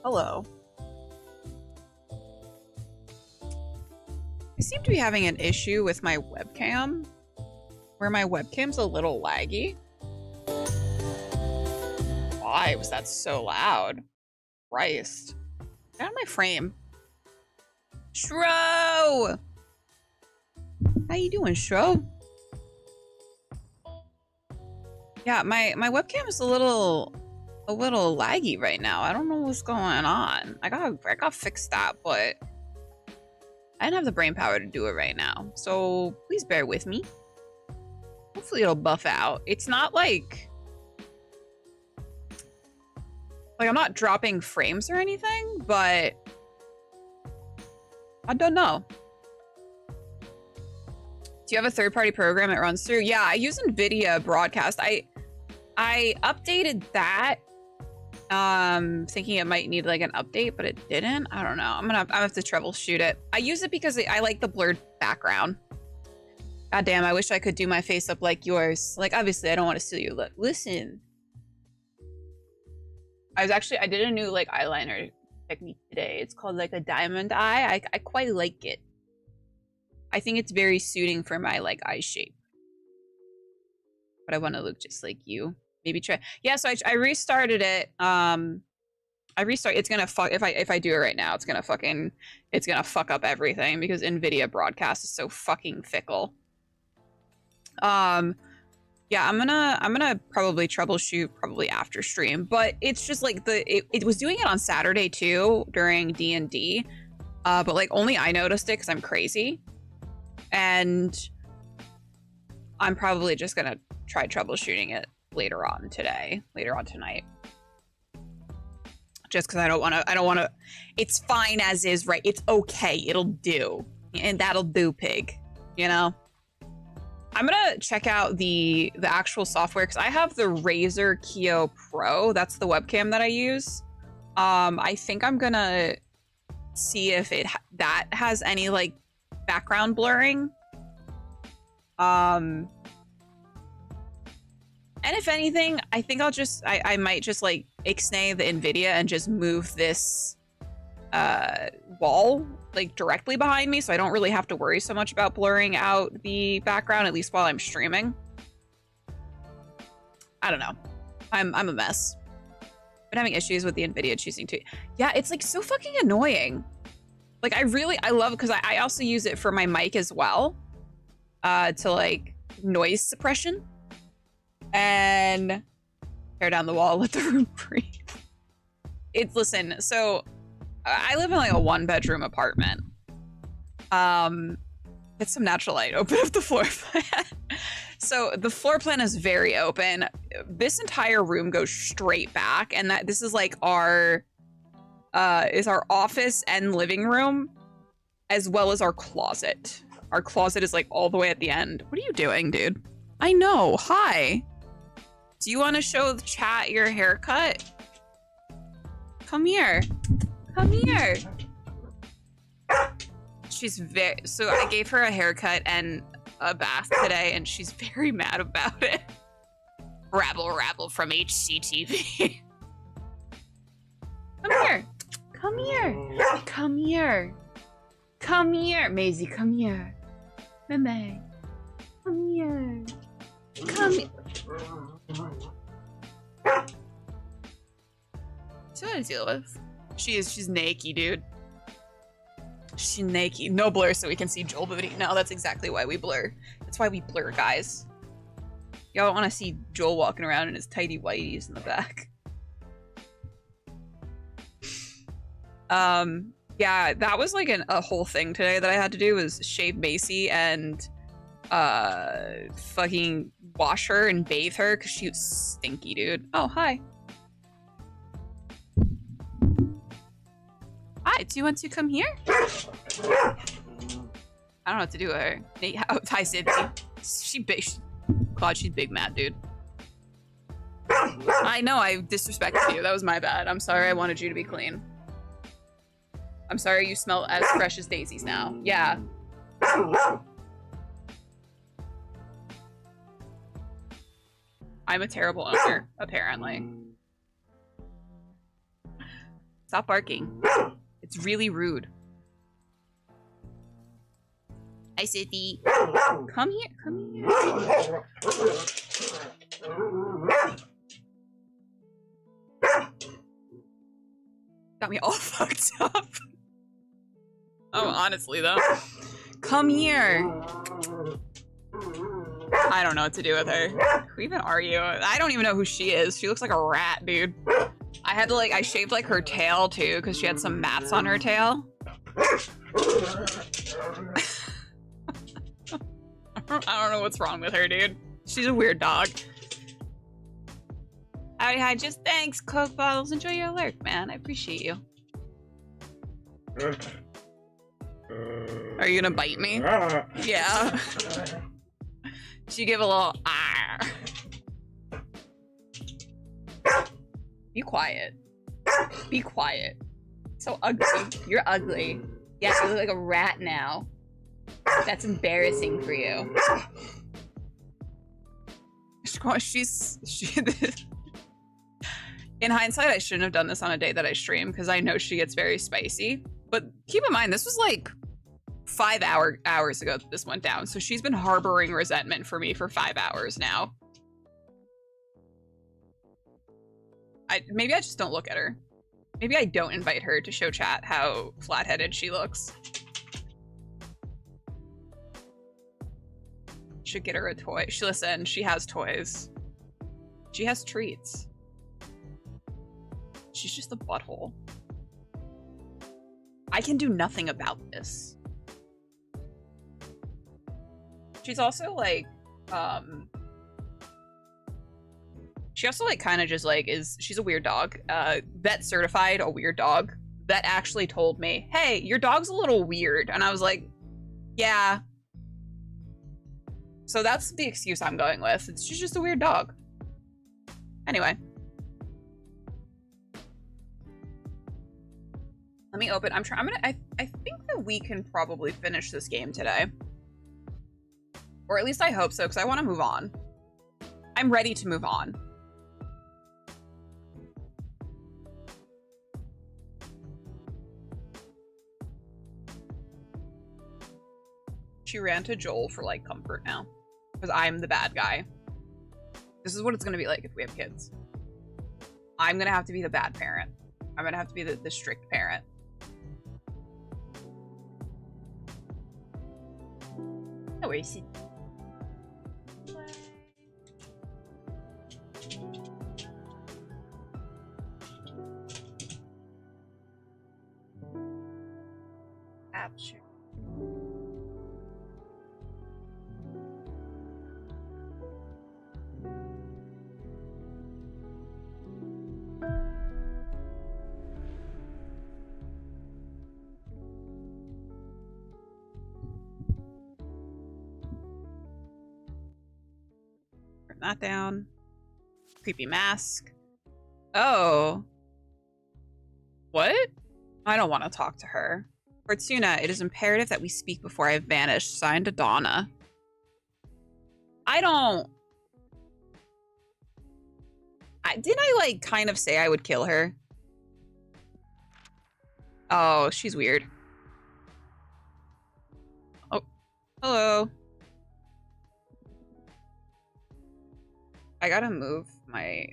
Hello. I seem to be having an issue with my webcam, where my webcam's a little laggy. Why was that so loud? Christ. Get out of my frame. Shro! How you doing, Shro? Yeah, my webcam is a little laggy right now. I don't know what's going on. I gotta fix that, but I didn't have the brain power to do it right now. So please bear with me. Hopefully it'll buff out. It's not like I'm not dropping frames or anything, but I don't know. Do you have a third-party program it runs through? Yeah, I use NVIDIA Broadcast. I updated that, thinking it might need like an update, but it didn't. I don't know. I'm gonna have to troubleshoot it. I use it because I like the blurred background. God damn, I wish I could do my face up like yours. Like, obviously, I don't want to steal your look. Listen. I did a new like eyeliner technique today. It's called like a diamond eye. I quite like it. I think it's very suiting for my like eye shape. But I want to look just like you. Maybe try. Yeah, so I restarted it. It's gonna fuck if I do it right now, it's gonna fuck up everything because NVIDIA Broadcast is so fucking fickle. Yeah, I'm gonna probably troubleshoot probably after stream, but it's just like it was doing it on Saturday too during D&D, but like only I noticed it because I'm crazy, and I'm probably just gonna try troubleshooting it later on tonight, just because I don't want to. It's fine as is, right? It's okay. It'll do, and that'll do, pig. You know. I'm gonna check out the actual software because I have the Razer Kio Pro. That's the webcam that I use. I think I'm gonna see if that has any like background blurring. And if anything, I think I might just like ixnay the NVIDIA and just move this wall like directly behind me, so I don't really have to worry so much about blurring out the background, at least while I'm streaming. I don't know. I'm a mess. Been having issues with the NVIDIA choosing to. Yeah, it's like so fucking annoying. Like I love, because I also use it for my mic as well, to like noise suppression and tear down the wall, let the room breathe. Listen, so I live in like a 1-bedroom apartment. Get some natural light. Open up the floor plan. So the floor plan is very open. This entire room goes straight back, and this is like our office and living room, as well as our closet. Our closet is like all the way at the end. What are you doing, dude? I know. Hi. Do you want to show the chat your haircut? Come here. Come here. So I gave her a haircut and a bath today, and she's very mad about it. Rabble rabble from HCTV. Come here. Come here. Come here. Come here. Maisie, come here. Meme. Come here. Come here. What's what I deal with? She's naked, dude. She's naked. No blur so we can see Joel booty. No, that's exactly why we blur. That's why we blur, guys. Y'all don't want to see Joel walking around in his tighty whities in the back. Yeah, that was like a whole thing today that I had to do, was shave Macy and fucking wash her and bathe her because she was stinky, dude. Oh, hi. Hi, do you want to come here? I don't know what to do with her. Oh, hi, Sydney. She's big mad, dude. I know I disrespected you. That was my bad. I'm sorry. I wanted you to be clean. I'm sorry you smell as fresh as daisies now. Yeah. I'm a terrible owner, apparently. Stop barking. It's really rude. Hi, City. Come here. Come here. Got me all fucked up. Oh, honestly, though. Come here. I don't know what to do with her. Who even are you? I don't even know who she is. She looks like a rat, dude. I had to, like, I shaved, like, her tail, too, because she had some mats on her tail. I don't know what's wrong with her, dude. She's a weird dog. Hi, just thanks, Coke bottles. Enjoy your lurk, man. I appreciate you. Are you gonna bite me? Yeah. She give a little ah. Be quiet. Be quiet. So ugly. You're ugly. Yeah, you look like a rat now. That's embarrassing for you. In hindsight, I shouldn't have done this on a day that I stream because I know she gets very spicy. But keep in mind, this was like 5 hours ago that this went down. So she's been harboring resentment for me for 5 hours now. Maybe I just don't look at her. Maybe I don't invite her to show chat how flat-headed she looks. Should get her a toy. Listen, she has toys. She has treats. She's just a butthole. I can do nothing about this. She's also like, she also like kind of just like she's a weird dog. Vet certified a weird dog. Vet actually told me, hey, your dog's a little weird. And I was like, yeah. So that's the excuse I'm going with. She's just a weird dog. Anyway. Let me open. I think that we can probably finish this game today. Or at least I hope so, because I want to move on. I'm ready to move on. She ran to Joel for like comfort now. Because I'm the bad guy. This is what it's going to be like if we have kids. I'm going to have to be the bad parent. I'm going to have to be the strict parent. Oh, where is he? Capture. That down. Creepy mask. Oh. What? I don't want to talk to her. Fortuna, it is imperative that we speak before I have vanished. Signed, Adana. Didn't I like kind of say I would kill her? Oh, she's weird. Oh, hello. I gotta move my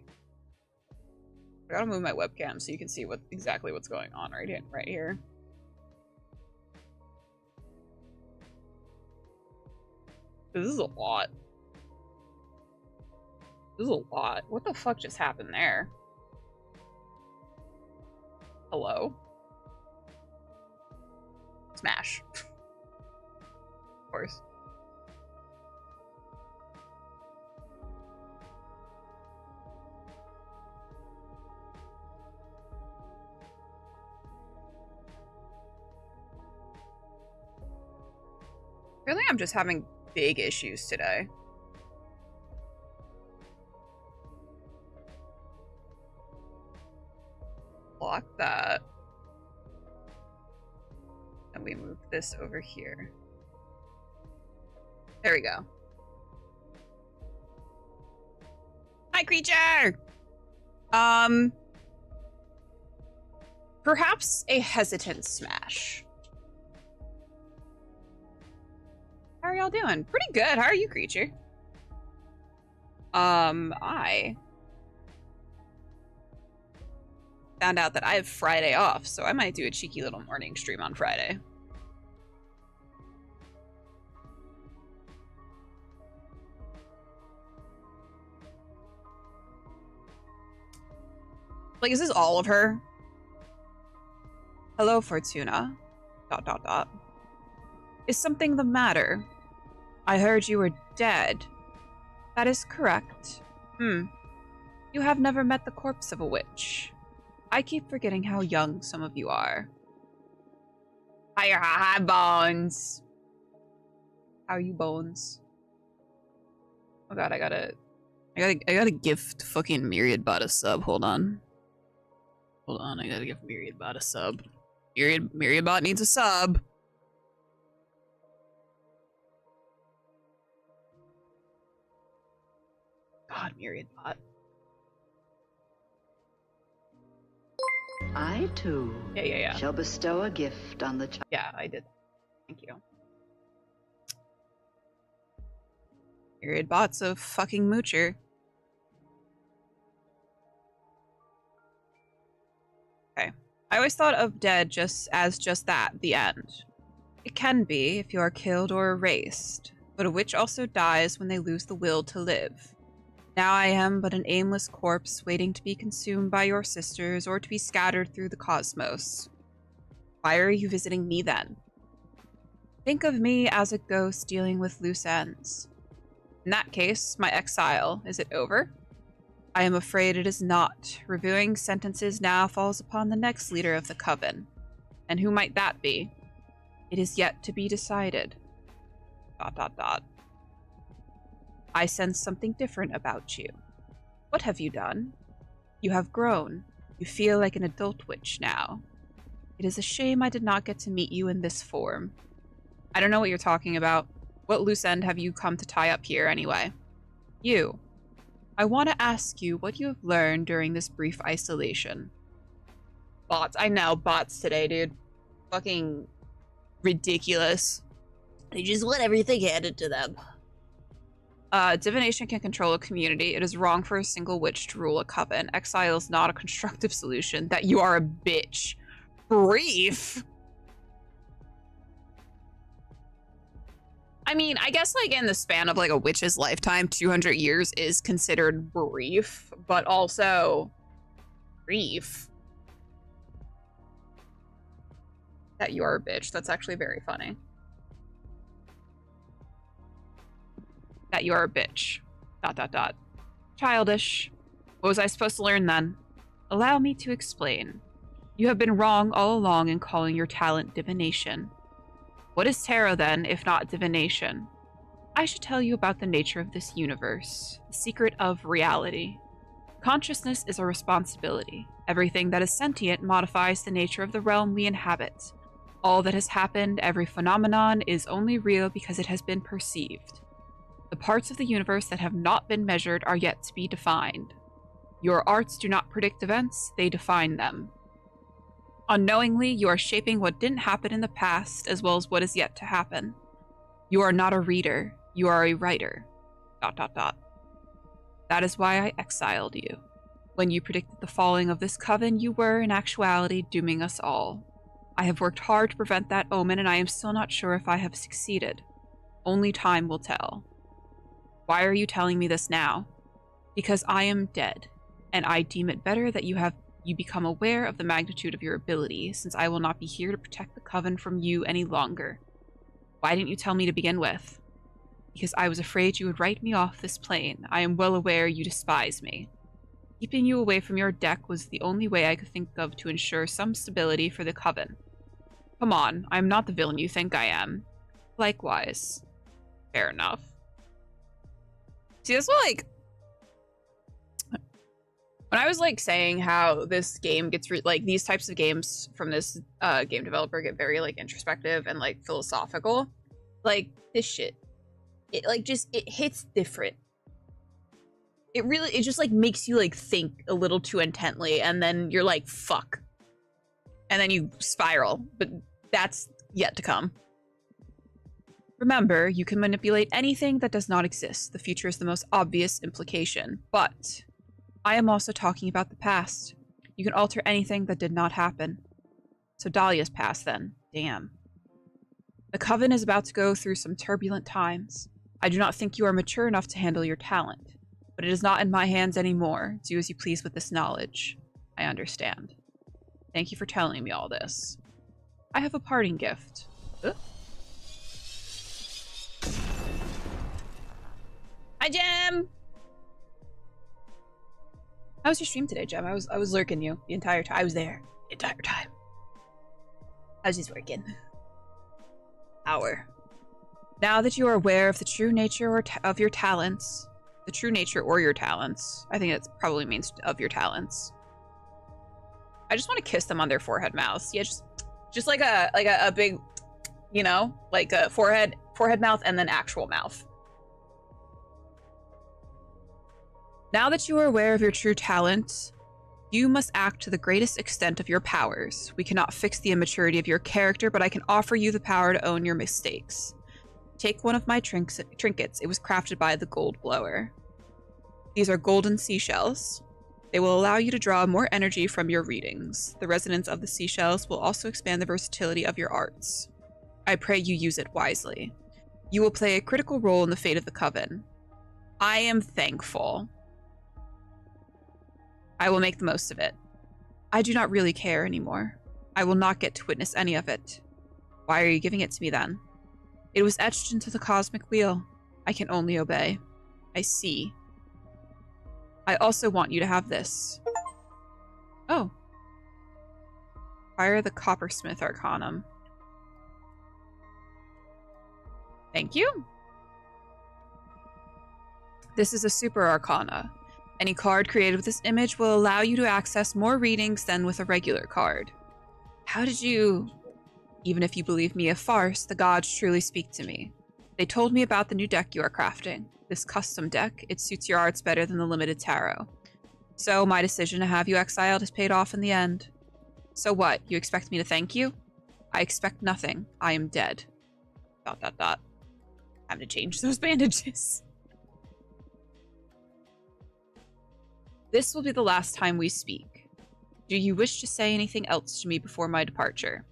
webcam so you can see exactly what's going on right here. This is a lot. This is a lot. What the fuck just happened there? Hello? Smash. Of course. Really, I'm just having big issues today. Block that. And we move this over here. There we go. Hi, creature! Perhaps a hesitant smash. How are y'all doing? Pretty good. How are you, creature? I found out that I have Friday off, so I might do a cheeky little morning stream on Friday. Like, is this all of her? Hello, Fortuna. ... Is something the matter? I heard you were dead. That is correct. You have never met the corpse of a witch. I keep forgetting how young some of you are. Hi, Bones. How are you, Bones? Oh god, I gotta gift fucking Myriad bot a sub. Hold on, I gotta give Myriad bot a sub. Myriad bot needs a sub. God, Myriad bot. I too Yeah. shall bestow a gift on the child. Yeah, I did. Thank you. Myriad bot's a fucking moocher. Okay. I always thought of dead just that, the end. It can be if you are killed or erased, but a witch also dies when they lose the will to live. Now I am but an aimless corpse waiting to be consumed by your sisters or to be scattered through the cosmos. Why are you visiting me then? Think of me as a ghost dealing with loose ends. In that case, my exile, is it over? I am afraid it is not. Reviewing sentences now falls upon the next leader of the coven. And who might that be? It is yet to be decided. ... I sense something different about you. What have you done? You have grown. You feel like an adult witch now. It is a shame I did not get to meet you in this form. I don't know what you're talking about. What loose end have you come to tie up here anyway? You. I want to ask you what you have learned during this brief isolation. Bots. I know, bots today, dude. Fucking ridiculous. They just want everything handed to them. Divination can control a community. It is wrong for a single witch to rule a coven. Exile is not a constructive solution. That you are a bitch. Brief? I mean, I guess, like, in the span of, like, a witch's lifetime, 200 years is considered brief, but also brief. That you are a bitch. That's actually very funny. That you are a bitch. ... Childish. What was I supposed to learn then? Allow me to explain. You have been wrong all along in calling your talent divination. What is tarot then, if not divination? I should tell you about the nature of this universe, the secret of reality. Consciousness is a responsibility. Everything that is sentient modifies the nature of the realm we inhabit. All that has happened, every phenomenon, is only real because it has been perceived. The parts of the universe that have not been measured are yet to be defined. Your arts do not predict events, they define them. Unknowingly, you are shaping what didn't happen in the past, as well as what is yet to happen. You are not a reader, you are a writer. ... That is why I exiled you. When you predicted the falling of this coven, you were, in actuality, dooming us all. I have worked hard to prevent that omen, and I am still not sure if I have succeeded. Only time will tell. Why are you telling me this now? Because I am dead, and I deem it better that you become aware of the magnitude of your ability, since I will not be here to protect the coven from you any longer. Why didn't you tell me to begin with? Because I was afraid you would write me off this plane. I am well aware you despise me. Keeping you away from your deck was the only way I could think of to ensure some stability for the coven. Come on, I am not the villain you think I am. Likewise. Fair enough. See, that's what, like, when I was, like, saying how this game gets, like, these types of games from this game developer get very, like, introspective and, like, philosophical. Like, this shit. It, like, just, it hits different. It just, like, makes you, like, think a little too intently, and then you're like, fuck. And then you spiral, but that's yet to come. Remember, you can manipulate anything that does not exist. The future is the most obvious implication. But I am also talking about the past. You can alter anything that did not happen. So Dahlia's past then. Damn. The Coven is about to go through some turbulent times. I do not think you are mature enough to handle your talent. But it is not in my hands anymore. Do as you please with this knowledge. I understand. Thank you for telling me all this. I have a parting gift. Hi, Jem! How was your stream today, Jem? I was lurking you the entire time. I was there the entire time. I was just working. Hour. Now that you are aware of the true nature of your talents, the true nature or your talents, I think it probably means of your talents. I just want to kiss them on their forehead mouths. Yeah, just like a big, you know, like a forehead mouth and then actual mouth. Now that you are aware of your true talent, you must act to the greatest extent of your powers. We cannot fix the immaturity of your character, but I can offer you the power to own your mistakes. Take one of my trinkets. It was crafted by the Gold Blower. These are golden seashells. They will allow you to draw more energy from your readings. The resonance of the seashells will also expand the versatility of your arts. I pray you use it wisely. You will play a critical role in the fate of the Coven. I am thankful. I will make the most of it. I do not really care anymore. I will not get to witness any of it. Why are you giving it to me then? It was etched into the cosmic wheel. I can only obey. I see. I also want you to have this. Oh. Fire the Coppersmith Arcanum. Thank you. This is a Super Arcana. Any card created with this image will allow you to access more readings than with a regular card. How did you... Even if you believe me a farce, the gods truly speak to me. They told me about the new deck you are crafting. This custom deck, it suits your arts better than the limited tarot. So my decision to have you exiled has paid off in the end. So what, you expect me to thank you? I expect nothing. I am dead. ... Time to change those bandages. This will be the last time we speak. Do you wish to say anything else to me before my departure?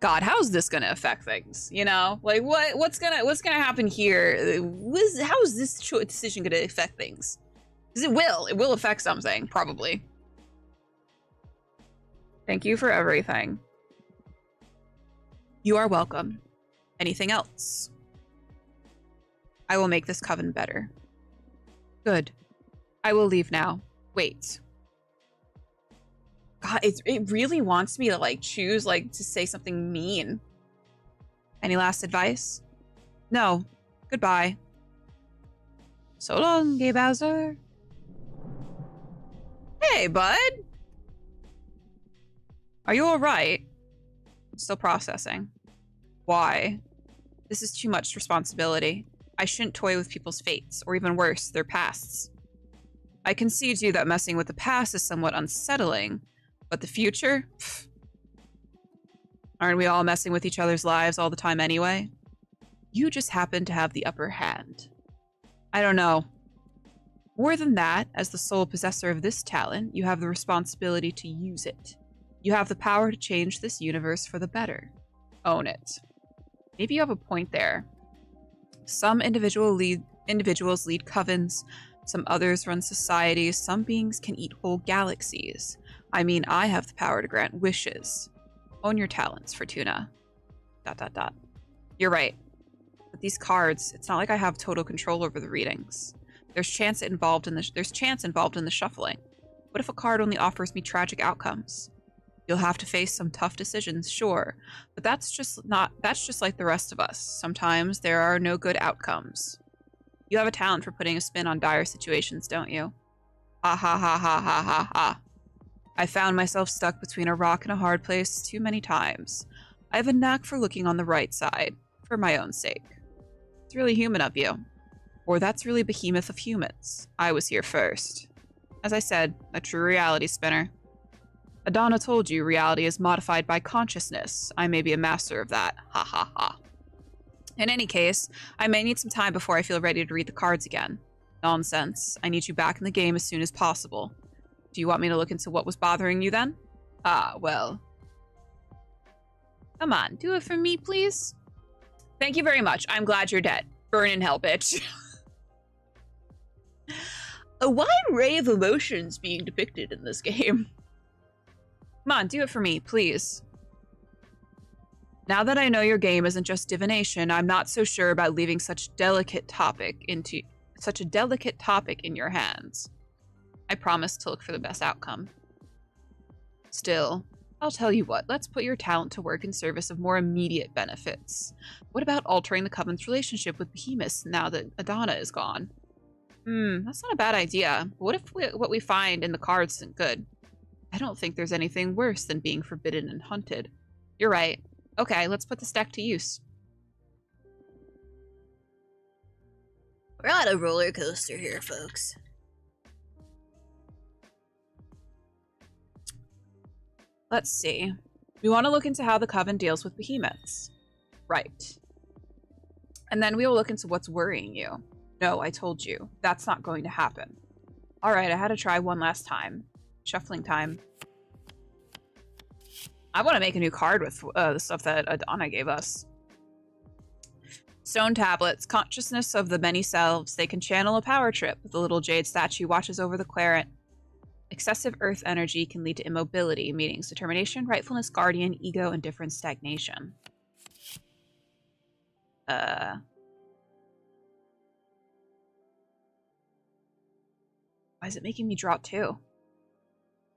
God, how's this gonna affect things? You know, like what's gonna happen here? How is this decision gonna affect things? Because it will affect something, probably. Thank you for everything. You are welcome. Anything else? I will make this coven better. Good. I will leave now. Wait. God, it really wants me to like choose like to say something mean. Any last advice? No. Goodbye. So long, Gay Bowser. Hey, bud. Are you alright? Still processing. Why? This is too much responsibility. I shouldn't toy with people's fates, or even worse, their pasts. I concede to you that messing with the past is somewhat unsettling, but the future? Pfft. Aren't we all messing with each other's lives all the time anyway? You just happen to have the upper hand. I don't know. More than that, as the sole possessor of this talent, you have the responsibility to use it. You have the power to change this universe for the better. Own it. Maybe you have a point there. Some individuals lead covens, some others run societies, some beings can eat whole galaxies. I mean, I have the power to grant wishes. Own your talents, Fortuna. ... You're right. But these cards, it's not like I have total control over the readings. There's chance involved in the shuffling. What if a card only offers me tragic outcomes? You'll have to face some tough decisions, sure, but that's just like the rest of us. Sometimes there are no good outcomes. You have a talent for putting a spin on dire situations, don't you? Ha ha ha ha ha ha ha. I found myself stuck between a rock and a hard place too many times. I have a knack for looking on the right side, for my own sake. It's really human of you. Or that's really behemoth of humans. I was here first. As I said, a true reality spinner. Adana told you reality is modified by consciousness. I may be a master of that. Ha ha ha. In any case, I may need some time before I feel ready to read the cards again. Nonsense. I need you back in the game as soon as possible. Do you want me to look into what was bothering you then? Ah, well. Come on, do it for me, please. Thank you very much. I'm glad you're dead. Burn in hell, bitch. A wide array of emotions being depicted in this game. Come on, do it for me, please. Now that I know your game isn't just divination, I'm not so sure about leaving such a delicate topic in your hands. I promise to look for the best outcome. Still, I'll tell you what, let's put your talent to work in service of more immediate benefits. What about altering the Covenant's relationship with Behemoth now that Adana is gone? That's not a bad idea. What if what we find in the cards isn't good? I don't think there's anything worse than being forbidden and hunted. You're right. Okay, let's put this deck to use. We're on a roller coaster here, folks. Let's see. We want to look into how the Coven deals with behemoths. Right. And then we will look into what's worrying you. No, I told you. That's not going to happen. Alright, I had to try one last time. Shuffling time. I want to make a new card with the stuff that Adana gave us. Stone tablets, consciousness of the many selves. They can channel a power trip. The little jade statue watches over the claret. Excessive earth energy can lead to immobility, meanings determination, rightfulness, guardian, ego, and different stagnation. Why is it making me draw two?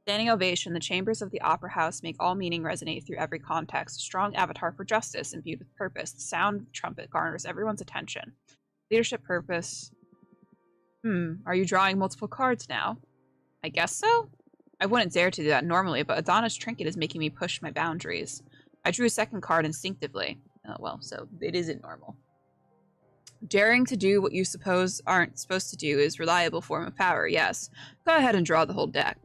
Standing ovation, the chambers of the opera house make all meaning resonate through every context. A strong avatar for justice, imbued with purpose. The sound of the trumpet garners everyone's attention. Leadership purpose. Are you drawing multiple cards now? I guess so? I wouldn't dare to do that normally, but Adana's trinket is making me push my boundaries. I drew a second card instinctively. Oh, well, so it isn't normal. Daring to do what you suppose aren't supposed to do is a reliable form of power, yes. Go ahead and draw the whole deck.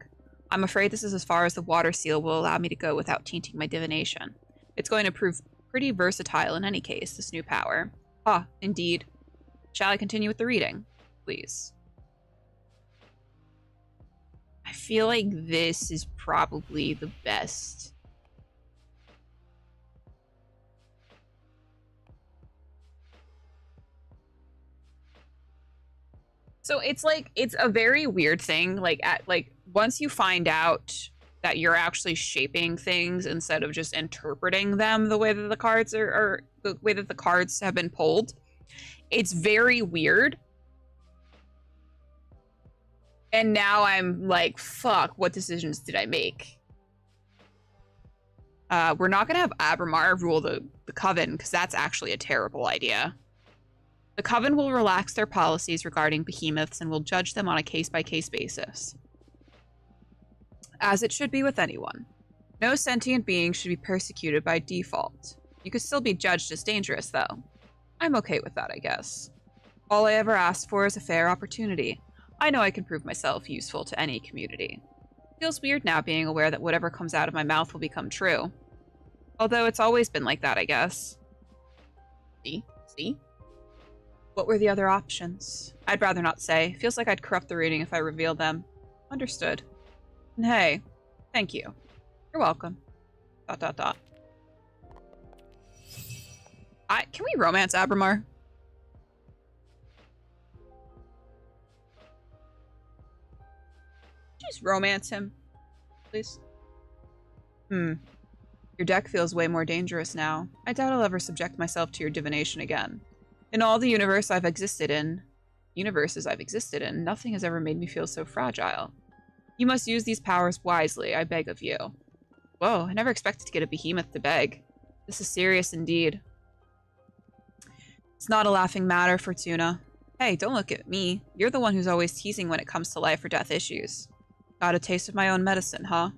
I'm afraid this is as far as the water seal will allow me to go without tainting my divination. It's going to prove pretty versatile in any case, this new power. Ah, indeed. Shall I continue with the reading? Please. I feel like this is probably the best. So it's like, it's a very weird thing. Like, once you find out that you're actually shaping things instead of just interpreting them the way that the cards are the way that the cards have been pulled, it's very weird. And now I'm like, fuck, what decisions did I make? We're not gonna have Abramar rule the Coven, because that's actually a terrible idea. The Coven will relax their policies regarding behemoths and will judge them on a case-by-case basis. As it should be with anyone. No sentient being should be persecuted by default. You could still be judged as dangerous, though. I'm okay with that, I guess. All I ever asked for is a fair opportunity. I know I can prove myself useful to any community. Feels weird now being aware that whatever comes out of my mouth will become true. Although it's always been like that, I guess. See? What were the other options? I'd rather not say. Feels like I'd corrupt the reading if I revealed them. Understood. And hey, thank you. You're welcome. ... Can we romance Abramar? Just romance him, please. Your deck feels way more dangerous now. I doubt I'll ever subject myself to your divination again. In all the universes I've existed in, nothing has ever made me feel so fragile. You must use these powers wisely, I beg of you. Whoa, I never expected to get a behemoth to beg. This is serious indeed. It's not a laughing matter, Fortuna. Hey, don't look at me. You're the one who's always teasing when it comes to life or death issues. Got a taste of my own medicine, huh?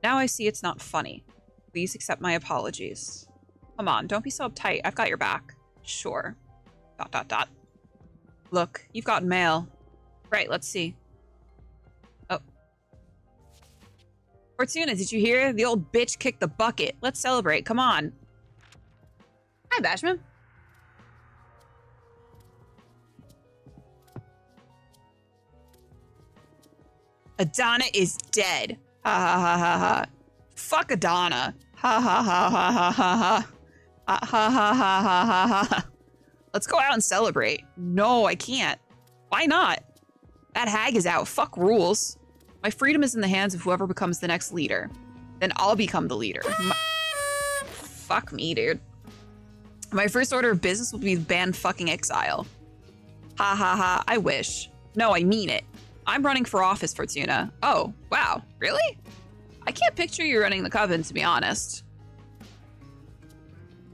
Now I see it's not funny. Please accept my apologies. Come on, don't be so uptight. I've got your back. Sure. ... Look, you've got mail. Right, let's see. Oh. Fortuna, did you hear? The old bitch kicked the bucket. Let's celebrate. Come on. Hi, Bashman. Adana is dead. Ha ha ha ha ha. Fuck Adana. Ha ha ha ha ha ha ha. Ha ha ha ha ha ha ha. Let's go out and celebrate. No, I can't. Why not? That hag is out. Fuck rules. My freedom is in the hands of whoever becomes the next leader. Then I'll become the leader. Fuck me, dude. My first order of business will be ban fucking exile. Ha ha ha. I wish. No, I mean it. I'm running for office, Fortuna. Oh, wow. Really? I can't picture you running the coven, to be honest.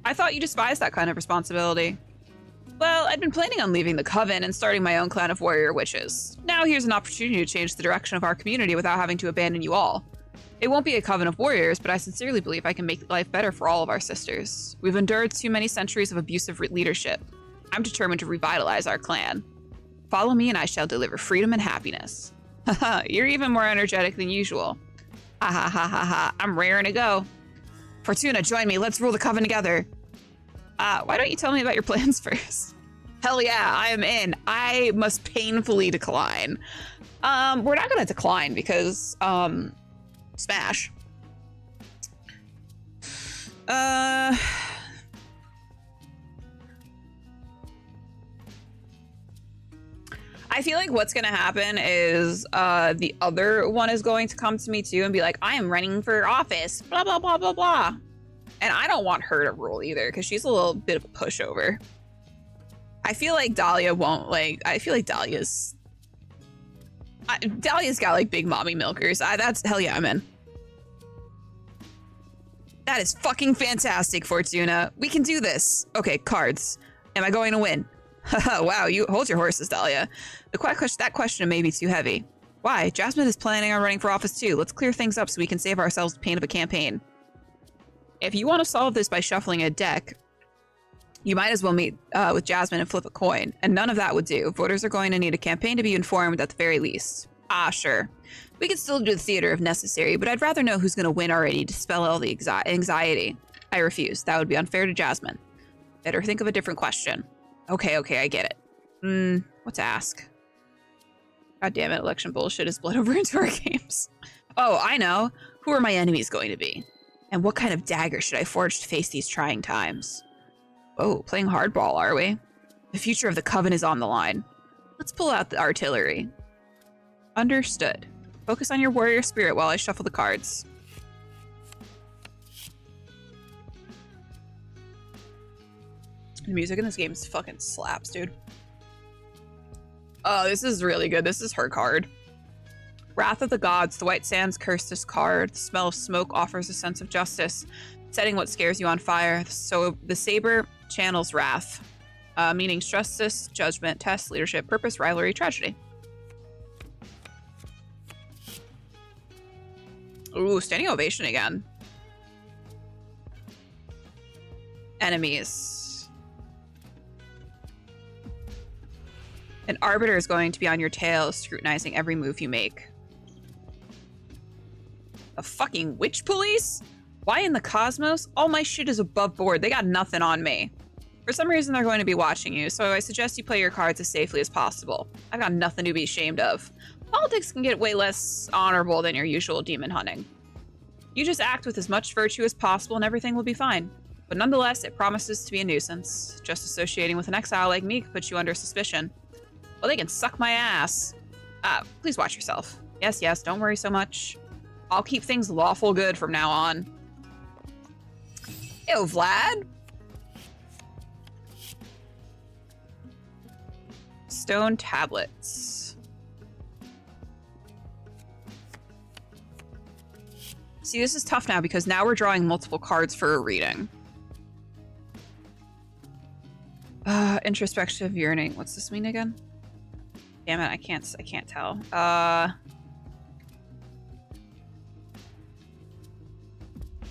I thought you despised that kind of responsibility. Well, I'd been planning on leaving the coven and starting my own clan of warrior witches. Now here's an opportunity to change the direction of our community without having to abandon you all. It won't be a coven of warriors, but I sincerely believe I can make life better for all of our sisters. We've endured too many centuries of abusive leadership. I'm determined to revitalize our clan. Follow me and I shall deliver freedom and happiness. Haha, you're even more energetic than usual. Ha ha ha ha ha, I'm raring to go. Fortuna, join me, let's rule the coven together. Why don't you tell me about your plans first? Hell yeah, I am in. I must painfully decline. We're not gonna decline because, smash. I feel like what's gonna happen is the other one is going to come to me too and be like, I am running for office, blah, blah, blah, blah, blah. And I don't want her to rule either because she's a little bit of a pushover. I feel like Dahlia won't I feel like Dahlia's got like big mommy milkers. That's hell yeah, I'm in. That is fucking fantastic, Fortuna. We can do this. Okay, cards. Am I going to win? Wow, you hold your horses, Dahlia. That question may be too heavy. Why? Jasmine is planning on running for office too. Let's clear things up so we can save ourselves the pain of a campaign. If you want to solve this by shuffling a deck, you might as well meet with Jasmine and flip a coin. And none of that would do. Voters are going to need a campaign to be informed at the very least. Ah, sure. We could still do the theater if necessary, but I'd rather know who's going to win already to dispel all the anxiety. I refuse. That would be unfair to Jasmine. Better think of a different question. Okay, I get it. What to ask? God damn it, election bullshit is bled over into our games. Oh, I know. Who are my enemies going to be? And what kind of dagger should I forge to face these trying times? Oh, playing hardball, are we? The future of the coven is on the line. Let's pull out the artillery. Understood. Focus on your warrior spirit while I shuffle the cards. The music in this game is fucking slaps, dude. Oh, this is really good. This is her card. Wrath of the Gods. The White Sands cursed this card. The smell of smoke offers a sense of justice, setting what scares you on fire. So the saber channels wrath, meaning justice, judgment, test, leadership, purpose, rivalry, tragedy. Ooh, standing ovation again. Enemies. An arbiter is going to be on your tail, scrutinizing every move you make. A fucking witch police? Why in the cosmos? All my shit is above board. They got nothing on me. For some reason, they're going to be watching you, so I suggest you play your cards as safely as possible. I've got nothing to be ashamed of. Politics can get way less honorable than your usual demon hunting. You just act with as much virtue as possible and everything will be fine. But nonetheless, it promises to be a nuisance. Just associating with an exile like me could put you under suspicion. Well, they can suck my ass. Please watch yourself. Yes, don't worry so much. I'll keep things lawful good from now on. Ew, Vlad. Stone tablets. See, this is tough now because now we're drawing multiple cards for a reading. Introspective yearning. What's this mean again? Damn it, I can't tell.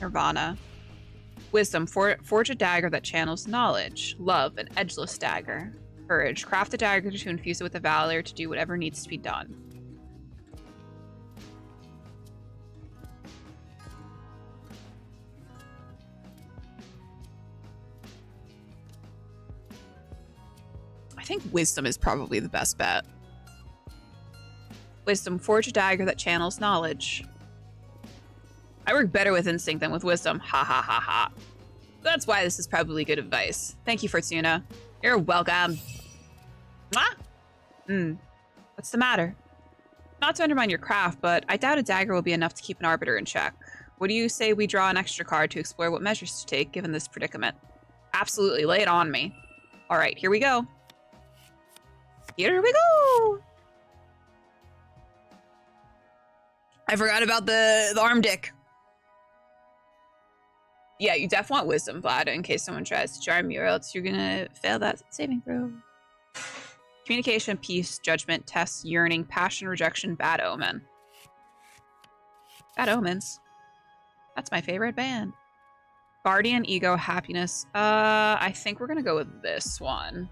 Nirvana. Wisdom. Forge a dagger that channels knowledge. Love. An edgeless dagger. Courage. Craft a dagger to infuse it with the valor to do whatever needs to be done. I think wisdom is probably the best bet. Wisdom. Forge a dagger that channels knowledge. I work better with instinct than with wisdom. Ha ha ha ha. That's why this is probably good advice. Thank you, Fortuna. You're welcome. Mwah! What's the matter? Not to undermine your craft, but I doubt a dagger will be enough to keep an arbiter in check. What do you say we draw an extra card to explore what measures to take given this predicament? Absolutely, lay it on me. All right, here we go. Here we go! I forgot about the arm dick. Yeah, you definitely want wisdom, Vlad, in case someone tries to charm you, or else you're gonna fail that saving throw. Communication, peace, judgment, test, yearning, passion, rejection, bad omen. Bad omens. That's my favorite band. Guardian, ego, happiness. I think we're gonna go with this one.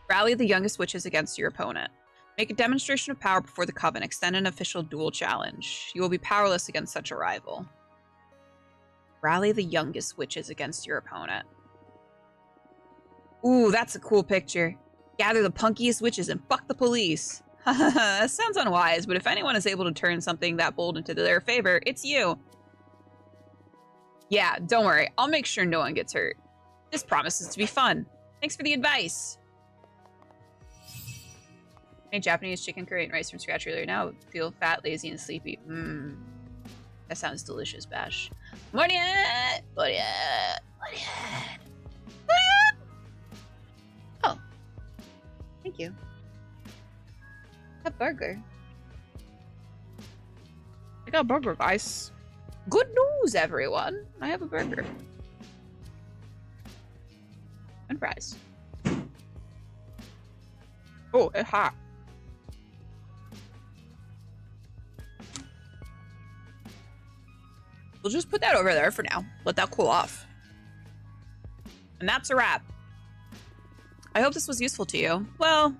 Rally the youngest witches against your opponent. Make a demonstration of power before the coven. Extend an official duel challenge. You will be powerless against such a rival. Rally the youngest witches against your opponent. Ooh, that's a cool picture. Gather the punkiest witches and fuck the police. That sounds unwise, but if anyone is able to turn something that bold into their favor, it's you. Yeah, don't worry. I'll make sure no one gets hurt. This promises to be fun. Thanks for the advice. Made Japanese chicken curry and rice from scratch earlier. Now I feel fat, lazy, and sleepy. That sounds delicious, Bash. Morning! Morning! Morning! Oh. Thank you. A burger. I got a burger, guys. Good news, everyone. I have a burger. And fries. Oh, it's hot. We'll just put that over there for now. Let that cool off. And that's a wrap. I hope this was useful to you. Well,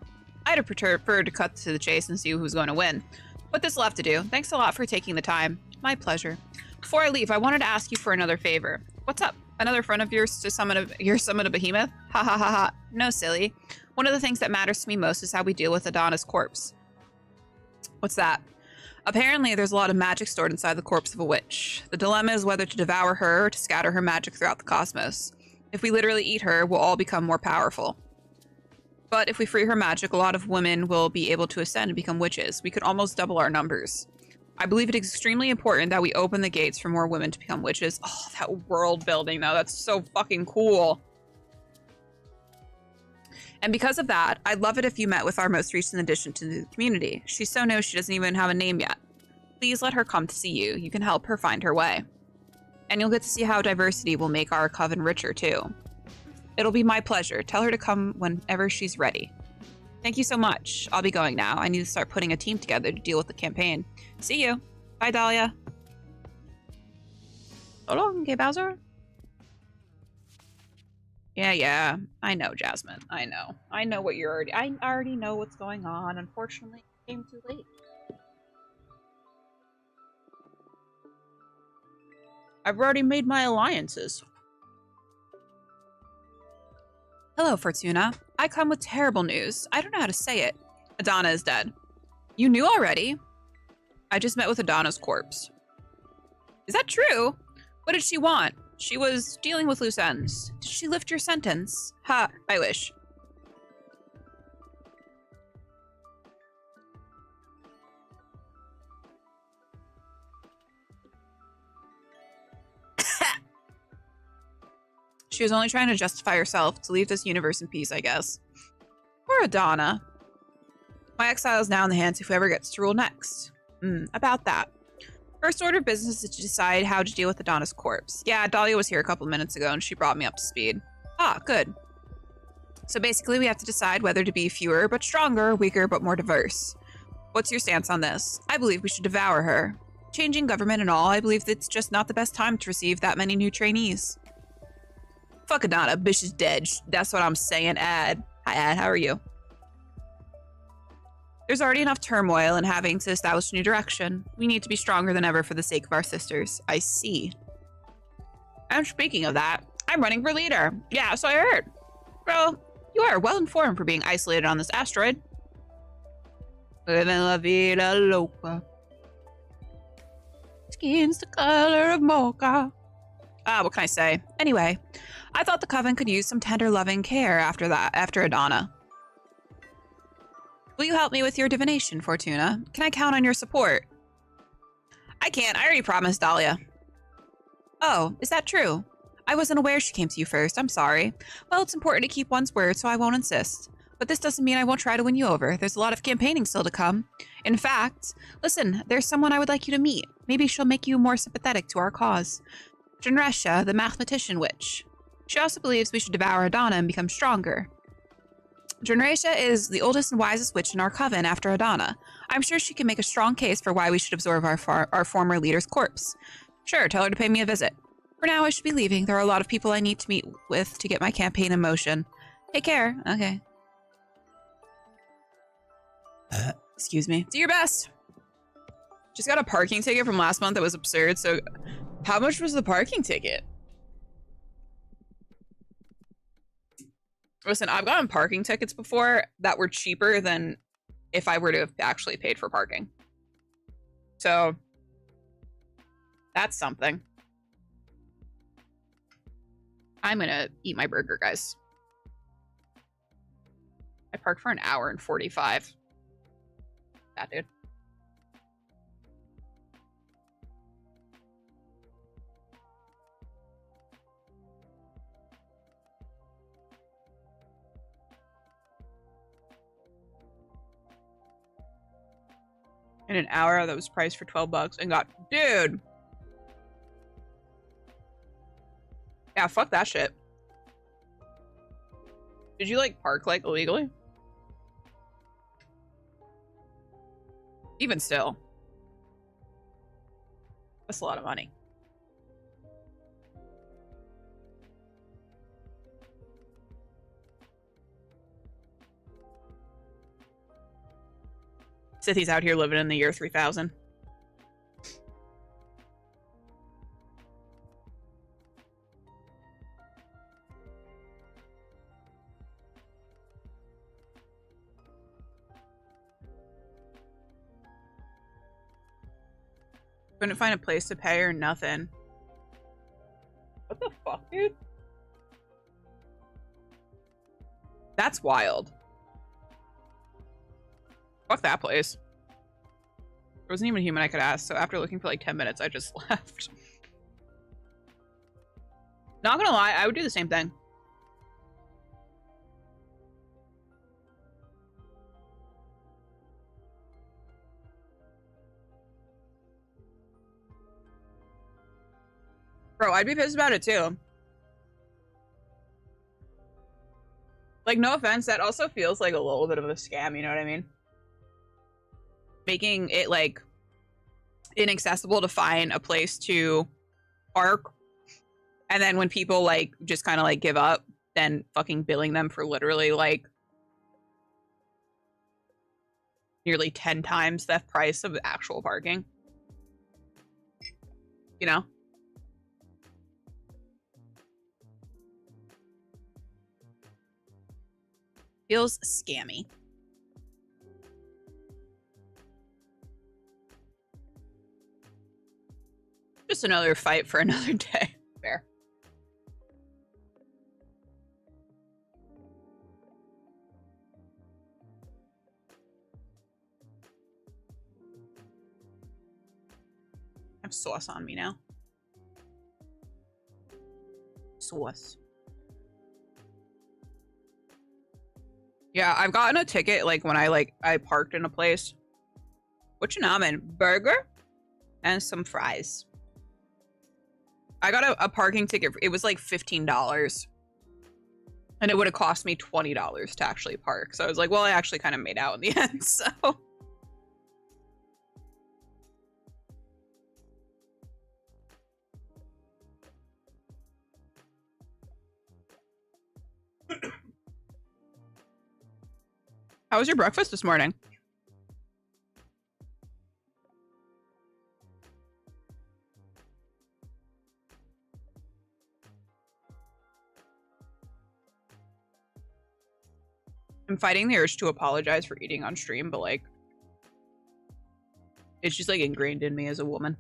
I'd have preferred to cut to the chase and see who's going to win. But this will have to do. Thanks a lot for taking the time. My pleasure. Before I leave, I wanted to ask you for another favor. What's up? Another friend of yours to summon a behemoth? Ha ha ha ha. No, silly. One of the things that matters to me most is how we deal with Adana's corpse. What's that? Apparently, there's a lot of magic stored inside the corpse of a witch. The dilemma is whether to devour her or to scatter her magic throughout the cosmos. If we literally eat her, we'll all become more powerful. But if we free her magic, a lot of women will be able to ascend and become witches. We could almost double our numbers. I believe it is extremely important that we open the gates for more women to become witches. Oh, that world building, though. That's so fucking cool. And because of that, I'd love it if you met with our most recent addition to the community. She's so new she doesn't even have a name yet. Please let her come to see you. You can help her find her way. And you'll get to see how diversity will make our coven richer, too. It'll be my pleasure. Tell her to come whenever she's ready. Thank you so much. I'll be going now. I need to start putting a team together to deal with the campaign. See you. Bye, Dahlia. So long, Gay Bowser. Yeah. I know, Jasmine. I know. I know what you're already... I already know what's going on. Unfortunately, it came too late. I've already made my alliances. Hello, Fortuna. I come with terrible news. I don't know how to say it. Adana is dead. You knew already? I just met with Adana's corpse. Is that true? What did she want? She was dealing with loose ends. Did she lift your sentence? Ha, I wish. She was only trying to justify herself to leave this universe in peace, I guess. Poor Adana. My exile is now in the hands of whoever gets to rule next. About that. First order of business is to decide how to deal with Adana's corpse. Yeah, Dahlia was here a couple minutes ago and she brought me up to speed. Ah, good. So basically we have to decide whether to be fewer but stronger, weaker but more diverse. What's your stance on this? I believe we should devour her. Changing government and all, I believe it's just not the best time to receive that many new trainees. Fuck Adana, bitch is dead. That's what I'm saying, ad. Hi, Ed. How are you? There's already enough turmoil in having to establish a new direction. We need to be stronger than ever for the sake of our sisters. I see. And speaking of that, I'm running for leader. Yeah, so I heard. Well, you are well informed for being isolated on this asteroid. Living la vida loca. Skin's the color of mocha. What can I say? Anyway, I thought the Coven could use some tender loving care after Adana. Will you help me with your divination, Fortuna? Can I count on your support? I can't. I already promised Dahlia. Oh, is that true? I wasn't aware she came to you first. I'm sorry. Well, it's important to keep one's word, so I won't insist. But this doesn't mean I won't try to win you over. There's a lot of campaigning still to come. In fact, listen, there's someone I would like you to meet. Maybe she'll make you more sympathetic to our cause. Janresha, the mathematician witch. She also believes we should devour Adana and become stronger. Janresha is the oldest and wisest witch in our coven after Adana. I'm sure she can make a strong case for why we should absorb our former leader's corpse. Sure, tell her to pay me a visit. For now, I should be leaving. There are a lot of people I need to meet with to get my campaign in motion. Take care. Okay. Excuse me. Do your best. Just got a parking ticket from last month that was absurd. So how much was the parking ticket? Listen, I've gotten parking tickets before that were cheaper than if I were to have actually paid for parking. So that's something. I'm gonna eat my burger, guys. I parked for an hour and 45. That dude. In an hour that was priced for $12 and got, dude. Yeah, fuck that shit. Did you like park like illegally? Even still. That's a lot of money. Sithy's out here living in the year 3000. Couldn't find a place to pay or nothing. What the fuck, dude? That's wild. Fuck that place. There wasn't even a human I could ask, so after looking for like 10 minutes, I just left. Not gonna lie, I would do the same thing. Bro, I'd be pissed about it too. Like, no offense, that also feels like a little bit of a scam, you know what I mean? Making it, like, inaccessible to find a place to park. And then when people, like, just kind of, like, give up, then fucking billing them for literally, like, nearly 10 times the price of actual parking. You know? Feels scammy. Just another fight for another day. Fair. I have sauce on me now. Sauce. Yeah, I've gotten a ticket like when I parked in a place. What you namen? Burger and some fries. I got a parking ticket. It was like $15. And it would have cost me $20 to actually park. So I was like, well, I actually kind of made out in the end, so. How was your breakfast this morning? I'm fighting the urge to apologize for eating on stream, but like, it's just like ingrained in me as a woman.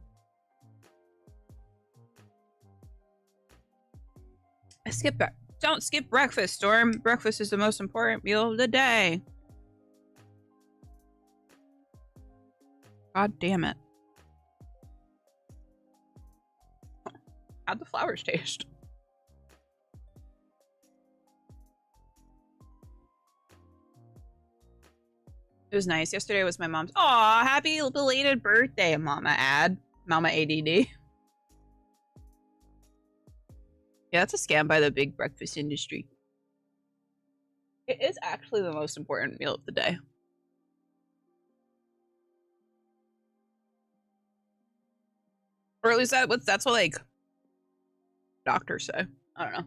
Don't skip breakfast, Storm. Breakfast is the most important meal of the day. God damn it. How'd the flowers taste? It was nice. Yesterday was my mom's. Aw, happy belated birthday, Mama Ad. Mama ADD. Yeah, that's a scam by the big breakfast industry. It is actually the most important meal of the day. Or at least that's what like doctors say. I don't know.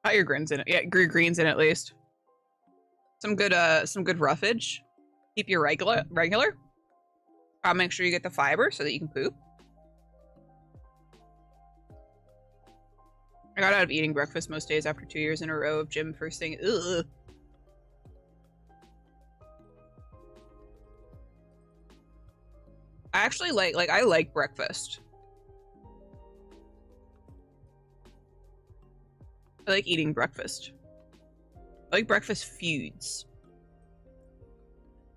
Got your greens in it. Yeah, greens in at least. Some good roughage. Keep your regular. Make sure you get the fiber so that you can poop. I got out of eating breakfast most days after 2 years in a row of gym first thing. Ugh. I actually I like breakfast. I like eating breakfast. I like breakfast foods.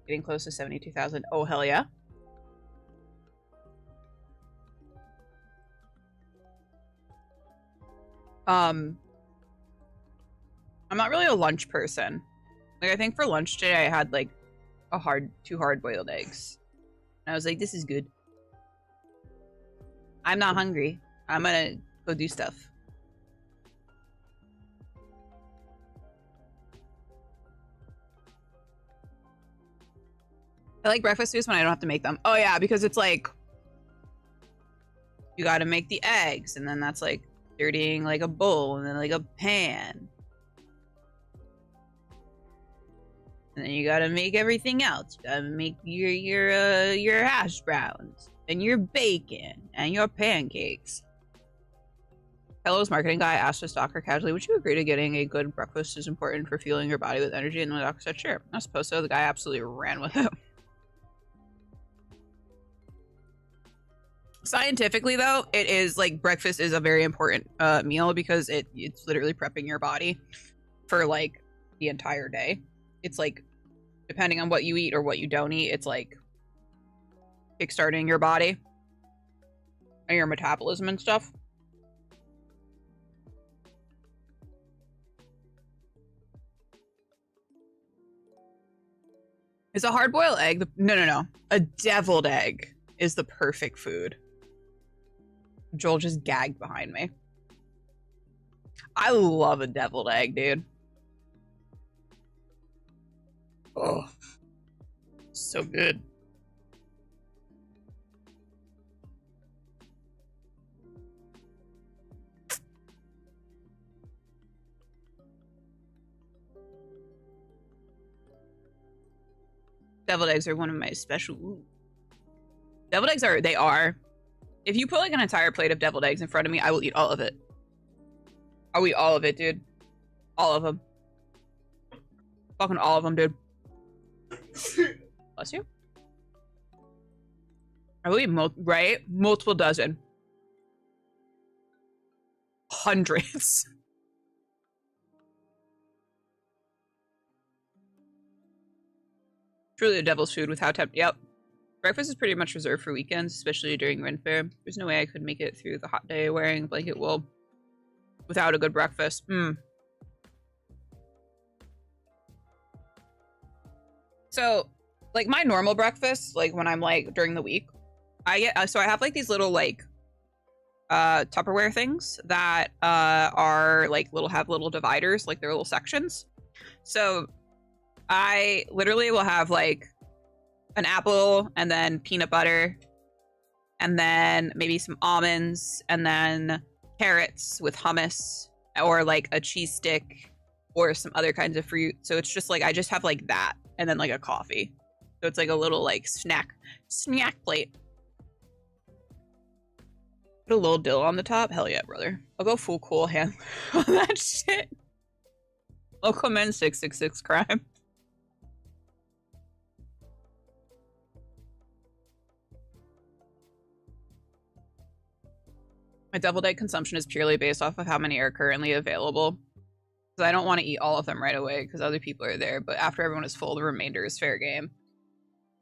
Getting close to 72,000. Oh, hell yeah. I'm not really a lunch person. Like, I think for lunch today I had like two hard-boiled eggs. And I was like, this is good. I'm not hungry. I'm gonna go do stuff. I like breakfast foods when I don't have to make them. Oh yeah, because it's like you gotta make the eggs, and then that's like dirtying like a bowl and then like a pan. And then you gotta make everything else. You gotta make your hash browns and your bacon and your pancakes. Hello's marketing guy asked a stalker casually, would you agree to getting a good breakfast is important for fueling your body with energy? And the doctor said, sure. I suppose so. The guy absolutely ran with it. Scientifically, though, it is like breakfast is a very important meal because it's literally prepping your body for like the entire day. It's like, depending on what you eat or what you don't eat, it's like kickstarting your body and your metabolism and stuff. Is a hard-boiled egg no. A deviled egg is the perfect food. Joel just gagged behind me. I love a deviled egg, dude. Oh, so good. Deviled eggs are one of my special. Deviled eggs are. If you put like an entire plate of deviled eggs in front of me, I will eat all of it. I'll eat all of it, dude. All of them. Fucking all of them, dude. Bless you. I will eat multiple dozen. Hundreds. Truly a devil's food with how tempting. Yep. Breakfast is pretty much reserved for weekends, especially during Ren Fair. There's no way I could make it through the hot day wearing a blanket wool without a good breakfast. So, like, my normal breakfast, like, when I'm, like, during the week, I have, like, these little, like, Tupperware things that, are, like, have little dividers, like, they're little sections. So, I literally will have like an apple and then peanut butter and then maybe some almonds and then carrots with hummus or like a cheese stick or some other kinds of fruit. So it's just like I just have like that and then like a coffee. So it's like a little like snack plate. Put a little dill on the top. Hell yeah, brother. I'll go full cool hand on that shit. Welcome in 666 crime. My deviled egg consumption is purely based off of how many are currently available. Because I don't want to eat all of them right away because other people are there. But after everyone is full, the remainder is fair game.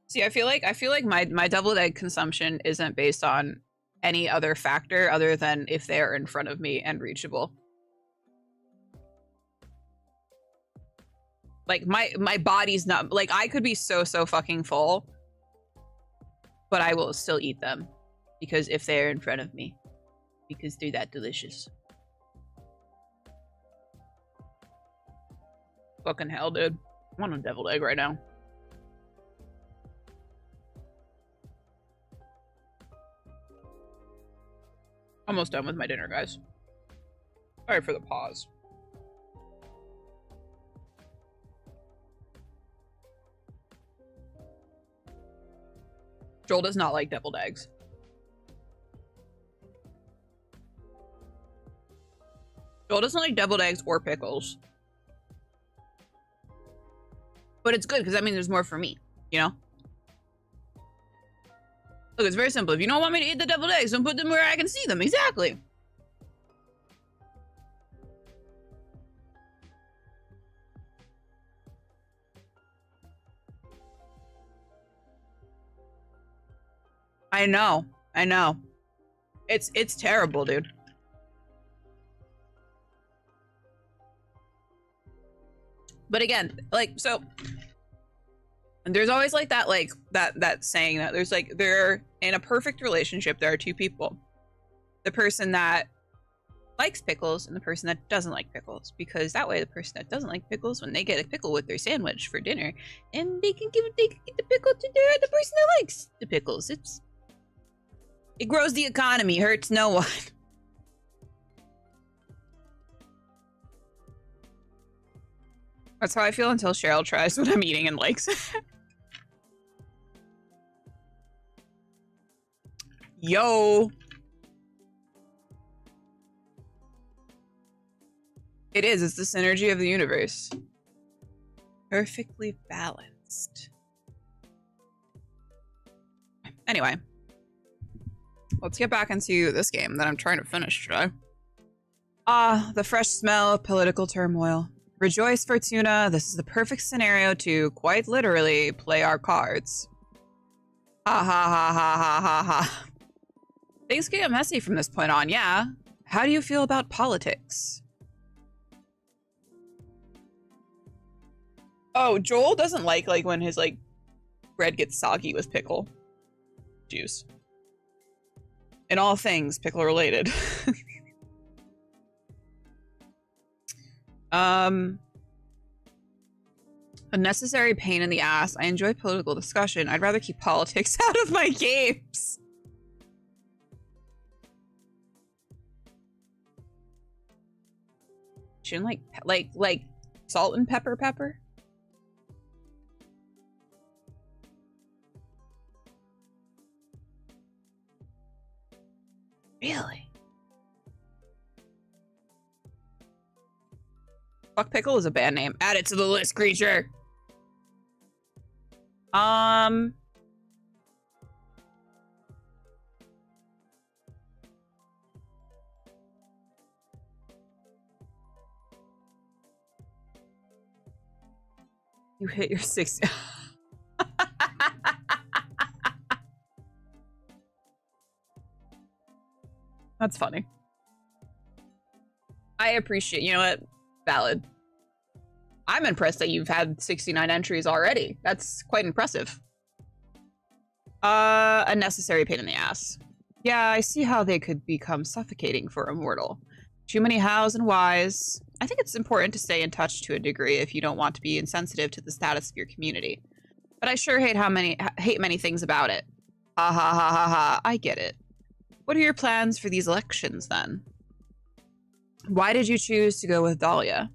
See, I feel like my deviled egg consumption isn't based on any other factor other than if they are in front of me and reachable. Like my body's not like I could be so fucking full, but I will still eat them because if they're in front of me, because they're that delicious. Fucking hell, dude. I want a deviled egg right now. Almost done with my dinner, guys. Sorry for the pause. Joel does not like deviled eggs. Joel doesn't like deviled eggs or pickles. But it's good because that means there's more for me, you know? Look, it's very simple. If you don't want me to eat the deviled eggs, don't put them where I can see them. Exactly. I know. I know. It's terrible, dude. But again, like, so and there's always like that saying that there's like there in a perfect relationship there are two people. The person that likes pickles and the person that doesn't like pickles, because that way the person that doesn't like pickles, when they get a pickle with their sandwich for dinner, and they can give the pickle to the person that likes the pickles. It grows the economy, hurts no one. That's how I feel until Cheryl tries what I'm eating and likes. Yo. It is. It's the synergy of the universe. Perfectly balanced. Anyway. Let's get back into this game that I'm trying to finish today. The fresh smell of political turmoil. Rejoice, Fortuna. This is the perfect scenario to, quite literally, play our cards. Ha ha ha ha ha ha ha. Things get messy from this point on, yeah. How do you feel about politics? Oh, Joel doesn't like when his, like, bread gets soggy with pickle juice. In all things pickle related. A necessary pain in the ass. I enjoy political discussion. I'd rather keep politics out of my games. Shouldn't like salt and pepper? Really? Fuck Pickle is a band name. Add it to the list, creature. You hit your 60. That's funny. I appreciate, you know what? Valid. I'm impressed that you've had 69 entries already. That's quite impressive. A necessary pain in the ass. Yeah, I see how they could become suffocating for a mortal. Too many hows and whys. I think it's important to stay in touch to a degree if you don't want to be insensitive to the status of your community. But I sure hate many things about it. Ha ha ha ha ha. I get it. What are your plans for these elections then? Why did you choose to go with Dahlia?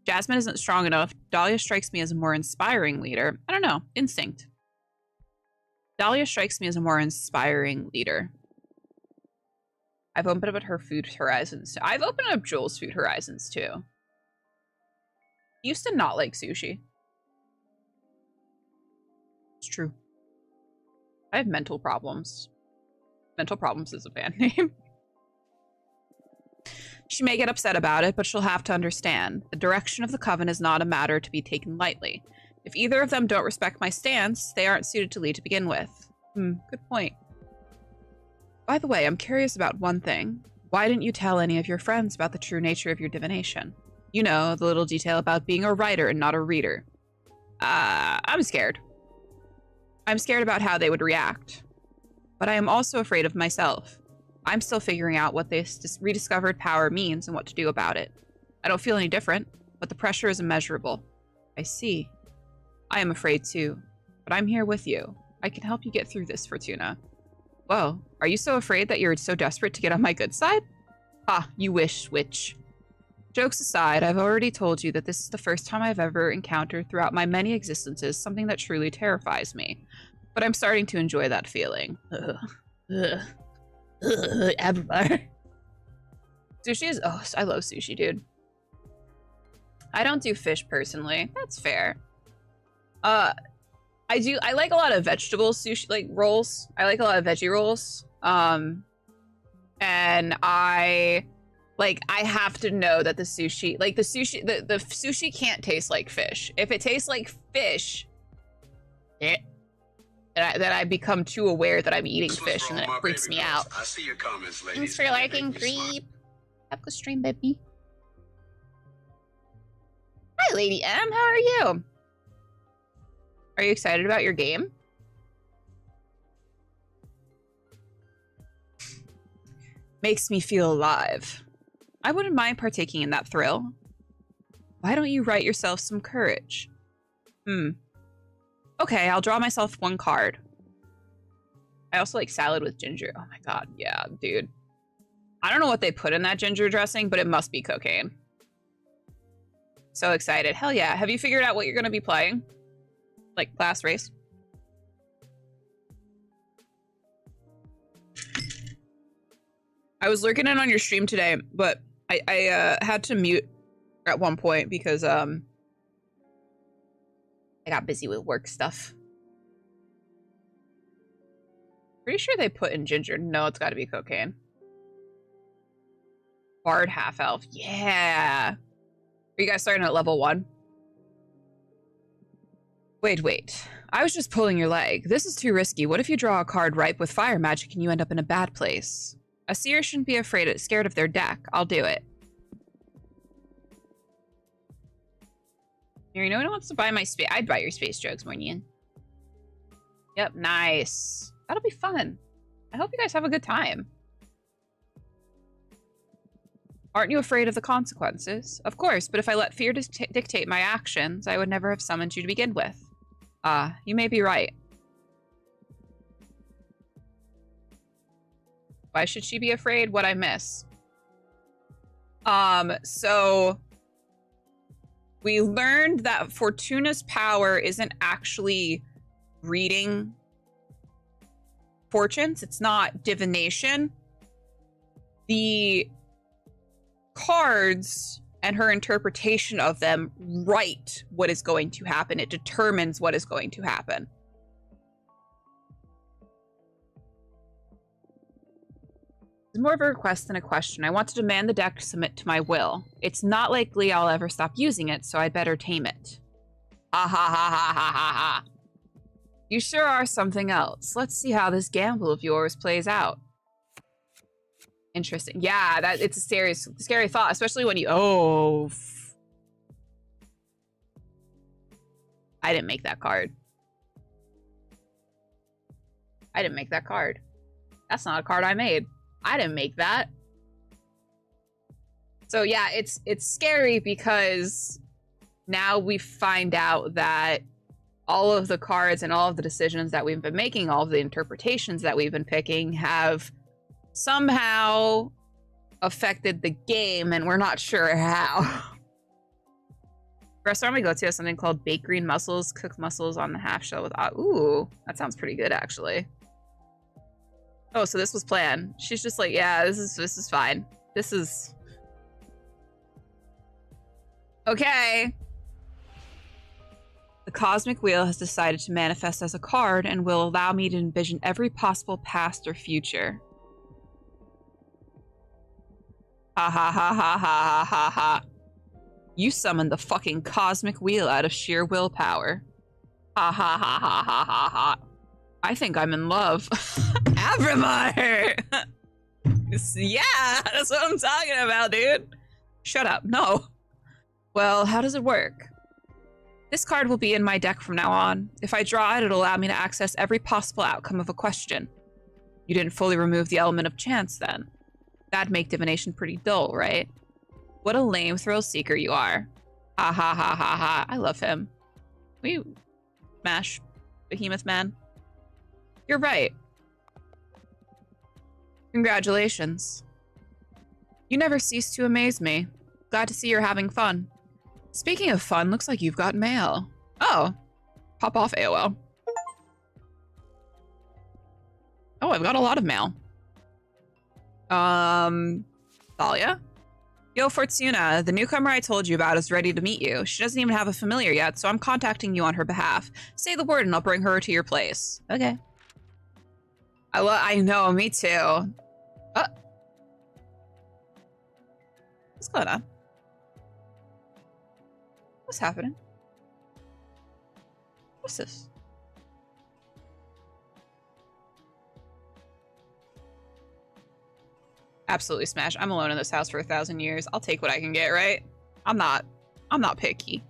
Jasmine isn't strong enough. Dahlia strikes me as a more inspiring leader. I don't know. Instinct. Dahlia strikes me as a more inspiring leader. I've opened up her food horizons. I've opened up Joel's food horizons too. He used to not like sushi. It's true. I have mental problems. Mental problems is a band name. She may get upset about it, but she'll have to understand. The direction of the coven is not a matter to be taken lightly. If either of them don't respect my stance, they aren't suited to lead to begin with. Good point. By the way, I'm curious about one thing. Why didn't you tell any of your friends about the true nature of your divination? You know, the little detail about being a writer and not a reader. I'm scared. I'm scared about how they would react. But I am also afraid of myself. I'm still figuring out what this rediscovered power means and what to do about it. I don't feel any different, but the pressure is immeasurable. I see. I am afraid too, but I'm here with you. I can help you get through this, Fortuna. Whoa, are you so afraid that you're so desperate to get on my good side? Ah, you wish, witch. Jokes aside, I've already told you that this is the first time I've ever encountered throughout my many existences something that truly terrifies me. But I'm starting to enjoy that feeling. Everywhere. Sushi is... Oh, I love sushi, dude. I don't do fish personally. That's fair. I like a lot of vegetable sushi, like, rolls. I like a lot of veggie rolls. And I have to know that the sushi, like, the sushi can't taste like fish. If it tastes like fish, then I become too aware that I'm eating fish, and then it freaks me out. I see your comments, ladies. Thanks for liking, creep. Have a good stream, baby. Hi, Lady M. How are you? Are you excited about your game? Makes me feel alive. I wouldn't mind partaking in that thrill. Why don't you write yourself some courage? Okay, I'll draw myself one card. I also like salad with ginger. Oh my god, yeah, dude. I don't know what they put in that ginger dressing, but it must be cocaine. So excited. Hell yeah. Have you figured out what you're going to be playing? Like, class race? I was lurking in on your stream today, but I had to mute at one point because I got busy with work stuff. Pretty sure they put in ginger. No, it's got to be cocaine. Bard half elf. Yeah. Are you guys starting at level 1? Wait. I was just pulling your leg. This is too risky. What if you draw a card ripe with fire magic and you end up in a bad place? A seer shouldn't be scared of their deck. I'll do it. Here, no one wants to buy my space. I'd buy your space jokes, Mornian. Yep, nice. That'll be fun. I hope you guys have a good time. Aren't you afraid of the consequences? Of course, but if I let fear dictate my actions, I would never have summoned you to begin with. Ah, you may be right. Why should she be afraid? What'd I miss? So... we learned that Fortuna's power isn't actually reading fortunes. It's not divination. The cards and her interpretation of them write what is going to happen. It determines what is going to happen. It's more of a request than a question. I want to demand the deck submit to my will. It's not likely I'll ever stop using it, so I'd better tame it. Ha ha ha ha ha ha ha. You sure are something else. Let's see how this gamble of yours plays out. Interesting. Yeah, it's a scary thought, especially when you... Oh. I didn't make that card. I didn't make that card. That's not a card I made. I didn't make that. So yeah, it's scary because now we find out that all of the cards and all of the decisions that we've been making, all of the interpretations that we've been picking have somehow affected the game, and we're not sure how. Restaurant we go to has something called baked green mussels, cooked mussels on the half shell with ooh, that sounds pretty good actually. Oh, so this was planned. She's just like, yeah, this is fine. This is okay. The cosmic wheel has decided to manifest as a card and will allow me to envision every possible past or future. Ha ha ha ha ha ha ha ha. You summoned the fucking cosmic wheel out of sheer willpower. Ha ha ha ha ha ha ha. I think I'm in love. Avramar! Yeah, that's what I'm talking about, dude. Shut up. No. Well, how does it work? This card will be in my deck from now on. If I draw it, it'll allow me to access every possible outcome of a question. You didn't fully remove the element of chance, then. That'd make divination pretty dull, right? What a lame thrill seeker you are. Ha ha ha ha ha. I love him. We smash Behemoth Man. You're right. Congratulations. You never cease to amaze me. Glad to see you're having fun. Speaking of fun, looks like you've got mail. Oh. Pop off AOL. Oh, I've got a lot of mail. Thalia? Yo, Fortuna, the newcomer I told you about is ready to meet you. She doesn't even have a familiar yet, so I'm contacting you on her behalf. Say the word and I'll bring her to your place. Okay. I know, me too. What's going on? What's happening? What's this? Absolutely smash. I'm alone in this house for 1,000 years. I'll take what I can get, right? I'm not picky.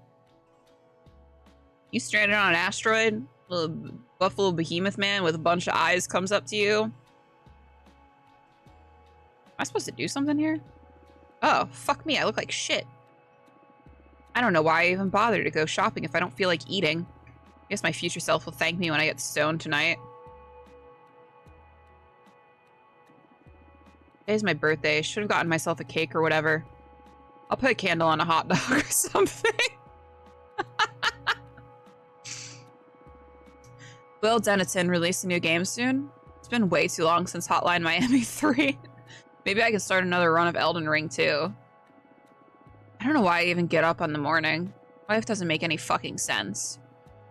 You stranded on an asteroid? Little buffalo behemoth man with a bunch of eyes comes up to you. Am I supposed to do something here? Oh, fuck me. I look like shit. I don't know why I even bother to go shopping if I don't feel like eating. I guess my future self will thank me when I get stoned tonight. Today's my birthday. Should have gotten myself a cake or whatever. I'll put a candle on a hot dog or something. Will Denison release a new game soon? It's been way too long since Hotline Miami 3. Maybe I could start another run of Elden Ring too. I don't know why I even get up in the morning. Life doesn't make any fucking sense.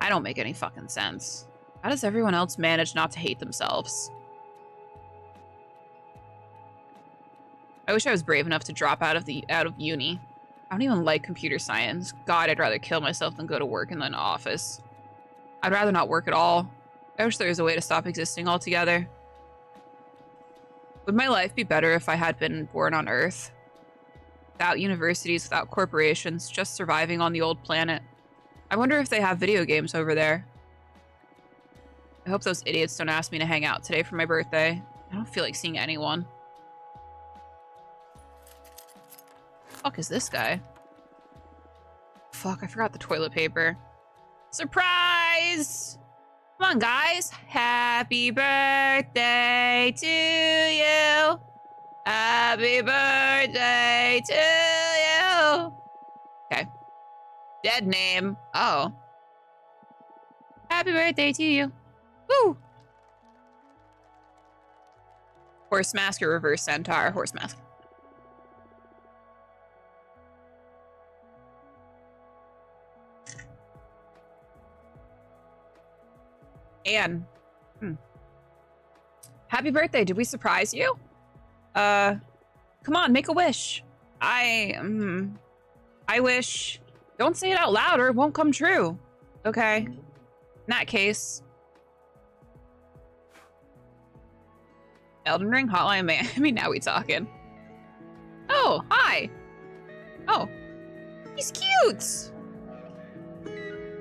I don't make any fucking sense. How does everyone else manage not to hate themselves? I wish I was brave enough to drop out of uni. I don't even like computer science. God, I'd rather kill myself than go to work in an office. I'd rather not work at all. I wish there was a way to stop existing altogether. Would my life be better if I had been born on Earth? Without universities, without corporations, just surviving on the old planet. I wonder if they have video games over there. I hope those idiots don't ask me to hang out today for my birthday. I don't feel like seeing anyone. Fuck is this guy? Fuck, I forgot the toilet paper. Surprise! Come on, guys. Happy birthday to you. Happy birthday to you. Okay. Dead name. Oh. Happy birthday to you. Woo! Horse mask or reverse centaur? Horse mask. Anne. Happy birthday. Did we surprise you? Come on, make a wish. I wish. Don't say it out loud or it won't come true. Okay. In that case. Elden Ring, Hotline Miami, now we talking. Oh, hi. Oh. He's cute.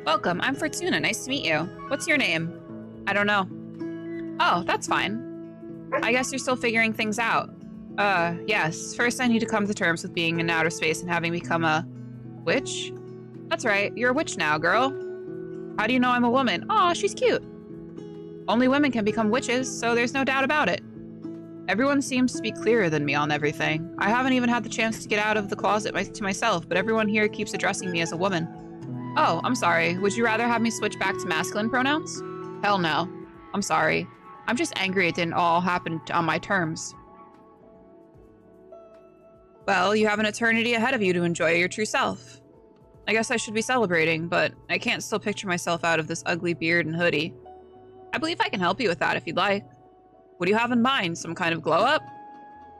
Welcome, I'm Fortuna. Nice to meet you. What's your name? I don't know. Oh, that's fine. I guess you're still figuring things out. Yes. First I need to come to terms with being in outer space and having become a witch. That's right, you're a witch now, girl. How do you know I'm a woman? Aw, she's cute. Only women can become witches, so there's no doubt about it. Everyone seems to be clearer than me on everything. I haven't even had the chance to get out of the closet to myself, but everyone here keeps addressing me as a woman. Oh, I'm sorry. Would you rather have me switch back to masculine pronouns? Hell no. I'm sorry. I'm just angry it didn't all happen on my terms. Well, you have an eternity ahead of you to enjoy your true self. I guess I should be celebrating, but I can't still picture myself out of this ugly beard and hoodie. I believe I can help you with that if you'd like. What do you have in mind? Some kind of glow up?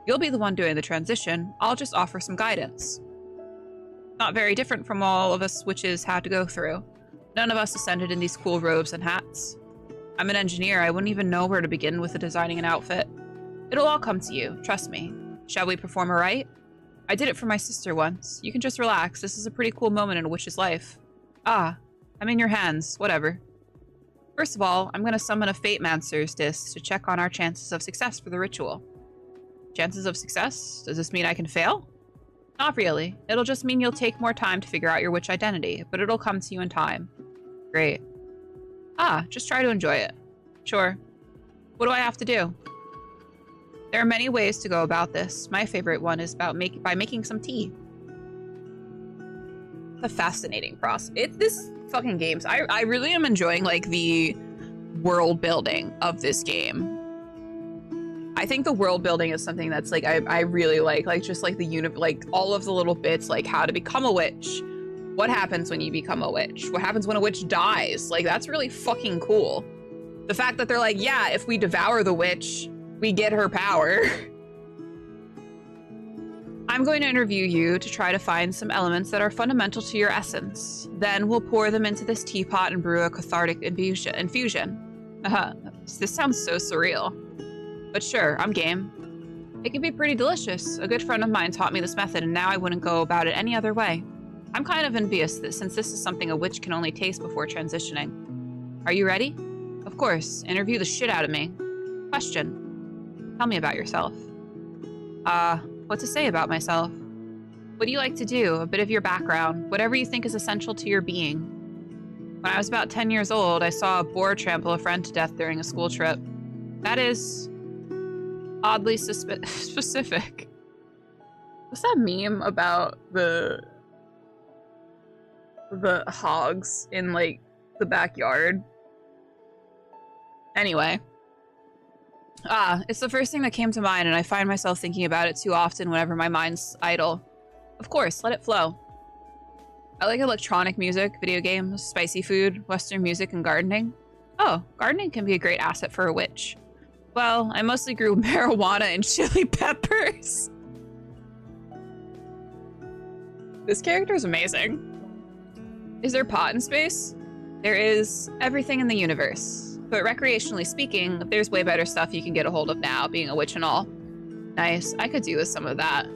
You'll be the one doing the transition. I'll just offer some guidance. Not very different from all of us witches had to go through. None of us ascended in these cool robes and hats. I'm an engineer. I wouldn't even know where to begin with designing an outfit. It'll all come to you. Trust me. Shall we perform a rite? I did it for my sister once. You can just relax. This is a pretty cool moment in a witch's life. Ah, I'm in your hands. Whatever. First of all, I'm going to summon a Fate-Mancer's disc to check on our chances of success for the ritual. Chances of success? Does this mean I can fail? Not really. It'll just mean you'll take more time to figure out your witch identity, but it'll come to you in time. Great. Ah, just try to enjoy it. Sure. What do I have to do? There are many ways to go about this. My favorite one is by making some tea. The fascinating process. This fucking games. I really am enjoying like the world building of this game. I think the world building is something that's like I really like just like like all of the little bits, like how to become a witch, what happens when you become a witch, what happens when a witch dies. Like that's really fucking cool. The fact that they're like, yeah, if we devour the witch, we get her power. I'm going to interview you to try to find some elements that are fundamental to your essence. Then we'll pour them into this teapot and brew a cathartic infusion. This sounds so surreal. But sure, I'm game. It can be pretty delicious. A good friend of mine taught me this method, and now I wouldn't go about it any other way. I'm kind of envious that since this is something a witch can only taste before transitioning. Are you ready? Of course. Interview the shit out of me. Question. Tell me about yourself. What to say about myself? What do you like to do? A bit of your background. Whatever you think is essential to your being. When I was about 10 years old, I saw a boar trample a friend to death during a school trip. That is oddly specific. What's that meme about the hogs in like the backyard? Anyway. It's the first thing that came to mind, and I find myself thinking about it too often whenever my mind's idle. Of course, let it flow. I like electronic music, video games, spicy food, Western music, and gardening. Oh, gardening can be a great asset for a witch. Well, I mostly grew marijuana and chili peppers. This character is amazing. Is there pot in space? There is everything in the universe. But recreationally speaking, there's way better stuff you can get a hold of now, being a witch and all. Nice. I could do with some of that.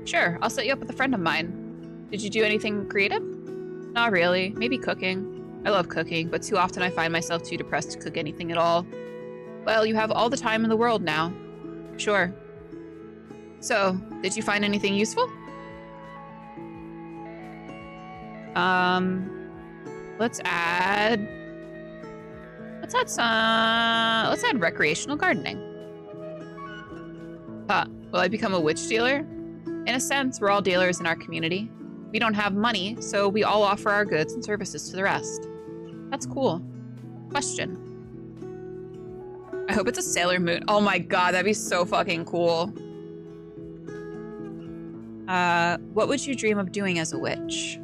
Sure, I'll set you up with a friend of mine. Did you do anything creative? Not really. Maybe cooking. I love cooking, but too often I find myself too depressed to cook anything at all. Well, you have all the time in the world now. Sure. So, did you find anything useful? Let's add recreational gardening. Will I become a witch dealer? In a sense, we're all dealers in our community. We don't have money, so we all offer our goods and services to the rest. That's cool. Question. I hope it's a Sailor Moon. Oh my god, that'd be so fucking cool. What would you dream of doing as a witch?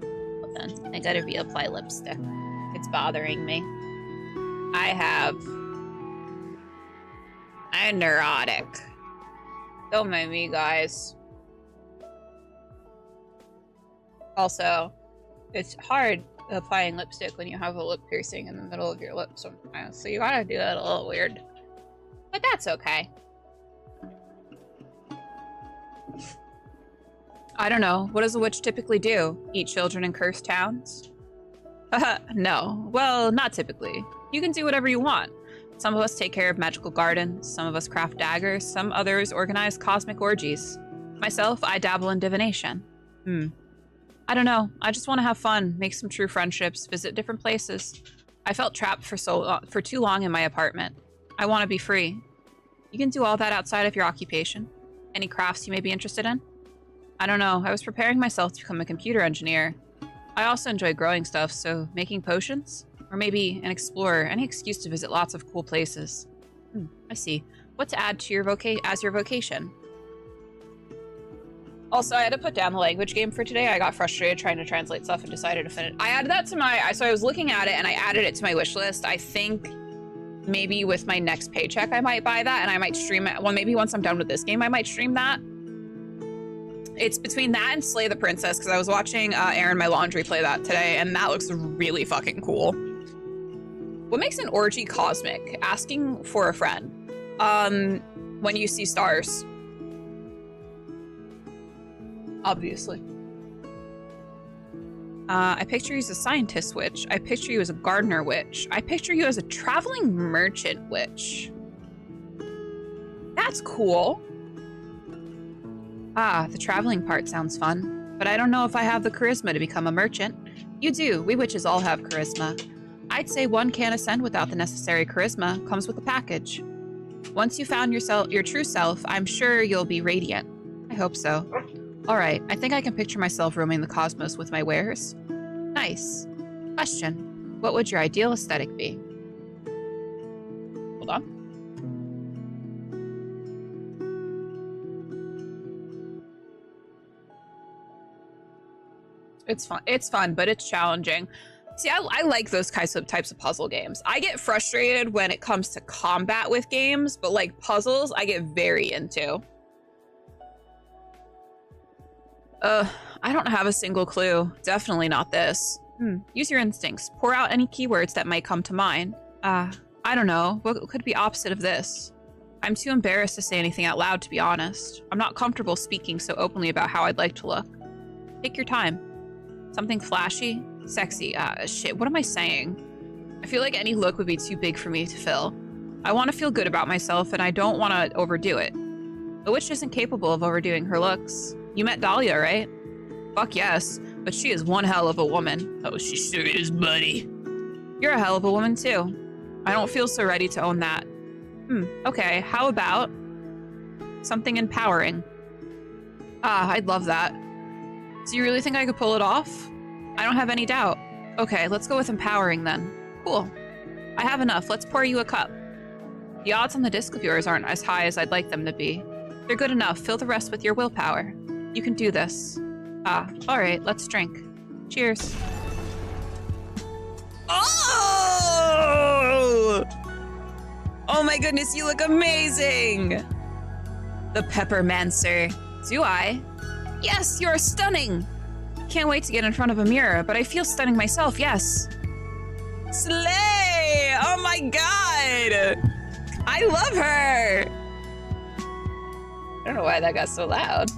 Hold on, I gotta reapply lipstick. It's bothering me. I'm neurotic. Don't mind me, guys. Also, it's hard applying lipstick when you have a lip piercing in the middle of your lip sometimes, so you gotta do that a little weird. But that's okay. I don't know. What does a witch typically do? Eat children in cursed towns? No. Well, not typically. You can do whatever you want. Some of us take care of magical gardens, some of us craft daggers, some others organize cosmic orgies. Myself, I dabble in divination. I don't know. I just want to have fun, make some true friendships, visit different places. I felt trapped for too long in my apartment. I want to be free. You can do all that outside of your occupation. Any crafts you may be interested in? I don't know. I was preparing myself to become a computer engineer. I also enjoy growing stuff, so making potions? Or maybe an explorer, any excuse to visit lots of cool places. I see. What to add to your vocation? Also, I had to put down the language game for today. I got frustrated trying to translate stuff and decided to finish. I added that to so I was looking at it and I added it to my wish list. I think maybe with my next paycheck, I might buy that and I might stream it. Well, maybe once I'm done with this game, I might stream that. It's between that and Slay the Princess, because I was watching Aaron My Laundry play that today, and that looks really fucking cool. What makes an orgy cosmic? Asking for a friend. When you see stars. Obviously. I picture you as a scientist witch. I picture you as a gardener witch. I picture you as a traveling merchant witch. That's cool. Ah, the traveling part sounds fun. But I don't know if I have the charisma to become a merchant. You do. We witches all have charisma. I'd say one can't ascend without the necessary charisma. Comes with the package. Once you found your true self, I'm sure you'll be radiant. I hope so. All right, I think I can picture myself roaming the cosmos with my wares. Nice. Question. What would your ideal aesthetic be? Hold on. It's fun, but it's challenging. See, I like those types of puzzle games. I get frustrated when it comes to combat with games, but like puzzles, I get very into. I don't have a single clue. Definitely not this. Use your instincts. Pour out any keywords that might come to mind. I don't know. What could be opposite of this? I'm too embarrassed to say anything out loud, to be honest. I'm not comfortable speaking so openly about how I'd like to look. Take your time. Something flashy? Sexy. Shit, what am I saying? I feel like any look would be too big for me to fill. I want to feel good about myself, and I don't want to overdo it. The witch isn't capable of overdoing her looks. You met Dahlia, right? Fuck yes, but she is one hell of a woman. Oh, she sure is, buddy. You're a hell of a woman, too. I don't feel so ready to own that. Okay, how about something empowering? I'd love that. Do you really think I could pull it off? I don't have any doubt. Okay, let's go with empowering then. Cool. I have enough. Let's pour you a cup. The odds on the disc of yours aren't as high as I'd like them to be. They're good enough. Fill the rest with your willpower. You can do this. Alright, let's drink. Cheers. Oh! Oh my goodness, you look amazing! The Peppermancer. Do I? Yes, you're stunning! Can't wait to get in front of a mirror, but I feel stunning myself, yes. Slay! Oh my god! I love her! I don't know why that got so loud.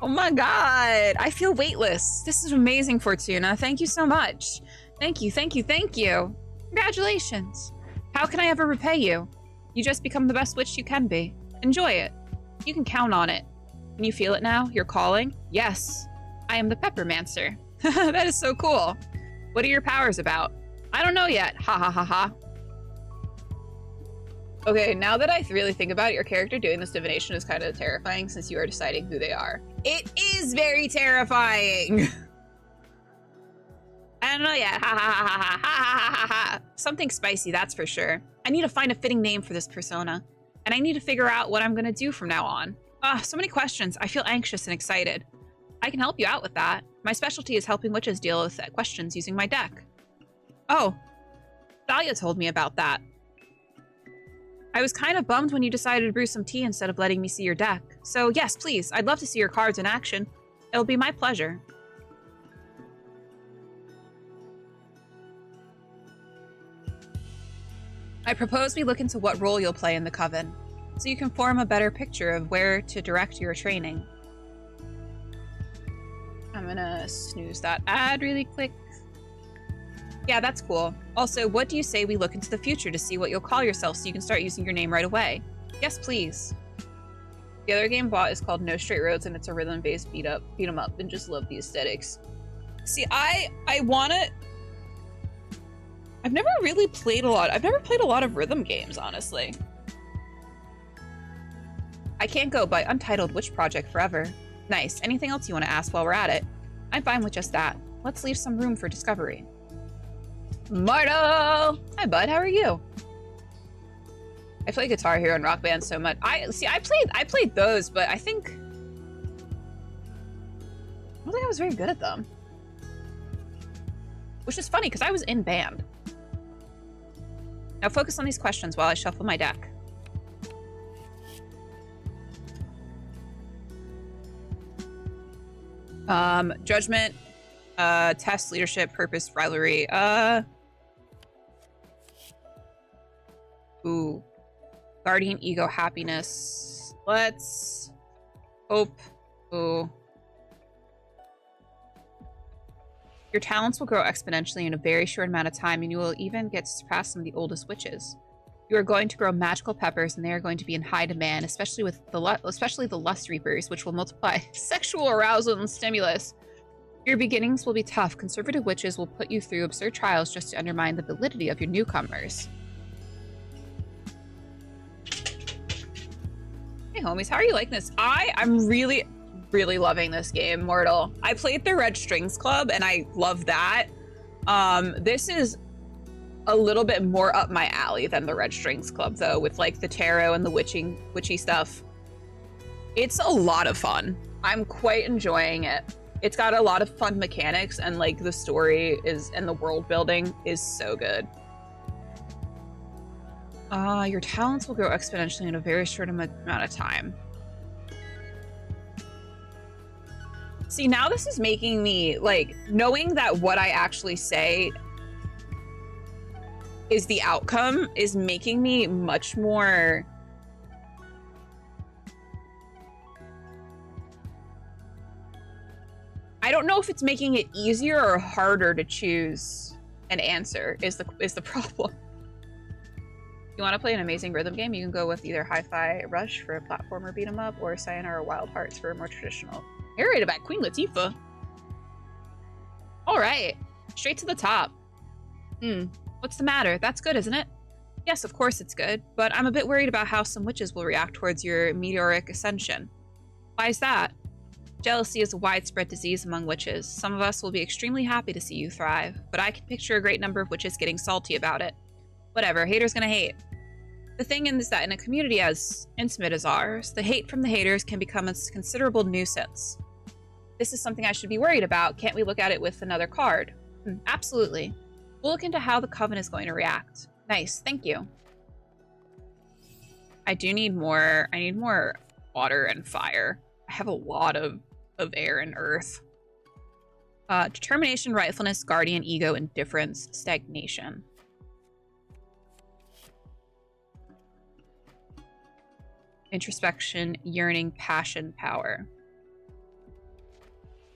Oh my god! I feel weightless. This is amazing, Fortuna. Thank you so much. Thank you, thank you, thank you. Congratulations. How can I ever repay you? You just become the best witch you can be. Enjoy it. You can count on it. Can you feel it now? You're calling? Yes. I am the Peppermancer. That is so cool. What are your powers about? I don't know yet. Ha ha ha ha. Okay, now that I really think about it, your character doing this divination is kind of terrifying since you are deciding who they are. It is very terrifying. I don't know yet. Ha ha ha ha ha ha ha ha. Something spicy, that's for sure. I need to find a fitting name for this persona. And I need to figure out what I'm gonna do from now on. So many questions. I feel anxious and excited. I can help you out with that. My specialty is helping witches deal with questions using my deck. Oh, Dahlia told me about that. I was kind of bummed when you decided to brew some tea instead of letting me see your deck. So yes, please, I'd love to see your cards in action. It'll be my pleasure. I propose we look into what role you'll play in the coven, so you can form a better picture of where to direct your training. I'm gonna snooze that ad really quick. Yeah, that's cool. Also, what do you say we look into the future to see what you'll call yourself so you can start using your name right away? Yes, please. The other game bought is called No Straight Roads, and it's a rhythm-based beat 'em up, and just love the aesthetics. See, I wanna... I've never really played a lot. I've never played a lot of rhythm games, honestly. I can't go, but Untitled Witch Project forever. Nice. Anything else you want to ask while we're at it? I'm fine with just that. Let's leave some room for discovery. Marto! Hi, bud. How are you? I play Guitar Hero and Rock Band so much. I played those, but I don't think I was very good at them. Which is funny, because I was in band. Now focus on these questions while I shuffle my deck. Judgment, test, leadership, purpose, rivalry, ooh. Guardian, ego, happiness. Let's hope. Ooh. Your talents will grow exponentially in a very short amount of time, and you will even get to surpass some of the oldest witches. You are going to grow magical peppers, and they are going to be in high demand, especially the lust reapers, which will multiply sexual arousal and stimulus. Your beginnings will be tough. Conservative witches will put you through absurd trials just to undermine the validity of your newcomers. Hey, homies, how are you liking this? I'm really loving this game, Mortal. I played the Red Strings Club, and I love that. This is a little bit more up my alley than the Red Strings Club, though, with like the tarot and the witchy stuff. It's a lot of fun. I'm quite enjoying it. It's got a lot of fun mechanics, and like the story and the world building is so good. Your talents will grow exponentially in a very short amount of time. See, now this is making me, like, knowing that what I actually say is the outcome is making me much more... I don't know if it's making it easier or harder to choose an answer is the problem. You want to play an amazing rhythm game, you can go with either Hi-Fi Rush for a platformer beat 'em up or Sayonara Wild Hearts for a more traditional. Narrated by Queen Latifah. All right, straight to the top. What's the matter? That's good, isn't it? Yes, of course it's good, but I'm a bit worried about how some witches will react towards your meteoric ascension. Why is that? Jealousy is a widespread disease among witches. Some of us will be extremely happy to see you thrive, but I can picture a great number of witches getting salty about it. Whatever, haters gonna hate. The thing is that in a community as intimate as ours, the hate from the haters can become a considerable nuisance. This is something I should be worried about. Can't we look at it with another card? Absolutely. We'll look into how the Coven is going to react. Nice, thank you. I need more water and fire. I have a lot of air and earth. Determination, rightfulness, guardian, ego, indifference, stagnation. Introspection, yearning, passion, power.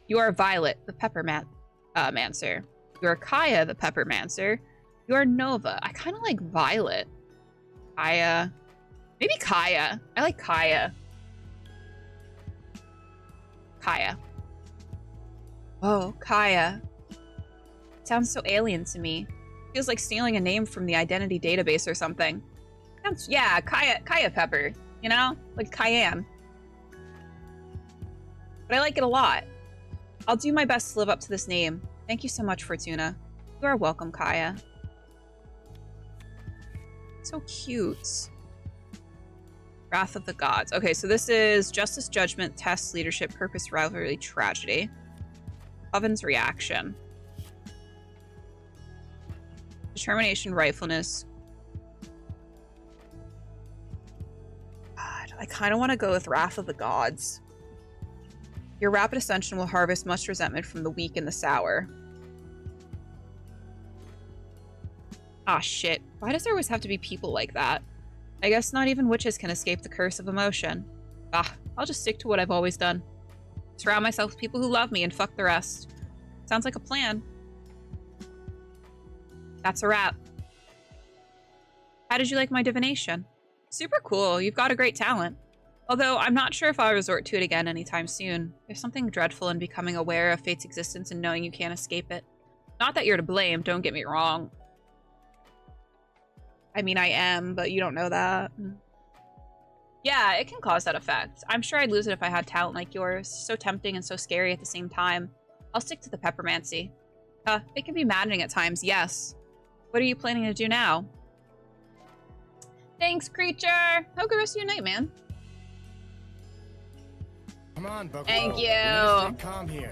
You are Violet, the Peppermancer. You are Kaya, the Peppermancer. You are Nova. I kind of like Violet. Kaya. Maybe Kaya. I like Kaya. Kaya. Oh, Kaya. Sounds so alien to me. Feels like stealing a name from the identity database or something. Yeah, Kaya Pepper. You know? Like Cayenne. But I like it a lot. I'll do my best to live up to this name. Thank you so much, Fortuna. You are welcome, Kaya. So cute. Wrath of the Gods. Okay, so this is Justice, Judgment, Test, Leadership, Purpose, Rivalry, Tragedy. Oven's Reaction. Determination, Rightfulness. God, I kind of want to go with Wrath of the Gods. Your rapid ascension will harvest much resentment from the weak and the sour. Ah, shit. Why does there always have to be people like that? I guess not even witches can escape the curse of emotion. I'll just stick to what I've always done. Surround myself with people who love me and fuck the rest. Sounds like a plan. That's a wrap. How did you like my divination? Super cool. You've got a great talent. Although I'm not sure if I'll resort to it again anytime soon. There's something dreadful in becoming aware of fate's existence and knowing you can't escape it. Not that you're to blame, don't get me wrong. I mean, I am, but you don't know that. Yeah, it can cause that effect. I'm sure I'd lose it if I had talent like yours. So tempting and so scary at the same time. I'll stick to the peppermancy. It can be maddening at times, yes. What are you planning to do now? Thanks, creature! Have a good rest of your night, man. Come on, Bucko. Thank you. Stay calm here.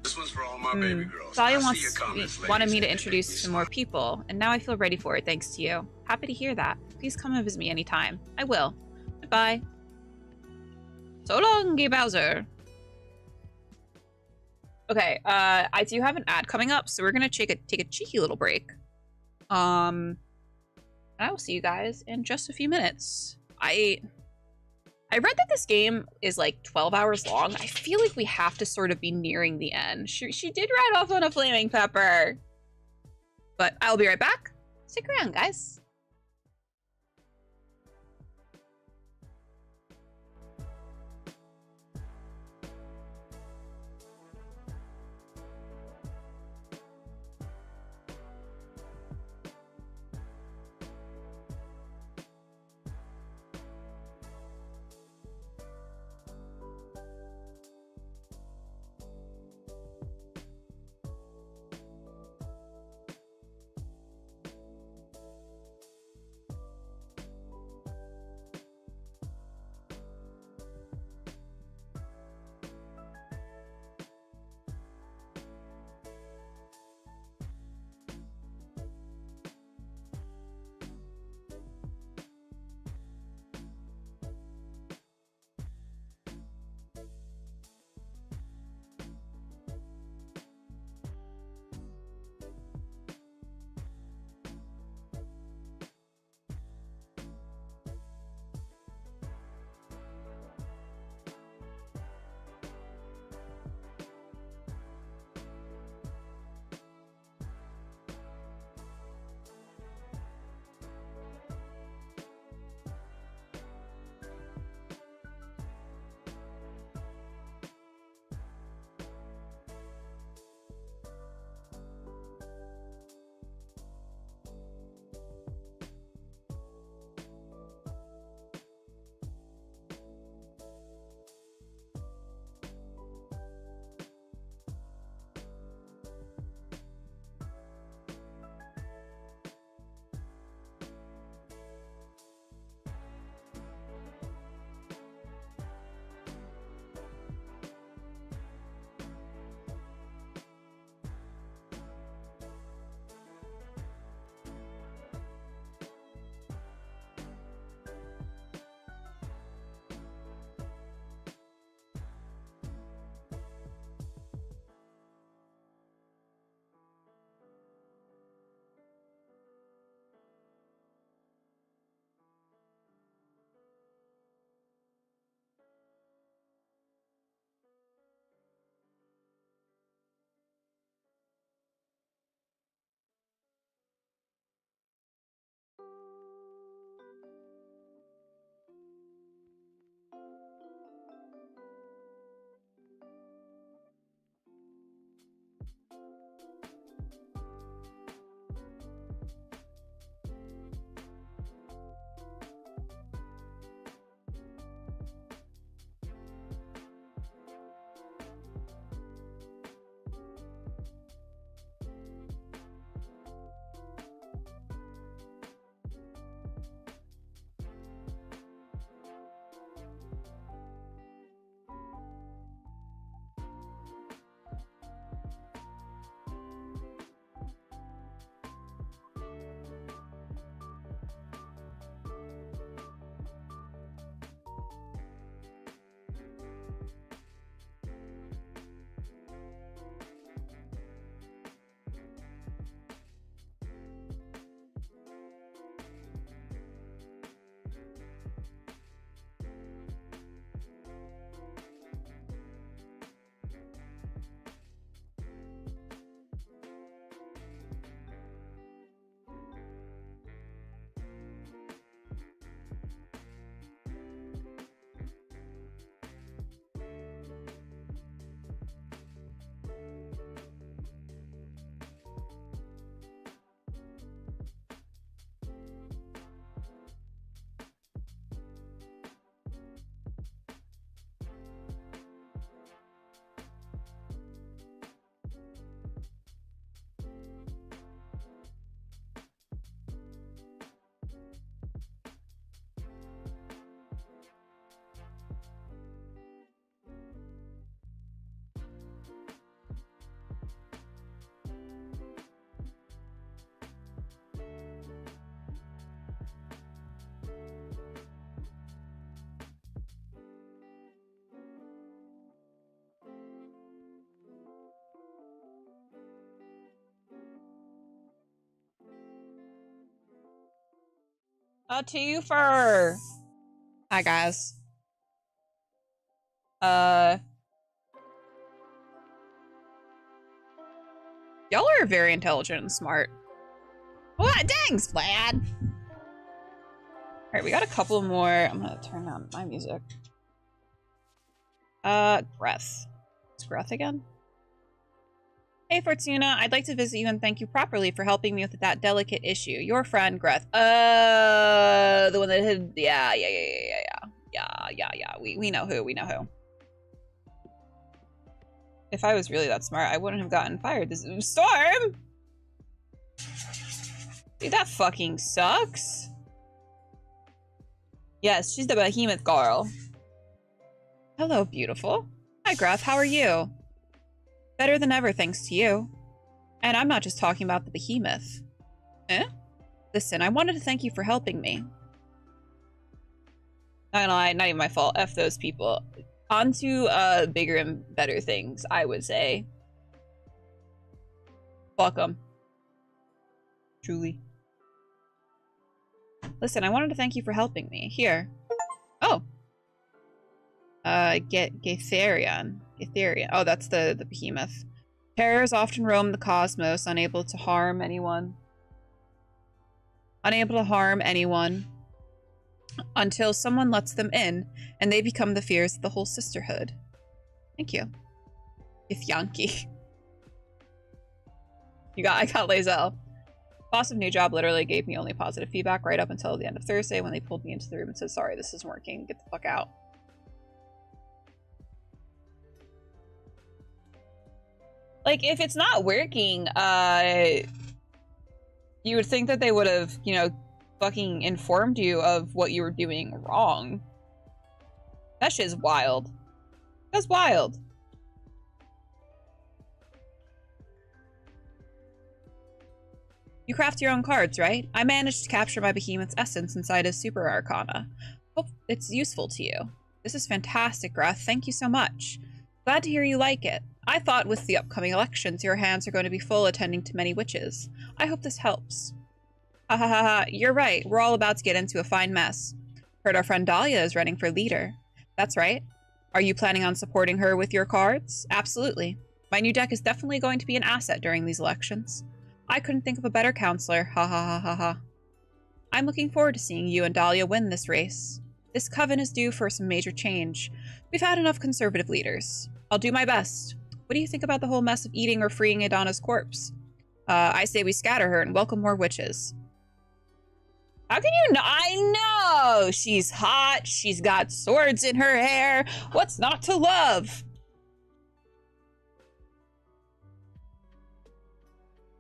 This one's for all my baby girls. Thalia I see your comments, wanted ladies. me to introduce you to more people, and now I feel ready for it thanks to you. Happy to hear that. Please come and visit me anytime. I will. Goodbye. So long, Gay Bowser. Okay, I do have an ad coming up, so we're gonna take a cheeky little break. And I will see you guys in just a few minutes. I read that this game is like 12 hours long. I feel like we have to sort of be nearing the end. She did ride off on a flaming pepper. But I'll be right back. Stick around, guys. A twofer! Hi, guys. Y'all are very intelligent and smart. What? Thanks, lad! Alright, we got a couple more. I'm gonna turn down my music. Greth. It's Greth again? Hey, Fortuna. I'd like to visit you and thank you properly for helping me with that delicate issue. Your friend, Greth. The one that hid... Yeah. We know who. If I was really that smart, I wouldn't have gotten fired. This is Storm! Dude, that fucking sucks. Yes, she's the behemoth girl. Hello, beautiful. Hi, Greth. How are you? Better than ever, thanks to you. And I'm not just talking about the behemoth. Eh? Listen, I wanted to thank you for helping me. Not gonna lie, not even my fault. F those people. On to bigger and better things, I would say. Fuck 'em. Truly. Listen, I wanted to thank you for helping me. Here. Oh. Gatherion. Oh, that's the behemoth. Terrors often roam the cosmos, unable to harm anyone. Until someone lets them in, and they become the fears of the whole sisterhood. Thank you. Yankee. I got Lazel. Boss of new job literally gave me only positive feedback right up until the end of Thursday when they pulled me into the room and said, sorry, this isn't working. Get the fuck out. Like, if it's not working, you would think that they would have, you know, fucking informed you of what you were doing wrong. That shit is wild. That's wild. You craft your own cards, right? I managed to capture my behemoth's essence inside a super arcana. Hope it's useful to you. This is fantastic, Greth. Thank you so much. Glad to hear you like it. I thought with the upcoming elections, your hands are going to be full attending to many witches. I hope this helps. Ha ha ha ha, you're right. We're all about to get into a fine mess. Heard our friend Dahlia is running for leader. That's right. Are you planning on supporting her with your cards? Absolutely. My new deck is definitely going to be an asset during these elections. I couldn't think of a better counselor. Ha ha ha ha ha. I'm looking forward to seeing you and Dahlia win this race. This coven is due for some major change. We've had enough conservative leaders. I'll do my best. What do you think about the whole mess of eating or freeing Adana's corpse? I say we scatter her and welcome more witches. How can you know? I know! She's hot, she's got swords in her hair. What's not to love?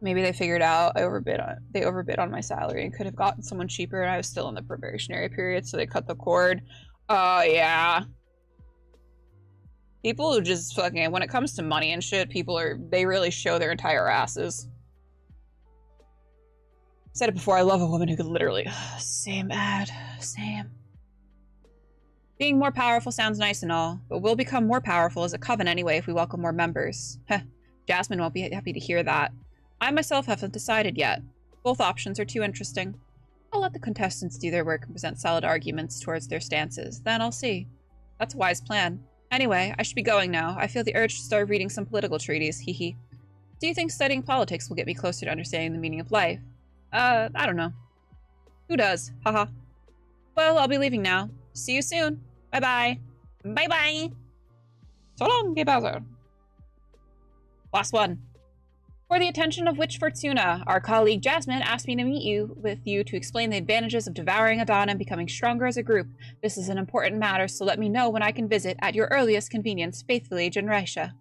Maybe they figured out they overbid on my salary and could have gotten someone cheaper and I was still in the probationary period, so they cut the cord. Oh, yeah. People who just fucking, when it comes to money and shit, they really show their entire asses. Said it before, I love a woman who could literally, same ad, same. Being more powerful sounds nice and all, but we'll become more powerful as a coven anyway if we welcome more members. Heh, Jasmine won't be happy to hear that. I myself haven't decided yet. Both options are too interesting. I'll let the contestants do their work and present solid arguments towards their stances. Then I'll see. That's a wise plan. Anyway, I should be going now. I feel the urge to start reading some political treaties, hee. Do you think studying politics will get me closer to understanding the meaning of life? I don't know. Who does? Haha. Well, I'll be leaving now. See you soon. Bye-bye. Bye-bye. So long, Gay Bowser. Last one. For the attention of Witch Fortuna, our colleague Jasmine asked me to meet with you to explain the advantages of devouring Adana and becoming stronger as a group. This is an important matter, so let me know when I can visit at your earliest convenience. Faithfully, Jinraisha.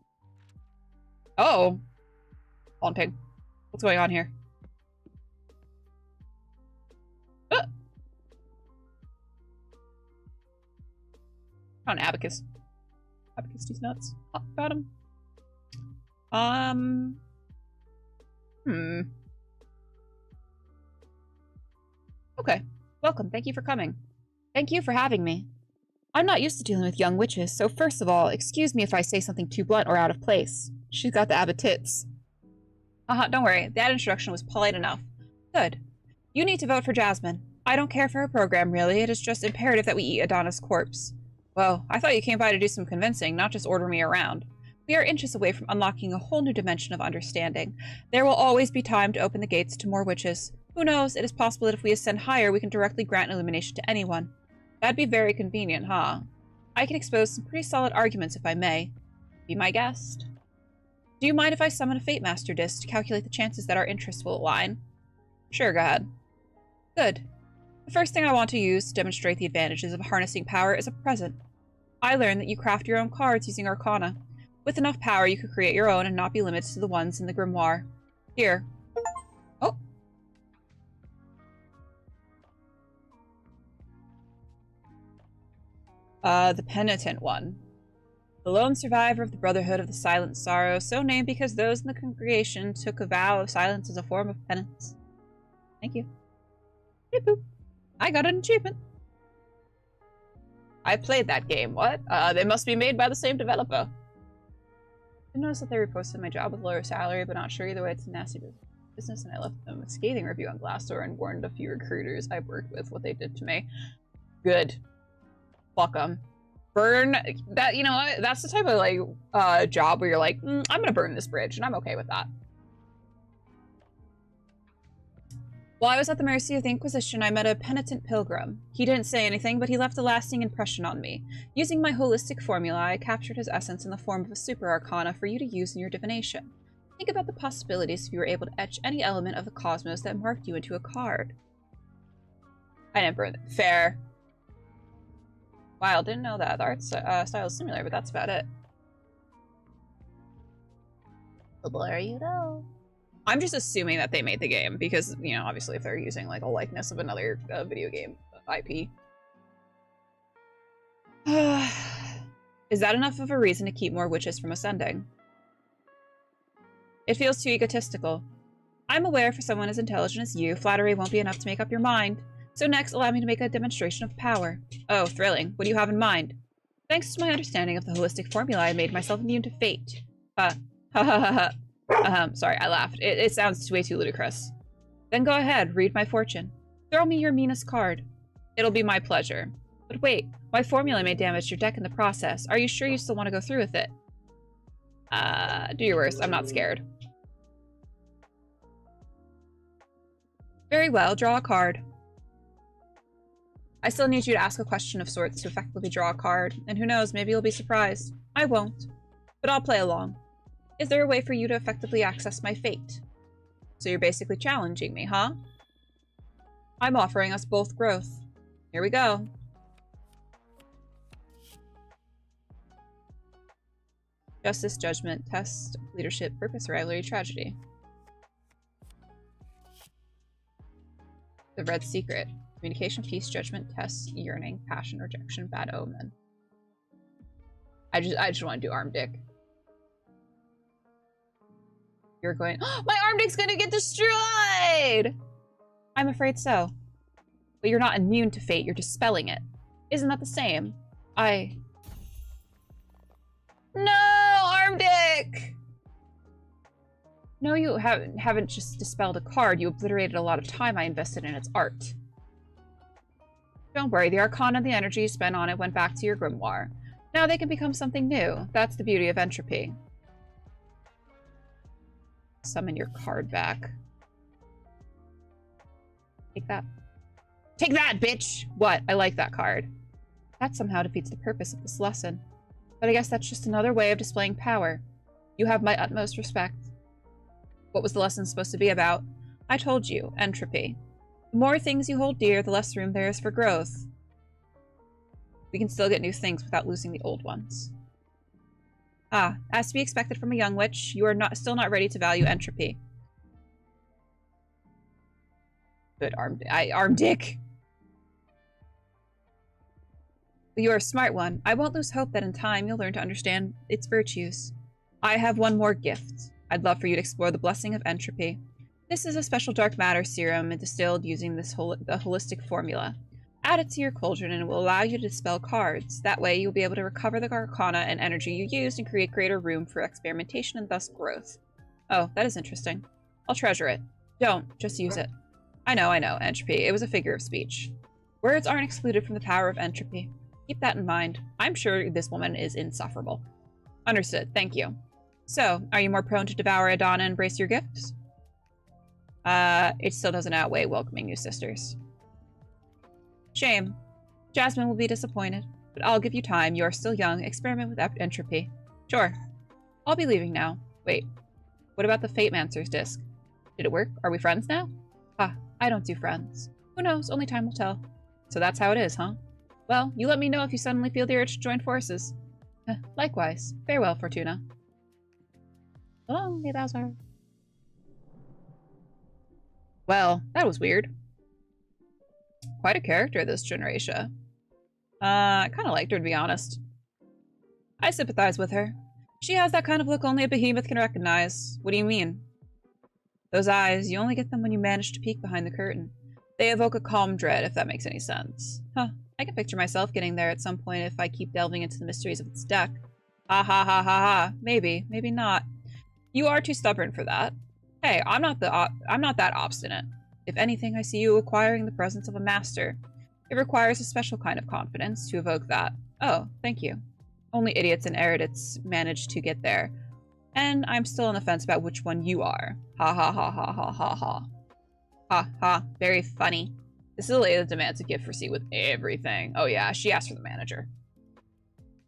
Oh. Haunting. What's going on here? On Abacus. Abacus, these nuts. Oh, got him. Okay. Welcome. Thank you for coming. Thank you for having me. I'm not used to dealing with young witches, so first of all, excuse me if I say something too blunt or out of place. She's got the abbot tits. Don't worry. That introduction was polite enough. Good. You need to vote for Jasmine. I don't care for her program, really. It is just imperative that we eat Adana's corpse. Whoa, I thought you came by to do some convincing, not just order me around. We are inches away from unlocking a whole new dimension of understanding. There will always be time to open the gates to more witches. Who knows, it is possible that if we ascend higher, we can directly grant illumination to anyone. That'd be very convenient, huh? I can expose some pretty solid arguments if I may. Be my guest. Do you mind if I summon a Fate Master disc to calculate the chances that our interests will align? Sure, go ahead. Good. The first thing I want to use to demonstrate the advantages of harnessing power is a present. I learned that you craft your own cards using Arcana. With enough power, you could create your own and not be limited to the ones in the grimoire. Here. Oh. The penitent one. The lone survivor of the Brotherhood of the Silent Sorrow, so named because those in the congregation took a vow of silence as a form of penance. Thank you. Beep boop. I got an achievement. I played that game. What? They must be made by the same developer. I noticed that they reposted my job with lower salary, but not sure either way. It's a nasty business, and I left them a scathing review on Glassdoor and warned a few recruiters I've worked with what they did to me. Good. Fuck them. Burn that. You know what? That's the type of like job where you're like, I'm gonna burn this bridge, and I'm okay with that. While I was at the mercy of the Inquisition, I met a penitent pilgrim. He didn't say anything, but he left a lasting impression on me. Using my holistic formula, I captured his essence in the form of a super arcana for you to use in your divination. Think about the possibilities if you were able to etch any element of the cosmos that marked you into a card. I didn't burn it. Fair. Wow, didn't know that. The art style is similar, but that's about it. Well, there you go. I'm just assuming that they made the game because, you know, obviously if they're using like a likeness of another video game IP. Is that enough of a reason to keep more witches from ascending? It feels too egotistical. I'm aware for someone as intelligent as you, flattery won't be enough to make up your mind. So next, allow me to make a demonstration of power. Oh, thrilling. What do you have in mind? Thanks to my understanding of the holistic formula, I made myself immune to fate. Ha ha ha ha. Sorry, I laughed. It sounds way too ludicrous. Then go ahead, read my fortune. Throw me your meanest card. It'll be my pleasure. But wait, my formula may damage your deck in the process. Are you sure you still want to go through with it? Do your worst. I'm not scared. Very well, draw a card. I still need you to ask a question of sorts to effectively draw a card, and who knows, maybe you'll be surprised. I won't, but I'll play along. Is there a way for you to effectively access my fate? So you're basically challenging me, huh? I'm offering us both growth. Here we go. Justice, judgment, test, leadership, purpose, rivalry, tragedy. The red secret. Communication, peace, judgment, test, yearning, passion, rejection, bad omen. I just want to do arm dick. You're going, oh, my arm dick's gonna get destroyed! I'm afraid so. But you're not immune to fate, you're dispelling it. Isn't that the same? No, arm dick! No, you haven't just dispelled a card, you obliterated a lot of time I invested in its art. Don't worry, the arcana and the energy you spent on it went back to your grimoire. Now they can become something new. That's the beauty of entropy. Summon your card back. Take that. Take that, bitch! What? I like that card. That somehow defeats the purpose of this lesson. But I guess that's just another way of displaying power. You have my utmost respect. What was the lesson supposed to be about? I told you, entropy. The more things you hold dear, the less room there is for growth. We can still get new things without losing the old ones. Ah, as to be expected from a young witch, you are still not ready to value entropy. Good arm dick. But you are a smart one. I won't lose hope that in time you'll learn to understand its virtues. I have one more gift. I'd love for you to explore the blessing of entropy. This is a special dark matter serum distilled using the holistic formula. Add it to your cauldron and it will allow you to dispel cards. That way you'll be able to recover the arcana and energy you used and create greater room for experimentation and thus growth. Oh, that is interesting. I'll treasure it. Don't, just use it. I know, entropy. It was a figure of speech. Words aren't excluded from the power of entropy. Keep that in mind. I'm sure this woman is insufferable. Understood. Thank you. So, are you more prone to devour a dawn and embrace your gifts? It still doesn't outweigh welcoming new sisters. Shame. Jasmine will be disappointed, but I'll give you time. You are still young. Experiment with entropy. Sure. I'll be leaving now. Wait. What about the Fate-Mancer's disc? Did it work? Are we friends now? Ah, I don't do friends. Who knows? Only time will tell. So that's how it is, huh? Well, you let me know if you suddenly feel the urge to join forces. Likewise. Farewell, Fortuna. So long, may Bowser. Well, that was weird. Quite a character, this generation. I kind of liked her, to be honest. I sympathize with her. She has that kind of look only a behemoth can recognize. What do you mean? Those eyes, you only get them when you manage to peek behind the curtain. They evoke a calm dread, if that makes any sense. Huh. I can picture myself getting there at some point if I keep delving into the mysteries of its deck. Ha ha ha ha ha. Maybe, maybe not. You are too stubborn for that. Hey, I'm not that obstinate. If anything, I see you acquiring the presence of a master. It requires a special kind of confidence to evoke that. Oh, thank you. Only idiots and erudites manage to get there. And I'm still on the fence about which one you are. Ha ha ha ha ha ha ha. Ha ha. Very funny. This is a lady that demands a gift for C with everything. Oh yeah, she asked for the manager.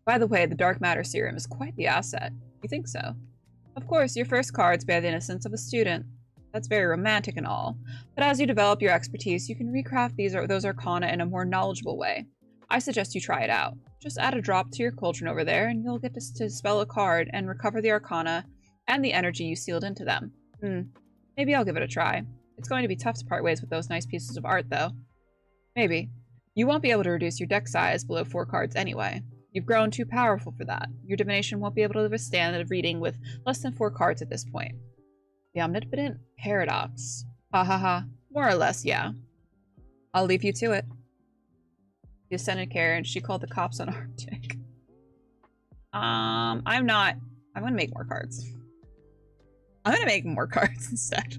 By the way, the dark matter serum is quite the asset. You think so? Of course, your first cards bear the innocence of a student. That's very romantic and all. But as you develop your expertise, you can recraft those arcana in a more knowledgeable way. I suggest you try it out. Just add a drop to your cauldron over there, and you'll get to spell a card and recover the arcana and the energy you sealed into them. Maybe I'll give it a try. It's going to be tough to part ways with those nice pieces of art, though. Maybe. You won't be able to reduce your deck size below 4 cards anyway. You've grown too powerful for that. Your divination won't be able to withstand a reading with less than 4 cards at this point. The omnipotent paradox. Ha ha ha. More or less, yeah. I'll leave you to it. The ascended Karen, she called the cops on Arctic. I'm gonna make more cards. I'm gonna make more cards instead.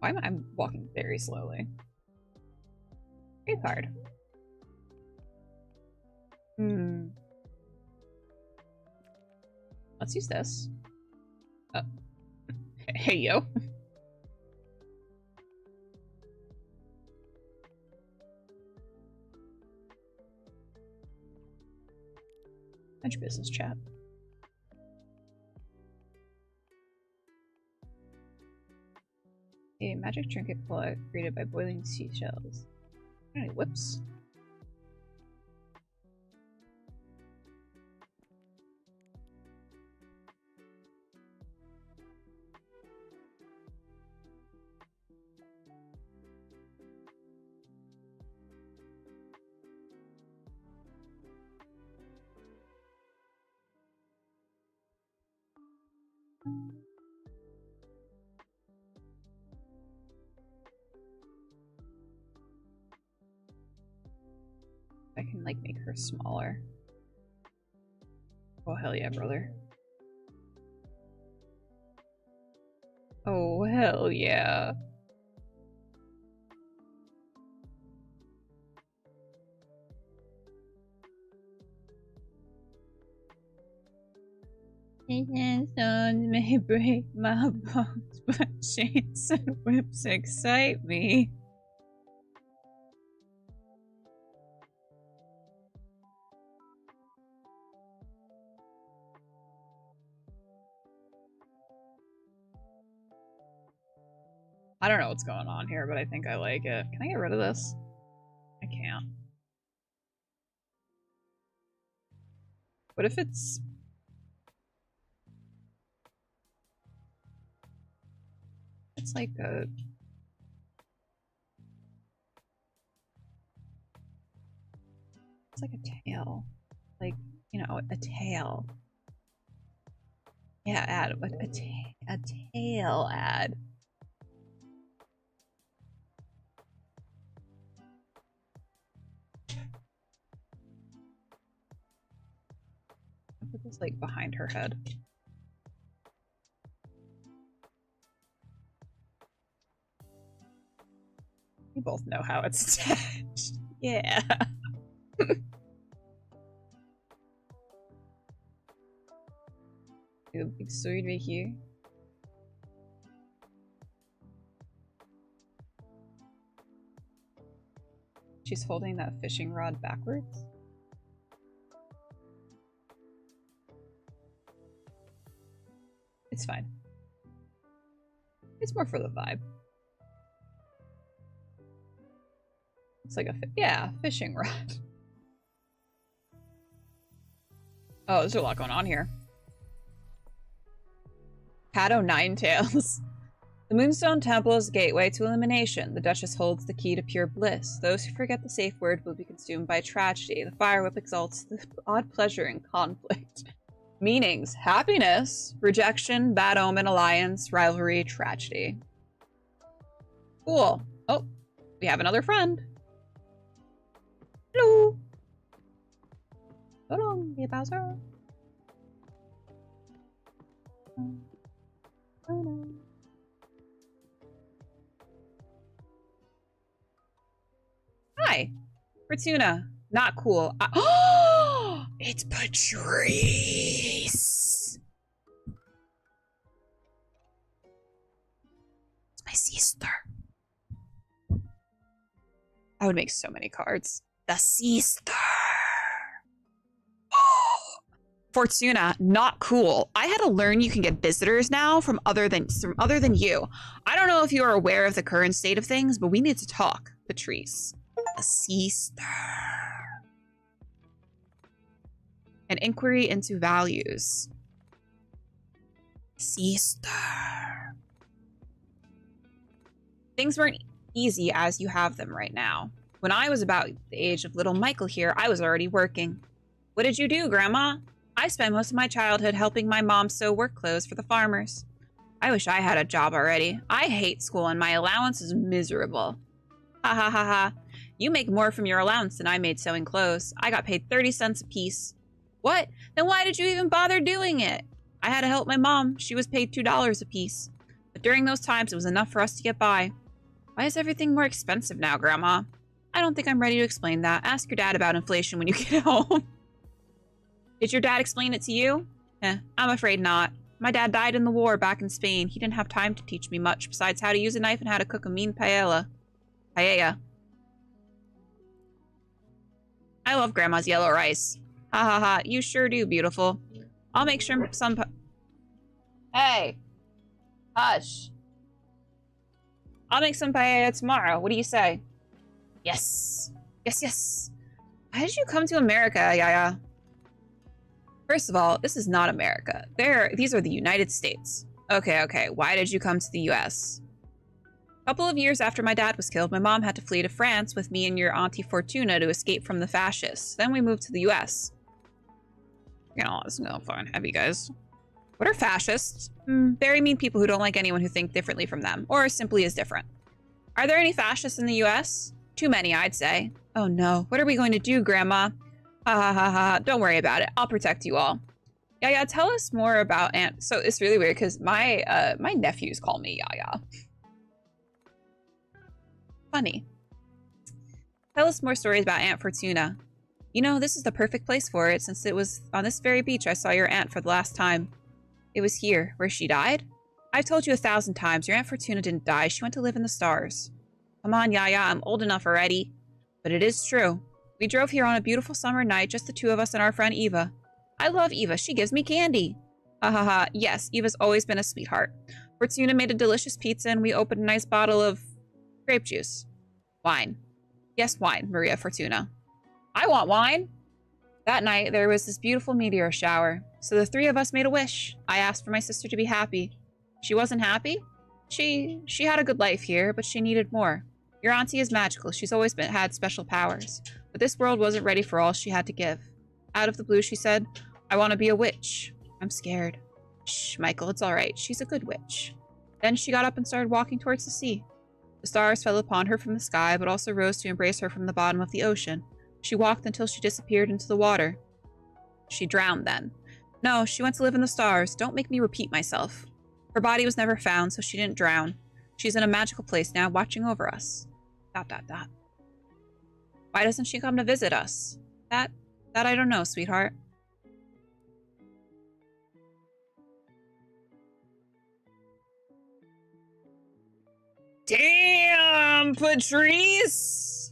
Why am I walking very slowly? Great card. Let's use this. Oh. Hey, yo. Bunch business chat. A magic trinket created by boiling seashells. Any whips? I can like make her smaller. Oh hell yeah, brother. Oh hell yeah. Stones may break my bones, but chains and whips excite me. I don't know what's going on here, but I think I like it. Can I get rid of this? I can't. What if it's... It's like a... It's like a tail. Like, you know, a tail. Yeah, add a tail ad. I'll put this like behind her head. We both know how it's attached. Yeah. A big sword right here. She's holding that fishing rod backwards. It's fine. It's more for the vibe. It's like a fishing rod. Oh, there's a lot going on here. Pato Ninetails. The Moonstone Temple is a gateway to elimination. The Duchess holds the key to pure bliss. Those who forget the safe word will be consumed by tragedy. The fire whip exalts the odd pleasure in conflict. Meanings: happiness, rejection, bad omen, alliance, rivalry, tragedy. Cool. Oh, we have another friend. Hello. Hold on, dear Bowser. Oh no. Hi, Fortuna. Not cool. Oh, it's Patrice. It's my sister. I would make so many cards. The sister. Fortuna, not cool. I had to learn you can get visitors now from other than you. I don't know if you are aware of the current state of things, but we need to talk, Patrice. The sister. An inquiry into values. Sister. Things weren't easy as you have them right now. When I was about the age of little Michael here, I was already working. What did you do, Grandma? I spent most of my childhood helping my mom sew work clothes for the farmers. I wish I had a job already. I hate school and my allowance is miserable. Ha ha ha ha. You make more from your allowance than I made sewing clothes. I got paid 30 cents a piece. What? Then why did you even bother doing it? I had to help my mom. She was paid $2 a piece. But during those times, it was enough for us to get by. Why is everything more expensive now, Grandma? I don't think I'm ready to explain that. Ask your dad about inflation when you get home. Did your dad explain it to you? I'm afraid not. My dad died in the war back in Spain. He didn't have time to teach me much besides how to use a knife and how to cook a mean paella. Paella. I love Grandma's yellow rice. Ha ha ha, you sure do, beautiful. I'll make sure some Hey! Hush. I'll make some paella tomorrow. What do you say? Yes. Yes, yes. Why did you come to America, Yaya? First of all, this is not America. These are the United States. Okay. Why did you come to the US? A couple of years after my dad was killed, my mom had to flee to France with me and your Auntie Fortuna to escape from the fascists. Then we moved to the US. You know, this is gonna fucking heavy, guys. What are fascists? Very mean people who don't like anyone who thinks differently from them, or simply is different. Are there any fascists in the US? Too many, I'd say. Oh no, what are we going to do, Grandma? Ha ha ha ha, don't worry about it. I'll protect you all. Yaya, tell us more about Aunt... So it's really weird because my nephews call me Yaya. Funny. Tell us more stories about Aunt Fortuna. You know, this is the perfect place for it since it was on this very beach I saw your aunt for the last time. It was here, where she died? I've told you 1,000 times, your Aunt Fortuna didn't die. She went to live in the stars. Come on, Yaya, I'm old enough already. But it is true. We drove here on a beautiful summer night, just the two of us and our friend Eva. I love Eva. She gives me candy. Ha ha ha. Yes, Eva's always been a sweetheart. Fortuna made a delicious pizza and we opened a nice bottle of grape juice. Wine. Yes, wine, Maria Fortuna. I want wine. That night, there was this beautiful meteor shower. So the three of us made a wish. I asked for my sister to be happy. She wasn't happy? She had a good life here, but she needed more. Your auntie is magical. She's always had special powers. But this world wasn't ready for all she had to give. Out of the blue, she said, I want to be a witch. I'm scared. Shh, Michael, it's all right. She's a good witch. Then she got up and started walking towards the sea. The stars fell upon her from the sky, but also rose to embrace her from the bottom of the ocean. She walked until she disappeared into the water. She drowned then. No, she went to live in the stars. Don't make me repeat myself. Her body was never found, so she didn't drown. She's in a magical place now, watching over us. Dot, dot, dot. Why doesn't she come to visit us? That I don't know, sweetheart. Damn, Patrice!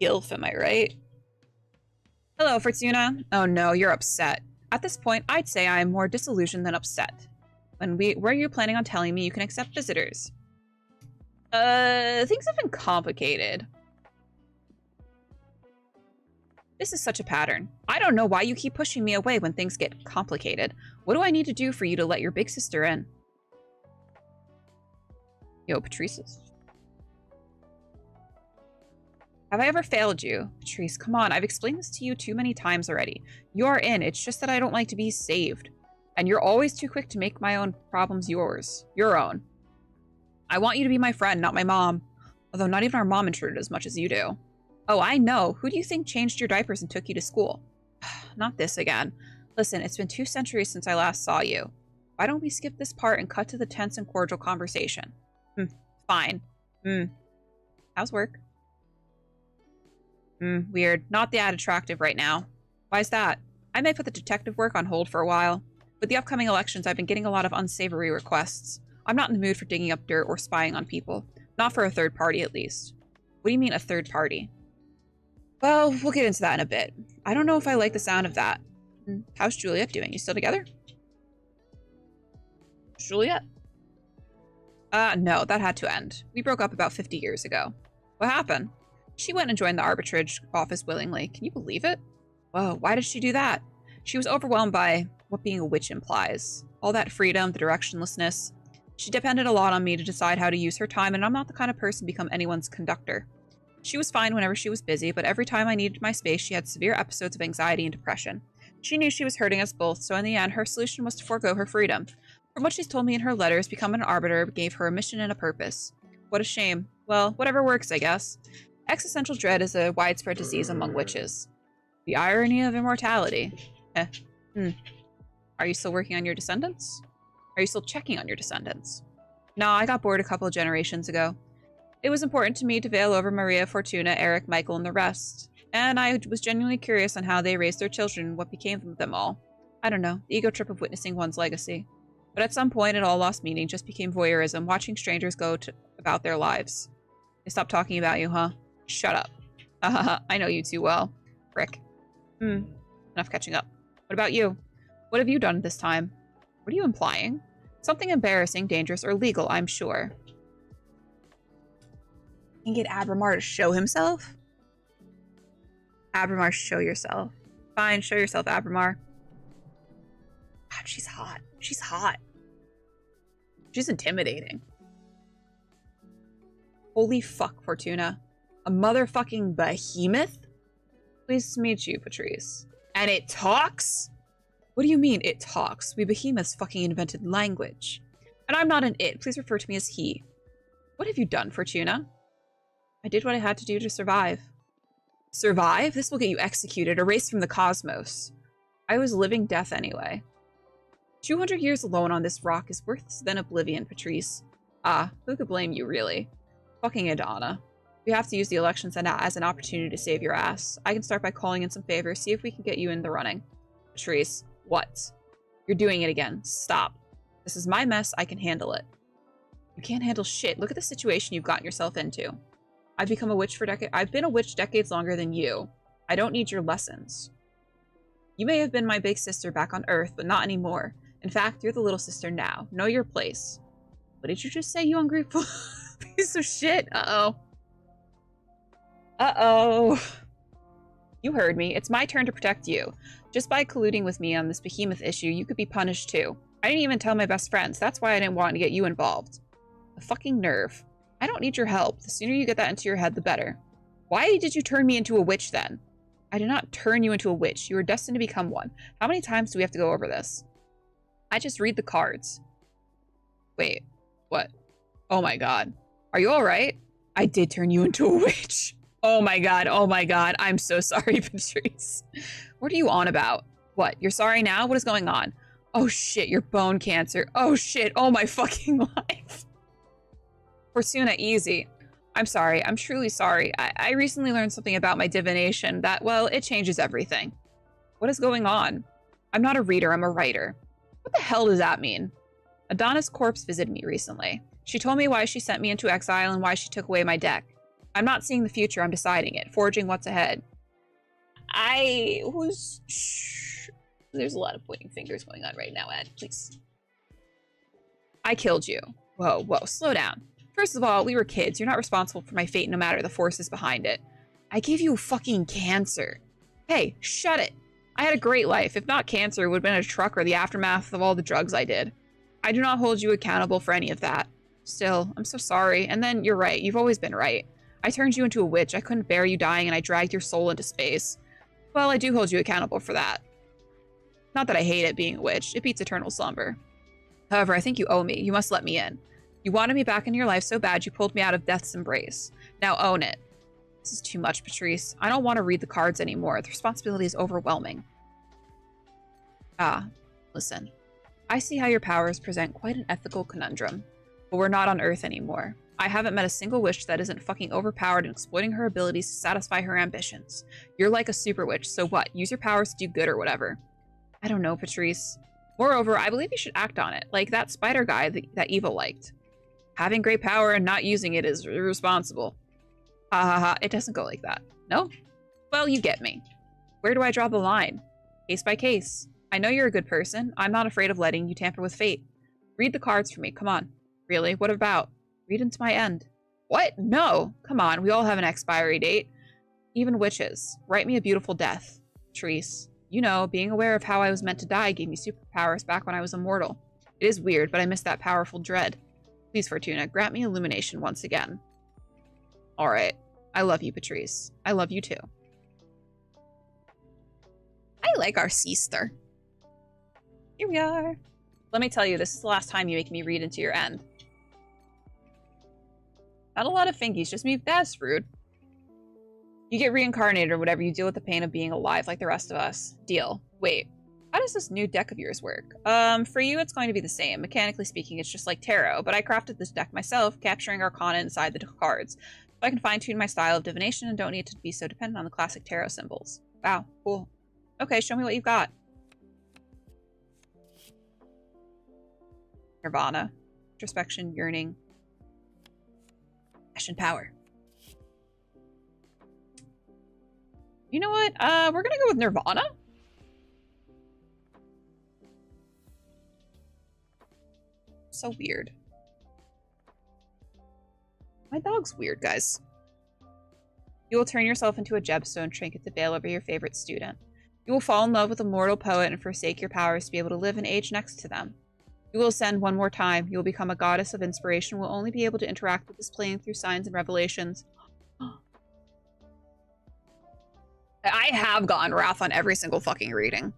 Gilf, am I right? Hello, Fortuna. Oh no, you're upset. At this point, I'd say I am more disillusioned than upset. Were you planning on telling me you can accept visitors? Things have been complicated. This is such a pattern. I don't know why you keep pushing me away when things get complicated. What do I need to do for you to let your big sister in? Yo, Patrice. Have I ever failed you? Patrice, come on. I've explained this to you too many times already. You're in. It's just that I don't like to be saved. And you're always too quick to make my own problems yours. Your own. I want you to be my friend, not my mom. Although not even our mom intruded as much as you do. Oh, I know. Who do you think changed your diapers and took you to school? Not this again. Listen, it's been 2 centuries since I last saw you. Why don't we skip this part and cut to the tense and cordial conversation? Fine. How's work? Weird. Not that attractive right now. Why's that? I may put the detective work on hold for a while. With the upcoming elections, I've been getting a lot of unsavory requests. I'm not in the mood for digging up dirt or spying on people. Not for a third party, at least. What do you mean, a third party? Well, we'll get into that in a bit. I don't know if I like the sound of that. How's Juliet doing? You still together? Juliet? No, that had to end. We broke up about 50 years ago. What happened? She went and joined the arbitrage office willingly. Can you believe it? Whoa, why did she do that? She was overwhelmed by what being a witch implies. All that freedom, the directionlessness. She depended a lot on me to decide how to use her time, and I'm not the kind of person to become anyone's conductor. She was fine whenever she was busy, but every time I needed my space, she had severe episodes of anxiety and depression. She knew she was hurting us both, so in the end, her solution was to forego her freedom. From what she's told me in her letters, becoming an arbiter gave her a mission and a purpose. What a shame. Well, whatever works, I guess. Existential dread is a widespread disease among witches. The irony of immortality. Are you still working on your descendants? Are you still checking on your descendants? No, I got bored a couple of generations ago. It was important to me to veil over Maria, Fortuna, Eric, Michael, and the rest. And I was genuinely curious on how they raised their children and what became of them all. I don't know, the ego trip of witnessing one's legacy. But at some point, it all lost meaning, just became voyeurism, watching strangers go about their lives. They stopped talking about you, huh? Shut up. I know you too well. Frick. Enough catching up. What about you? What have you done this time? What are you implying? Something embarrassing, dangerous, or legal, I'm sure. Can get Abramar to show himself? Abramar, show yourself. Fine, show yourself, Abramar. God, she's hot. She's hot. She's intimidating. Holy fuck, Fortuna. A motherfucking behemoth? Pleased to meet you, Patrice. And it talks? What do you mean, it talks? We behemoths fucking invented language. And I'm not an it. Please refer to me as he. What have you done, Fortuna? I did what I had to do to survive. Survive? This will get you executed, erased from the cosmos. I was living death anyway. 200 years alone on this rock is worse than oblivion, Patrice. Ah, who could blame you, really? Fucking Adana. We have to use the elections as an opportunity to save your ass. I can start by calling in some favors, see if we can get you in the running. Patrice, what? You're doing it again. Stop. This is my mess. I can handle it. You can't handle shit. Look at the situation you've gotten yourself into. I've become a witch for decades. I've been a witch decades longer than you. I don't need your lessons. You may have been my big sister back on Earth, but not anymore. In fact, you're the little sister now. Know your place. What did you just say, you ungrateful piece of shit? Uh-oh. Uh-oh. You heard me. It's my turn to protect you. Just by colluding with me on this behemoth issue, you could be punished too. I didn't even tell my best friends. That's why I didn't want to get you involved. The fucking nerve. I don't need your help. The sooner you get that into your head, the better. Why did you turn me into a witch then? I did not turn you into a witch. You were destined to become one. How many times do we have to go over this? I just read the cards. Wait, what? Oh my god. Are you alright? I did turn you into a witch. Oh my god, I'm so sorry, Patrice. What are you on about? What, you're sorry now? What is going on? Oh shit, your bone cancer. Oh shit, oh my fucking life. Fortuna, easy. I'm sorry. I'm truly sorry. I recently learned something about my divination that, well, it changes everything. What is going on? I'm not a reader, I'm a writer. What the hell does that mean? Adana's corpse visited me recently. She told me why she sent me into exile and why she took away my deck. I'm not seeing the future, I'm deciding it, forging what's ahead. There's a lot of pointing fingers going on right now, Ed, please. I killed you. Whoa, slow down. First of all, we were kids. You're not responsible for my fate no matter the forces behind it. I gave you fucking cancer. Hey, shut it. I had a great life. If not cancer, it would have been a truck or the aftermath of all the drugs I did. I do not hold you accountable for any of that. Still, I'm so sorry. And then, you're right. You've always been right. I turned you into a witch. I couldn't bear you dying, and I dragged your soul into space. Well, I do hold you accountable for that. Not that I hate it being a witch. It beats eternal slumber. However, I think you owe me. You must let me in. You wanted me back in your life so bad you pulled me out of death's embrace. Now own it. This is too much, Patrice. I don't want to read the cards anymore. The responsibility is overwhelming. Listen. I see how your powers present quite an ethical conundrum. But we're not on Earth anymore. I haven't met a single witch that isn't fucking overpowered and exploiting her abilities to satisfy her ambitions. You're like a super witch, so what? Use your powers to do good or whatever. I don't know, Patrice. Moreover, I believe you should act on it, like that spider guy that Eva liked. Having great power and not using it is irresponsible. Ha ha ha, it doesn't go like that. No? Well, you get me. Where do I draw the line? Case by case. I know you're a good person. I'm not afraid of letting you tamper with fate. Read the cards for me, come on. Really? What about? Read into my end. What? No! Come on, we all have an expiry date. Even witches. Write me a beautiful death. Patrice. You know, being aware of how I was meant to die gave me superpowers back when I was immortal. It is weird, but I miss that powerful dread. Please, Fortuna, grant me illumination once again. Alright. I love you, Patrice. I love you too. I like our sister. Here we are. Let me tell you, this is the last time you make me read into your end. Not a lot of fingies, just me. That's rude. You get reincarnated or whatever, you deal with the pain of being alive like the rest of us. Deal. Wait, how does this new deck of yours work? For you, it's going to be the same. Mechanically speaking, it's just like tarot, but I crafted this deck myself, capturing arcana inside the cards. So I can fine-tune my style of divination and don't need to be so dependent on the classic tarot symbols. Wow, cool. Okay, show me what you've got. Nirvana. Introspection, yearning. Passion, power. You know what? We're gonna go with Nirvana. So weird. My dog's weird, guys. You will turn yourself into a gemstone trinket to veil over your favorite student. You will fall in love with a mortal poet and forsake your powers to be able to live and age next to them. You will ascend one more time. You will become a goddess of inspiration and will only be able to interact with this plane through signs and revelations. I have gotten Wrath on every single fucking reading.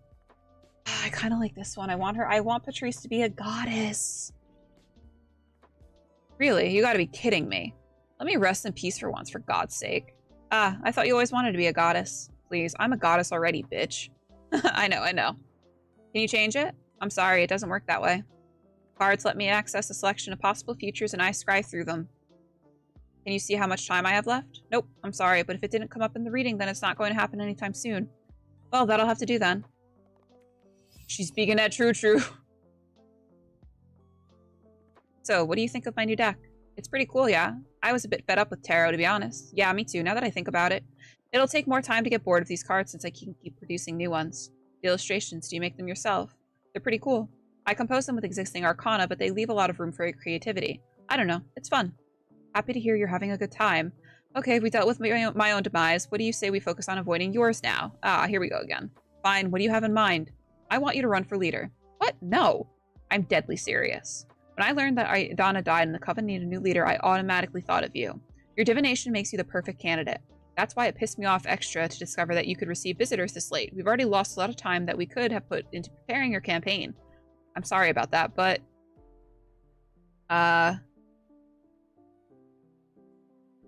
I kind of like this one. I want Patrice to be a goddess. Really? You gotta be kidding me. Let me rest in peace for once, for God's sake. I thought you always wanted to be a goddess. Please, I'm a goddess already, bitch. I know. Can you change it? I'm sorry, it doesn't work that way. Cards let me access a selection of possible futures and I scry through them. Can you see how much time I have left? Nope, I'm sorry, but if it didn't come up in the reading, then it's not going to happen anytime soon. Well, that'll have to do then. She's speaking that true. So, what do you think of my new deck? It's pretty cool, yeah? I was a bit fed up with tarot, to be honest. Yeah, me too, now that I think about it. It'll take more time to get bored of these cards since I can keep producing new ones. The illustrations, do you make them yourself? They're pretty cool. I compose them with existing arcana, but they leave a lot of room for creativity. I don't know, it's fun. Happy to hear you're having a good time. Okay, we dealt with my own demise. What do you say we focus on avoiding yours now? Here we go again. Fine, what do you have in mind? I want you to run for leader. What? No. I'm deadly serious. When I learned that Donna died and the Coven needed a new leader, I automatically thought of you. Your divination makes you the perfect candidate. That's why it pissed me off extra to discover that you could receive visitors this late. We've already lost a lot of time that we could have put into preparing your campaign. I'm sorry about that, but...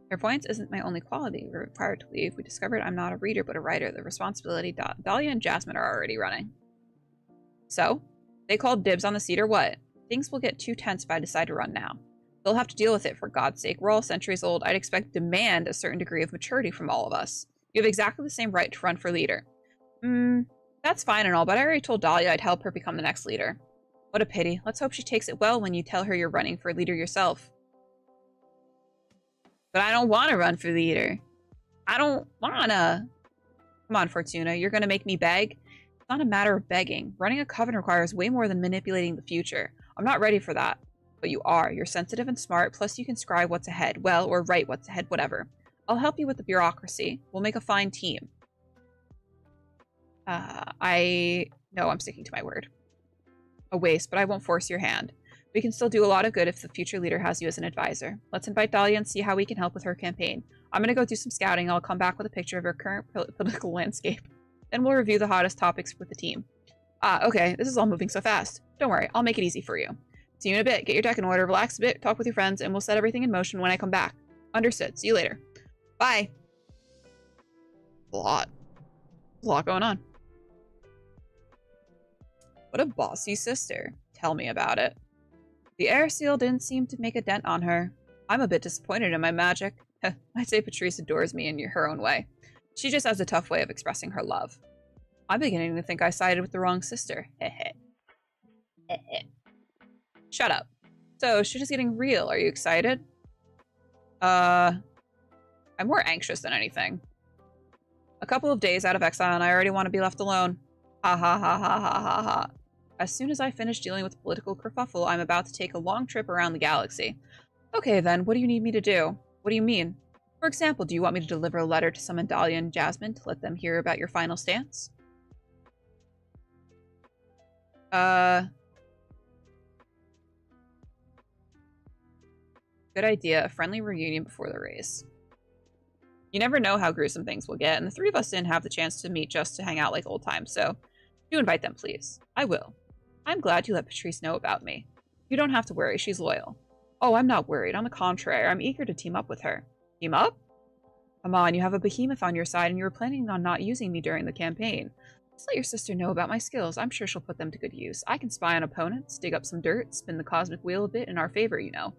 Clairvoyance isn't my only quality. We're required to leave. We discovered I'm not a reader, but a writer. The responsibility Dahlia and Jasmine are already running. So? They called dibs on the seat or what? Things will get too tense if I decide to run now. They'll have to deal with it, for God's sake. We're all centuries old. I'd expect demand a certain degree of maturity from all of us. You have exactly the same right to run for leader. That's fine and all, but I already told Dahlia I'd help her become the next leader. What a pity. Let's hope she takes it well when you tell her you're running for leader yourself. But I don't want to run for leader. I don't wanna. Come on, Fortuna. You're gonna make me beg? It's not a matter of begging. Running a coven requires way more than manipulating the future. I'm not ready for that. But you are. You're sensitive and smart, plus you can scribe what's ahead. Well, or write what's ahead, whatever. I'll help you with the bureaucracy. We'll make a fine team. No, I'm sticking to my word. A waste, but I won't force your hand. We can still do a lot of good if the future leader has you as an advisor. Let's invite Dahlia and see how we can help with her campaign. I'm gonna go do some scouting. I'll come back with a picture of her current political landscape. Then we'll review the hottest topics with the team. Okay, this is all moving so fast. Don't worry, I'll make it easy for you. See you in a bit. Get your deck in order, relax a bit, talk with your friends, and we'll set everything in motion when I come back. Understood. See you later. Bye. A lot going on. What a bossy sister. Tell me about it. The air seal didn't seem to make a dent on her. I'm a bit disappointed in my magic. I'd say Patrice adores me in her own way. She just has a tough way of expressing her love. I'm beginning to think I sided with the wrong sister. Shut up. So, shit is getting real. Are you excited? I'm more anxious than anything. A couple of days out of exile and I already want to be left alone. Ha ha ha ha ha ha ha. As soon as I finish dealing with political kerfuffle, I'm about to take a long trip around the galaxy. Okay then, what do you need me to do? What do you mean? For example, do you want me to deliver a letter to summon Dahlia and Jasmine to let them hear about your final stance? Good idea. A friendly reunion before the race. You never know how gruesome things will get, and the three of us didn't have the chance to meet just to hang out like old times, so do invite them, please. I will. I'm glad you let Patrice know about me. You don't have to worry, she's loyal. Oh, I'm not worried. On the contrary, I'm eager to team up with her. Team up? Come on, you have a behemoth on your side, and you were planning on not using me during the campaign. Just let your sister know about my skills. I'm sure she'll put them to good use. I can spy on opponents, dig up some dirt, spin the cosmic wheel a bit in our favor, you know.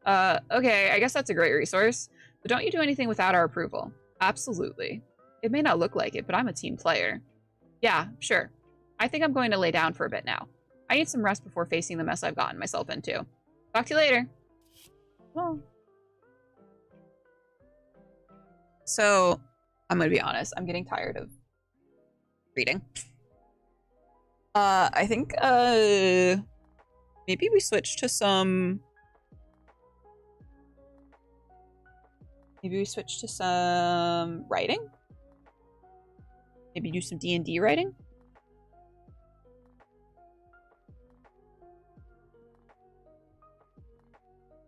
Okay, I guess that's a great resource. But don't you do anything without our approval. Absolutely. It may not look like it, but I'm a team player. Yeah, sure. I think I'm going to lay down for a bit now. I need some rest before facing the mess I've gotten myself into. Talk to you later. Well. So, I'm gonna be honest. I'm getting tired of reading. I think, maybe we switch to some... Maybe we switch to some writing? Maybe do some D&D writing?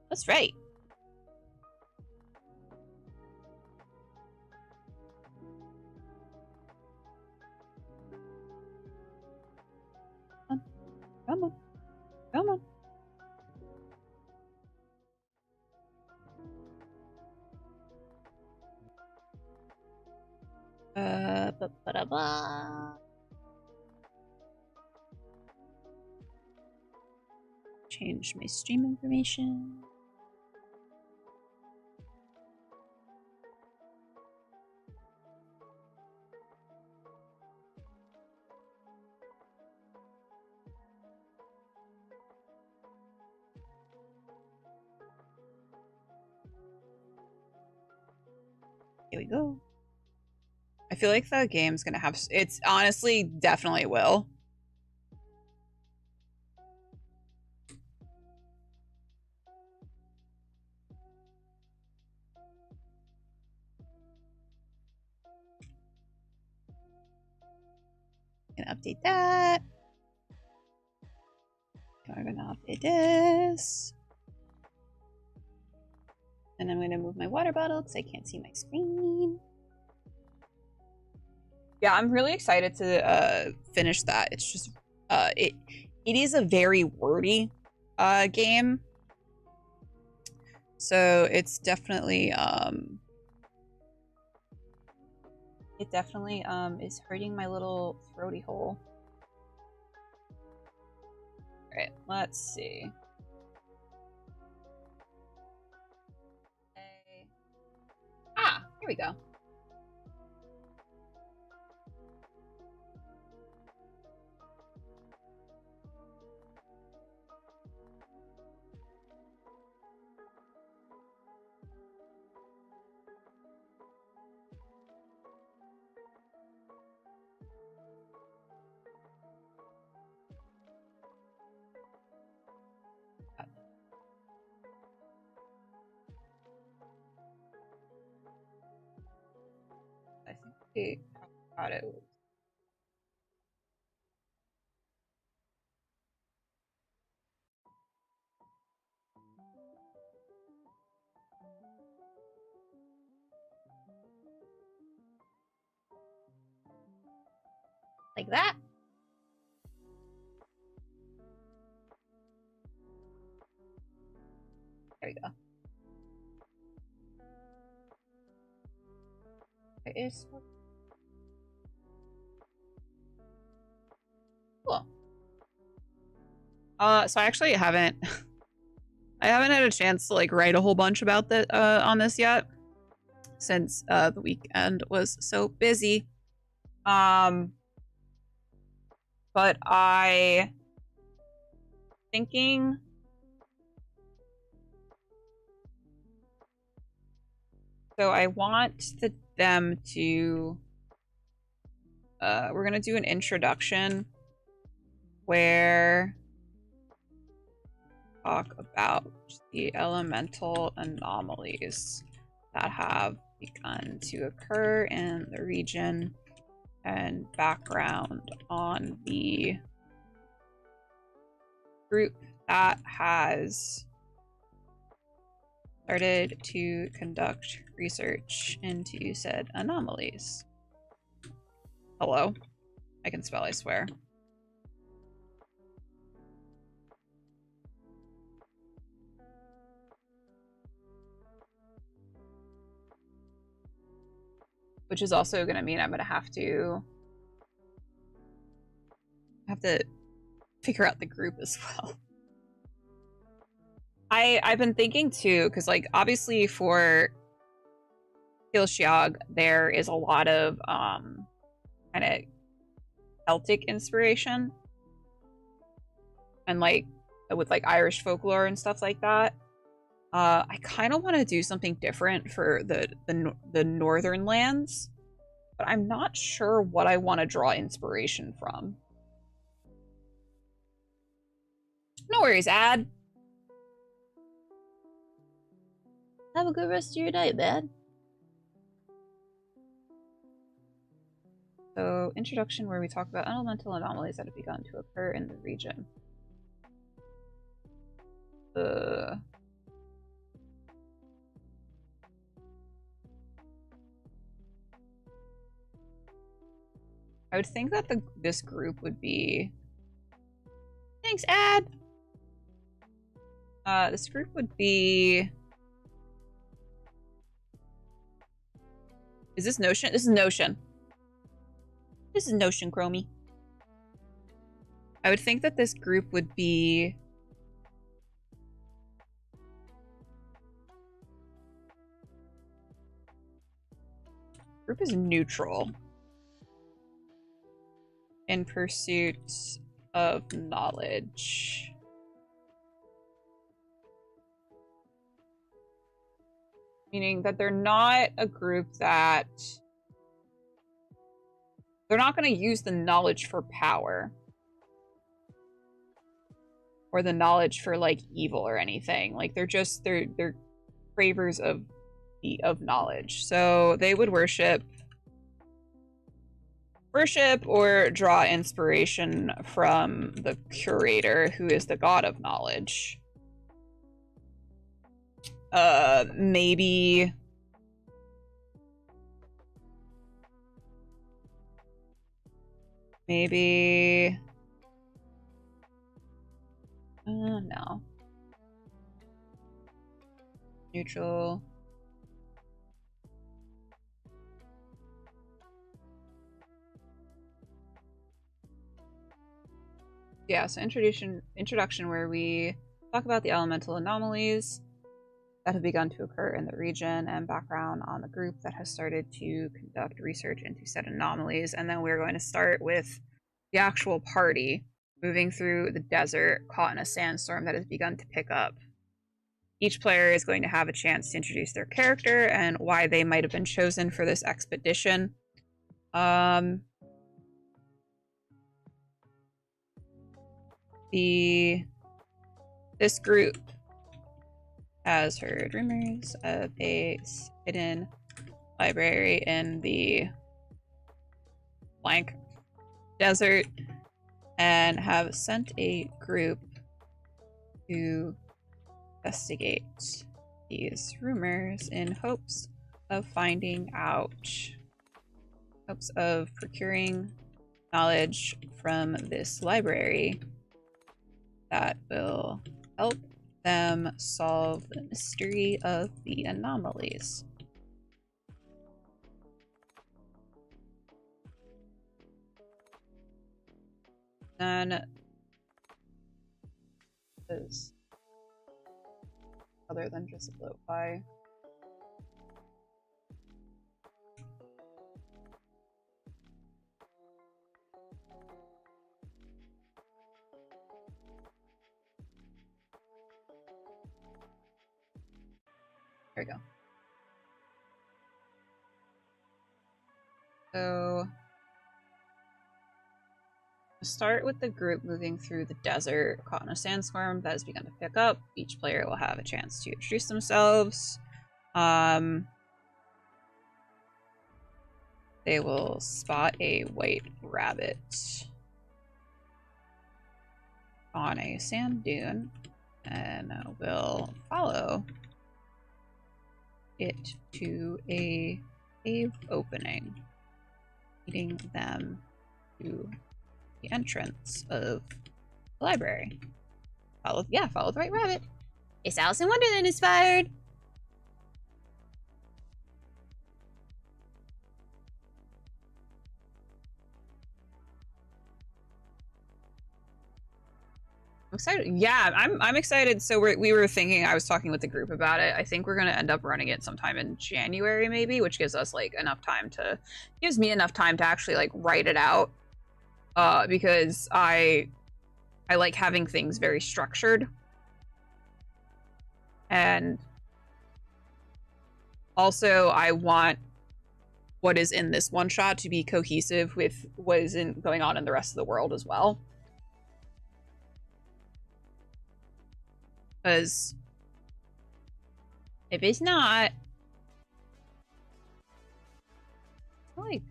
Let's write. Come on. Come on. Ba-ba-da-ba. Change my stream information. Here we go. I feel like the game's gonna have... It's honestly definitely will. Gonna update that. We're gonna update this. And I'm gonna move my water bottle because I can't see my screen. Yeah, I'm really excited to finish that. It's just it is a very wordy game. So it's definitely is hurting my little throaty hole. All right, let's see. Here we go. I think we got it. Like that. There we go. There is cool. So I actually haven't I haven't had a chance to like write a whole bunch about the on this yet since the weekend was so busy. But I thinking so I want them to we're gonna do an introduction where talk about the elemental anomalies that have begun to occur in the region and background on the group that has started to conduct research into said anomalies. Hello. I can spell, I swear. Which is also going to mean I'm going to have to figure out the group as well. I've been thinking too, because like obviously for Kilshiog there is a lot of kind of Celtic inspiration and like with like Irish folklore and stuff like that. I kind of want to do something different for the northern lands, but I'm not sure what I want to draw inspiration from. No worries, Ad. Have a good rest of your day, man. So, introduction where we talk about elemental anomalies that have begun to occur in the region. I would think that this group would be... Thanks, Ad! This group would be... Is this Notion? This is Notion. This is Notion, Chromie. I would think that this group would be... Group is neutral. In pursuit of knowledge. Meaning that they're not a group that... They're not going to use the knowledge for power. Or the knowledge for, like, evil or anything. Like, they're just... They're cravers of knowledge. So they would worship or draw inspiration from the curator, who is the god of knowledge. Maybe... no. Neutral. Yeah, so introduction where we talk about the elemental anomalies that have begun to occur in the region and background on the group that has started to conduct research into said anomalies. And then we're going to start with the actual party moving through the desert caught in a sandstorm that has begun to pick up. Each player is going to have a chance to introduce their character and why they might have been chosen for this expedition. This group has heard rumors of a hidden library in the blank desert and have sent a group to investigate these rumors in hopes of procuring knowledge from this library that will help them solve the mystery of the anomalies. Then is other than just a lo-fi. There we go. So, to start with the group moving through the desert caught in a sandstorm that has begun to pick up, each player will have a chance to introduce themselves. They will spot a white rabbit on a sand dune and will follow it to a cave opening, leading them to the entrance of the library. Follow the right rabbit. It's Alice in Wonderland inspired. I'm excited. Yeah, I'm excited. So we were thinking, I was talking with the group about it. I think we're gonna end up running it sometime in January, maybe, which gives us like gives me enough time to actually like write it out. Because I like having things very structured. And also I want what is in this one shot to be cohesive with what is going on in the rest of the world as well. Because if it's not, like,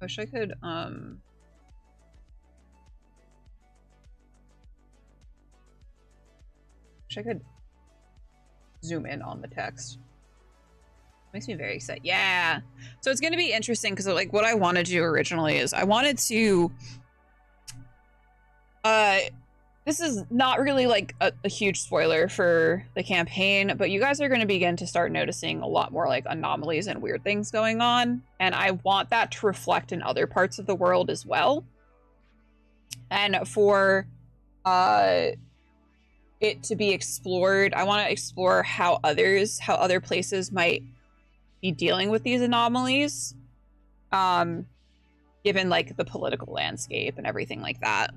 wish I could zoom in on the text. Makes me very excited. Yeah. So it's going to be interesting because like what I wanted to do originally is I wanted to this is not really like a huge spoiler for the campaign, but you guys are going to begin to start noticing a lot more like anomalies and weird things going on, and I want that to reflect in other parts of the world as well. And for it to be explored, I want to explore how other places might be dealing with these anomalies, given like the political landscape and everything like that.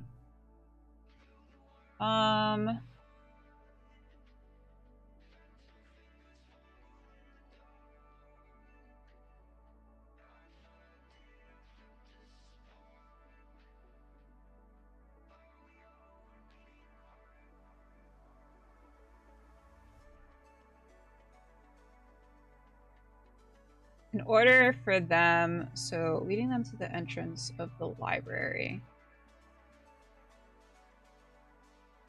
In order for them, so leading them to the entrance of the library.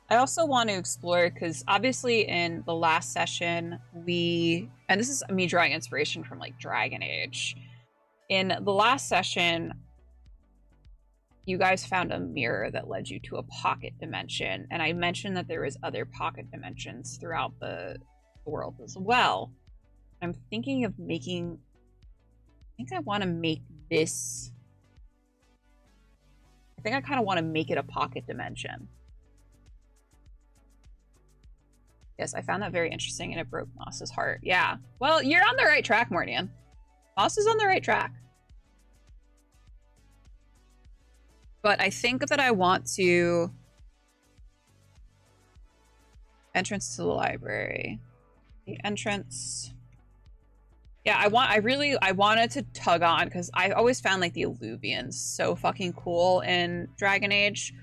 I also want to explore, because obviously in the last session, and this is me drawing inspiration from like Dragon Age. In the last session, you guys found a mirror that led you to a pocket dimension, and I mentioned that there was other pocket dimensions throughout the world as well. I'm thinking of I think I want to make this think I kind of want to make it a pocket dimension. Yes, I found that very interesting, and it broke Moss's heart. Yeah. Well, you're on the right track, Mornian. Moss is on the right track. But I think that I want to... Entrance to the library. The entrance... Yeah, I wanted to tug on, because I always found, like, the Illuvians so fucking cool in Dragon Age.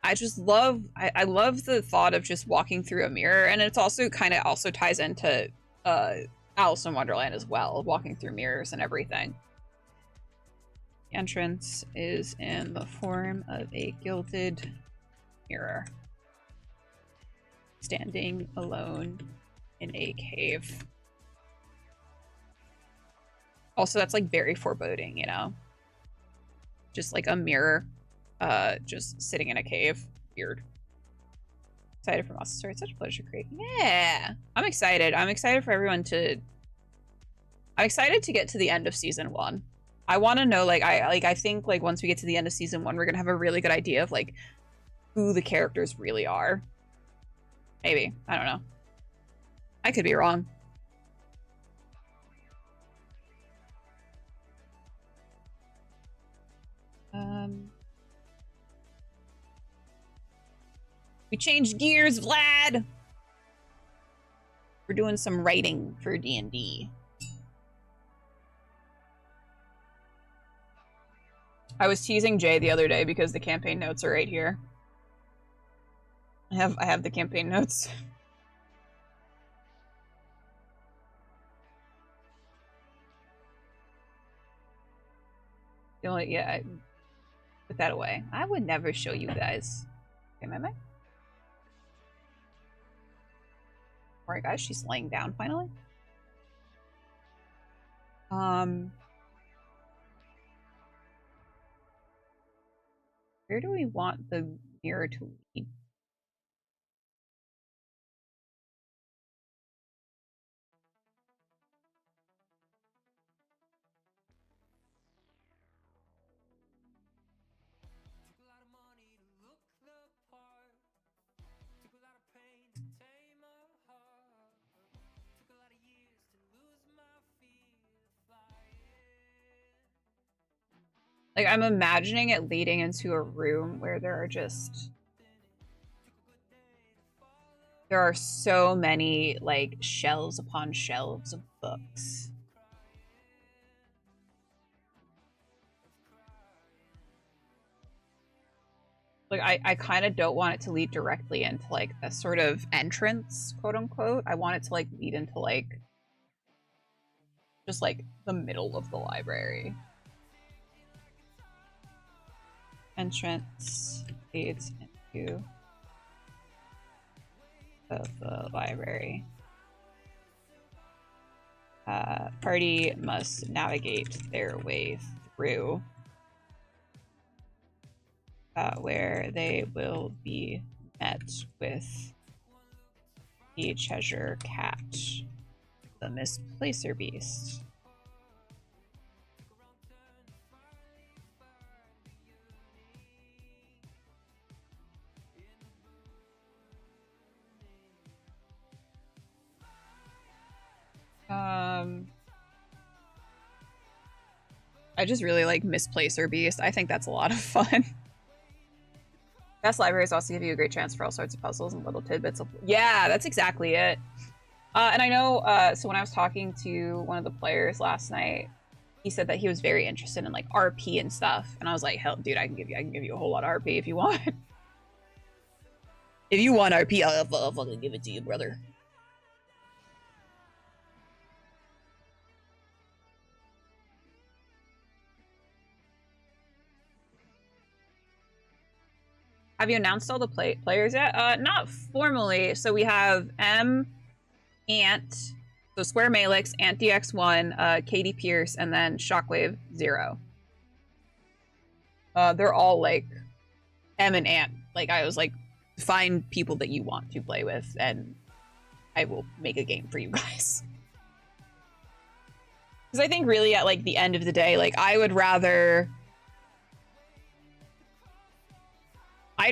I just love, I love the thought of just walking through a mirror, and it's also kind of also ties into Alice in Wonderland as well, walking through mirrors and everything. The entrance is in the form of a gilded mirror, standing alone in a cave. Also, that's like very foreboding, you know? Just like a mirror, just sitting in a cave. Weird. Excited for Moss's story. It's such a pleasure to create. Yeah! I'm excited. I'm excited for everyone to... I'm excited to get to the end of season 1. I want to know, like, I think, like, once we get to the end of season 1, we're gonna have a really good idea of, like, who the characters really are. Maybe. I don't know. I could be wrong. We changed gears, Vlad! We're doing some writing for D&D. I was teasing Jay the other day because the campaign notes are right here. I have the campaign notes. The only, yeah, put that away. I would never show you guys. Okay, am I? Alright, guys, she's laying down finally. Where do we want the mirror to lead? Like, I'm imagining it leading into a room where there are so many, like, shelves upon shelves of books. Like, I kind of don't want it to lead directly into, like, a sort of entrance, quote unquote. I want it to, like, lead into, like, just, like, the middle of the library. Entrance leads into the library. Party must navigate their way through, where they will be met with the Cheshire Cat, the Misplacer Beast. I just really like Misplacer Beast. I think that's a lot of fun. Best libraries also give you a great chance for all sorts of puzzles and little tidbits of... Yeah, that's exactly it. And I know, so when I was talking to one of the players last night, he said that he was very interested in, like, RP and stuff. And I was like, hell, dude, I can give you a whole lot of RP if you want. If you want RP, I'll fucking give it to you, brother. Have you announced all the players yet? Not formally. So we have M, Ant, so Square Malix, Ant DX1, Katie Pierce, and then Shockwave 0. They're all like M and Ant. Like, I was like, find people that you want to play with, and I will make a game for you guys. Because I think really at like the end of the day, like I would rather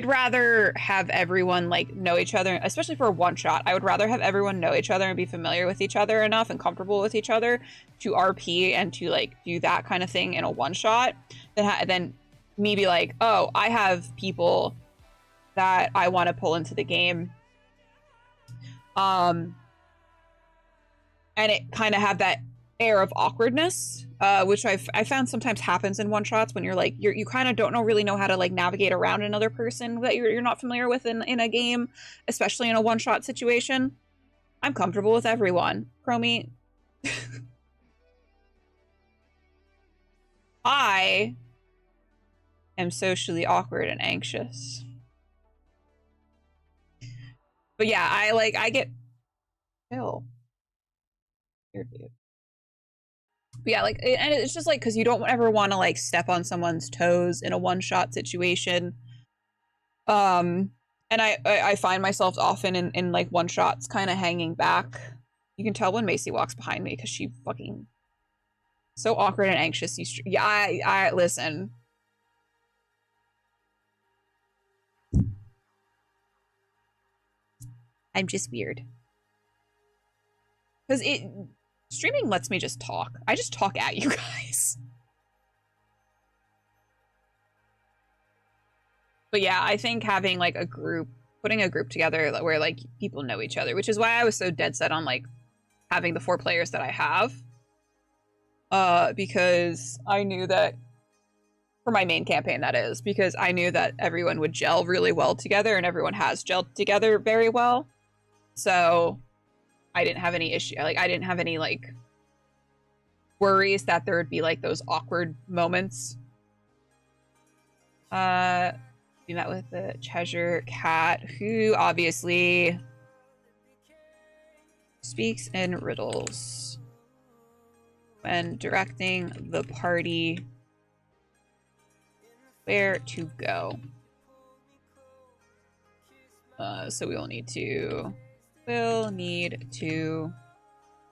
I'd rather have everyone like know each other, especially for a one shot. I would rather have everyone know each other and be familiar with each other enough and comfortable with each other to RP and to like do that kind of thing in a one shot than me be like, oh, I have people that I want to pull into the game. And it kind of have that air of awkwardness, which I found sometimes happens in one shots when you're like you kind of don't really know how to like navigate around another person that you're not familiar with in a game, especially in a one shot situation. I'm comfortable with everyone. Chromie, I am socially awkward and anxious. But yeah, I get ill. Weird dude. But yeah, like, and it's just like because you don't ever want to like step on someone's toes in a one-shot situation. And I find myself often in like one shots kind of hanging back. You can tell when Macy walks behind me because she fucking so awkward and anxious. Yeah, I listen. I'm just weird. Because streaming lets me just talk. I just talk at you guys. But yeah, I think having like a group, putting a group together where like people know each other, which is why I was so dead set on like having the 4 players that I have. Because I knew that, for my main campaign that is, because I knew that everyone would gel really well together and everyone has gelled together very well. So I didn't have any issue. Like I didn't have any like worries that there would be like those awkward moments. We met with the Cheshire Cat, who obviously speaks in riddles when directing the party where to go. So we'll need to.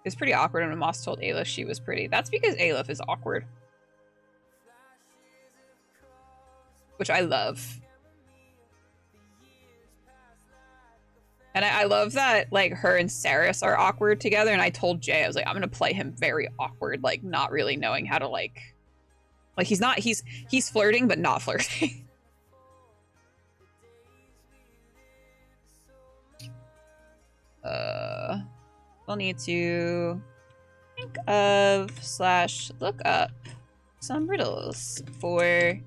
It's pretty awkward when Moss told Aleph she was pretty. That's because Aleph is awkward. Which I love. And I love that, like, her and Saris are awkward together, and I told Jay, I was like, I'm gonna play him very awkward, like, not really knowing how to, like, he's flirting, but not flirting. We'll need to think of / look up some riddles for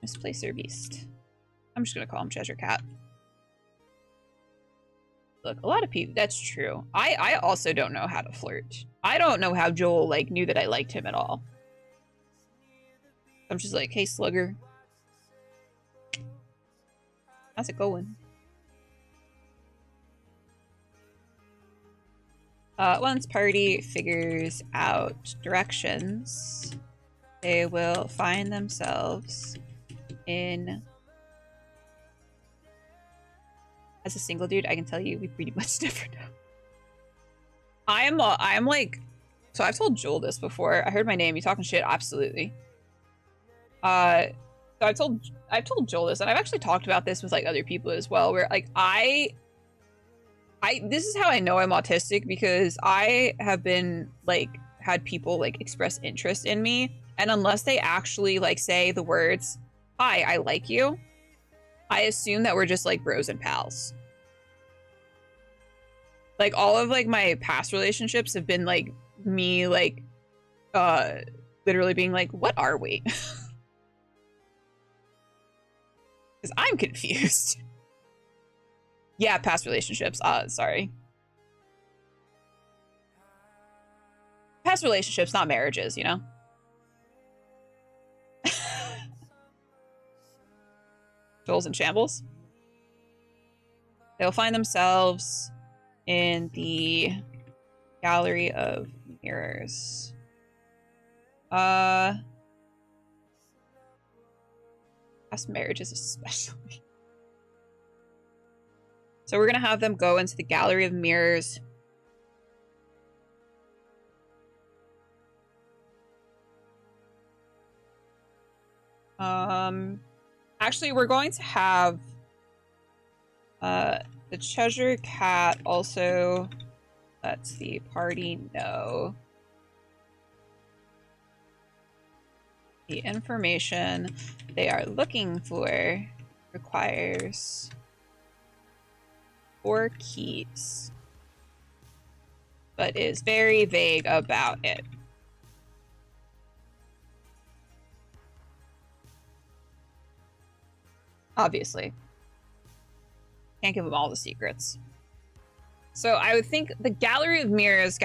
Misplacer Beast. I'm just gonna call him Cheshire Cat. Look, a lot of people, that's true. I also don't know how to flirt. I don't know how Joel like knew that I liked him at all. I'm just like, hey slugger. How's it going? Once party figures out directions, they will find themselves in... As a single dude, I can tell you we pretty much never know. I'm like... So I've told Joel this before. I heard my name. You talking shit? Absolutely. So I've told Joel this, and I've actually talked about this with like other people as well, where like this is how I know I'm autistic, because I have been like had people like express interest in me, and unless they actually like say the words, "Hi, I like you," I assume that we're just like bros and pals. Like all of like my past relationships have been like me like literally being like, what are we? Because I'm confused. Yeah, past relationships. Sorry. Past relationships, not marriages, you know? Joel's in shambles. They'll find themselves in the gallery of mirrors. Past marriages especially. So we're gonna have them go into the gallery of mirrors. actually, we're going to have the Cheshire Cat also lets the party know the information they are looking for requires 4 keys, but is very vague about it. Obviously. Can't give them all the secrets. So I would think the Gallery of Mirrors,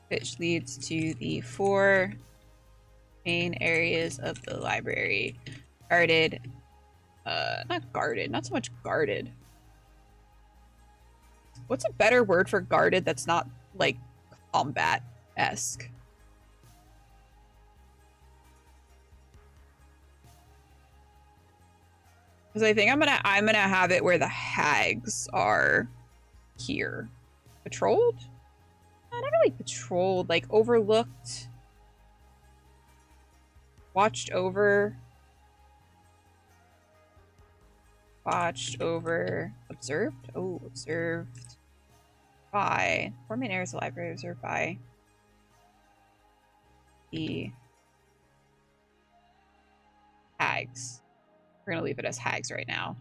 which leads to the 4 main areas of the library. Guarded, not guarded, not so much guarded. What's a better word for guarded that's not, like, combat-esque? Because I think I'm gonna have it where the hags are here. Patrolled? Not really patrolled, like overlooked. Watched over. Watched over. Observed? Oh, observed by 4 main areas of the library, observed by the hags. We're gonna leave it as hags right now.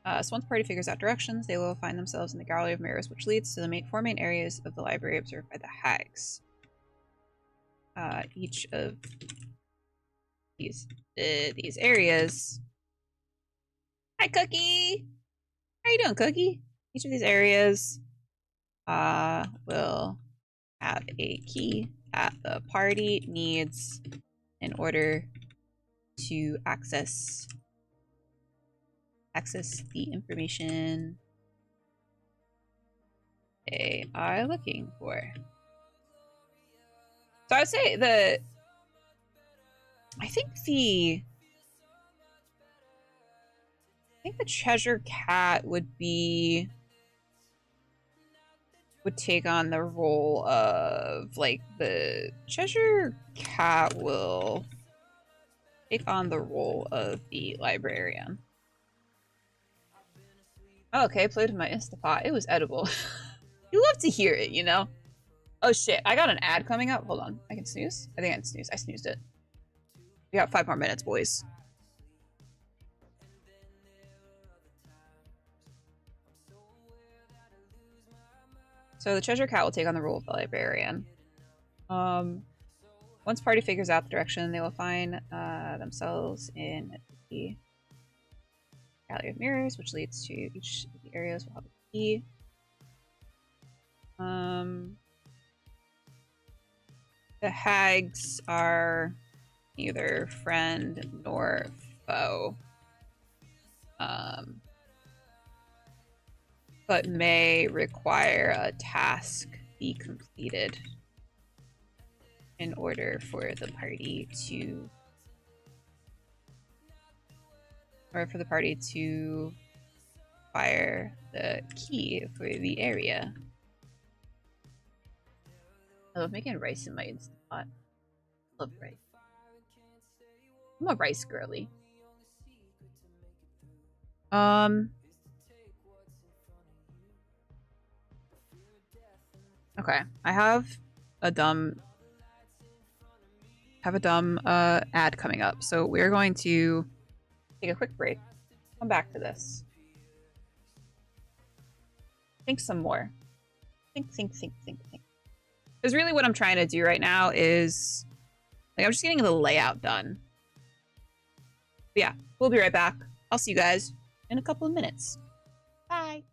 So once the party figures out directions, they will find themselves in the Gallery of Mirrors, which leads to the 4 main areas of the library observed by the hags. Each of these areas. Hi, Cookie. How you doing, Cookie? Each of these areas will have a key that the party needs in order to access the information they are looking for. So I would say I think the Cheshire Cat would take on the role of, like, the Cheshire Cat will take on the role of the librarian. Okay, played with my Instapot. It was edible. You love to hear it, you know? Oh shit, I got an ad coming up. Hold on. I can snooze? I think I can snooze. I snoozed it. We got 5 more minutes, boys. So the Cheshire Cat will take on the role of the librarian. Once party figures out the direction, they will find themselves in the Gallery of Mirrors, which leads to each of the areas will have a key. The hags are neither friend nor foe, but may require a task be completed in order for the party to acquire the key for the area. I love making rice in my Instant Pot. Love rice. I'm a rice girly. Okay, I have a dumb ad coming up, so we're going to take a quick break. Come back to this. Think some more. Think. Because really what I'm trying to do right now is, like, I'm just getting the layout done. But yeah, we'll be right back. I'll see you guys in a couple of minutes. Bye.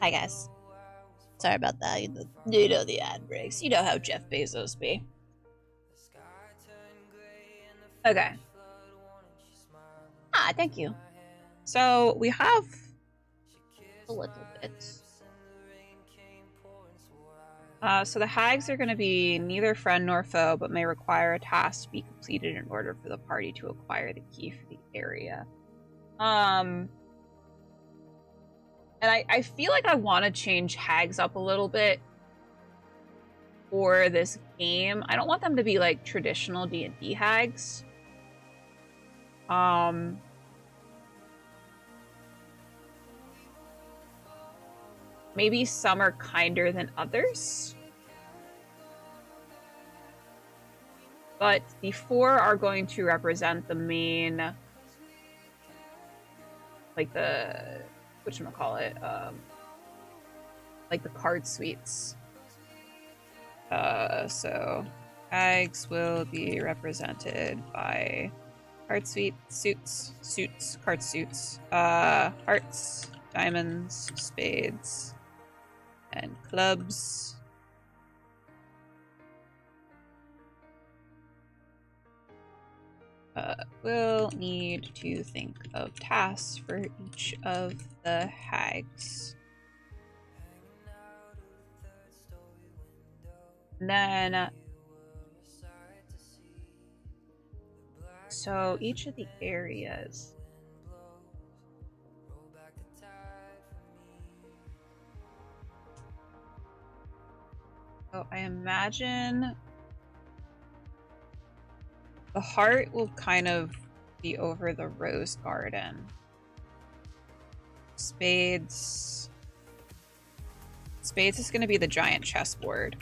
Hi guys. Sorry about that. You know the ad breaks. You know how Jeff Bezos be. Okay. Ah, thank you. So we have a little bit. So the hags are going to be neither friend nor foe, but may require a task to be completed in order for the party to acquire the key for the area. And I feel like I want to change hags up a little bit for this game. I don't want them to be like traditional D&D hags. Maybe some are kinder than others. But the 4 are going to represent the main, like the, whatchamacallit, like the card suites. So hags will be represented by card card suits, hearts, diamonds, spades, and clubs. We'll need to think of tasks for each of the hags. And then, so each of the areas. So I imagine the heart will kind of be over the rose garden. Spades is going to be the giant chessboard.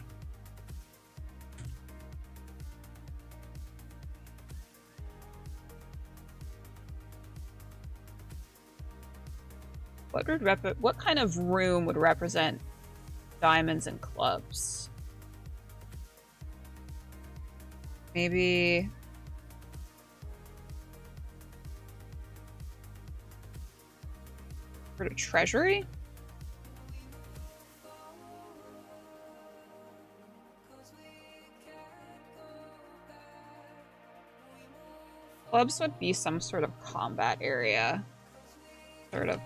What kind of room would represent diamonds and clubs? Maybe for the treasury? Clubs would be some sort of combat area. But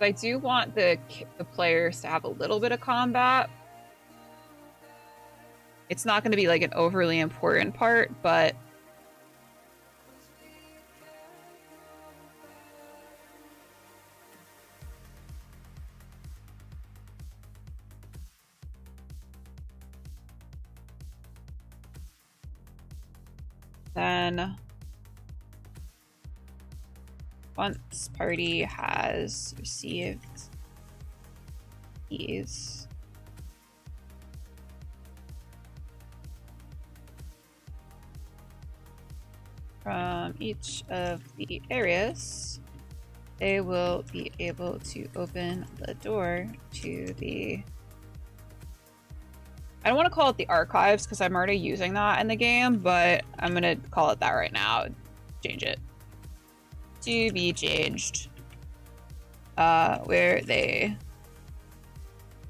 I do want the players to have a little bit of combat. It's not going to be like an overly important part, but then once party has received keys, from each of the areas, they will be able to open the door to the... I don't want to call it the archives because I'm already using that in the game, but I'm going to call it that right now. Change it. To be changed. Where they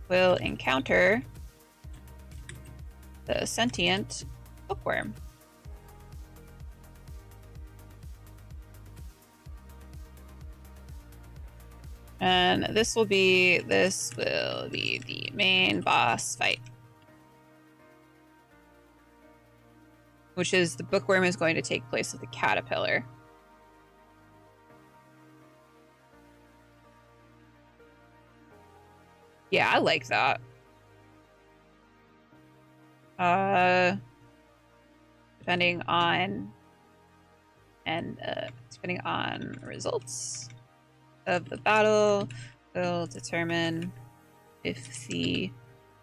will encounter the sentient bookworm. And this will be the main boss fight. Which is the bookworm is going to take place with the caterpillar. Yeah, I like that. Depending on results of the battle, will determine if the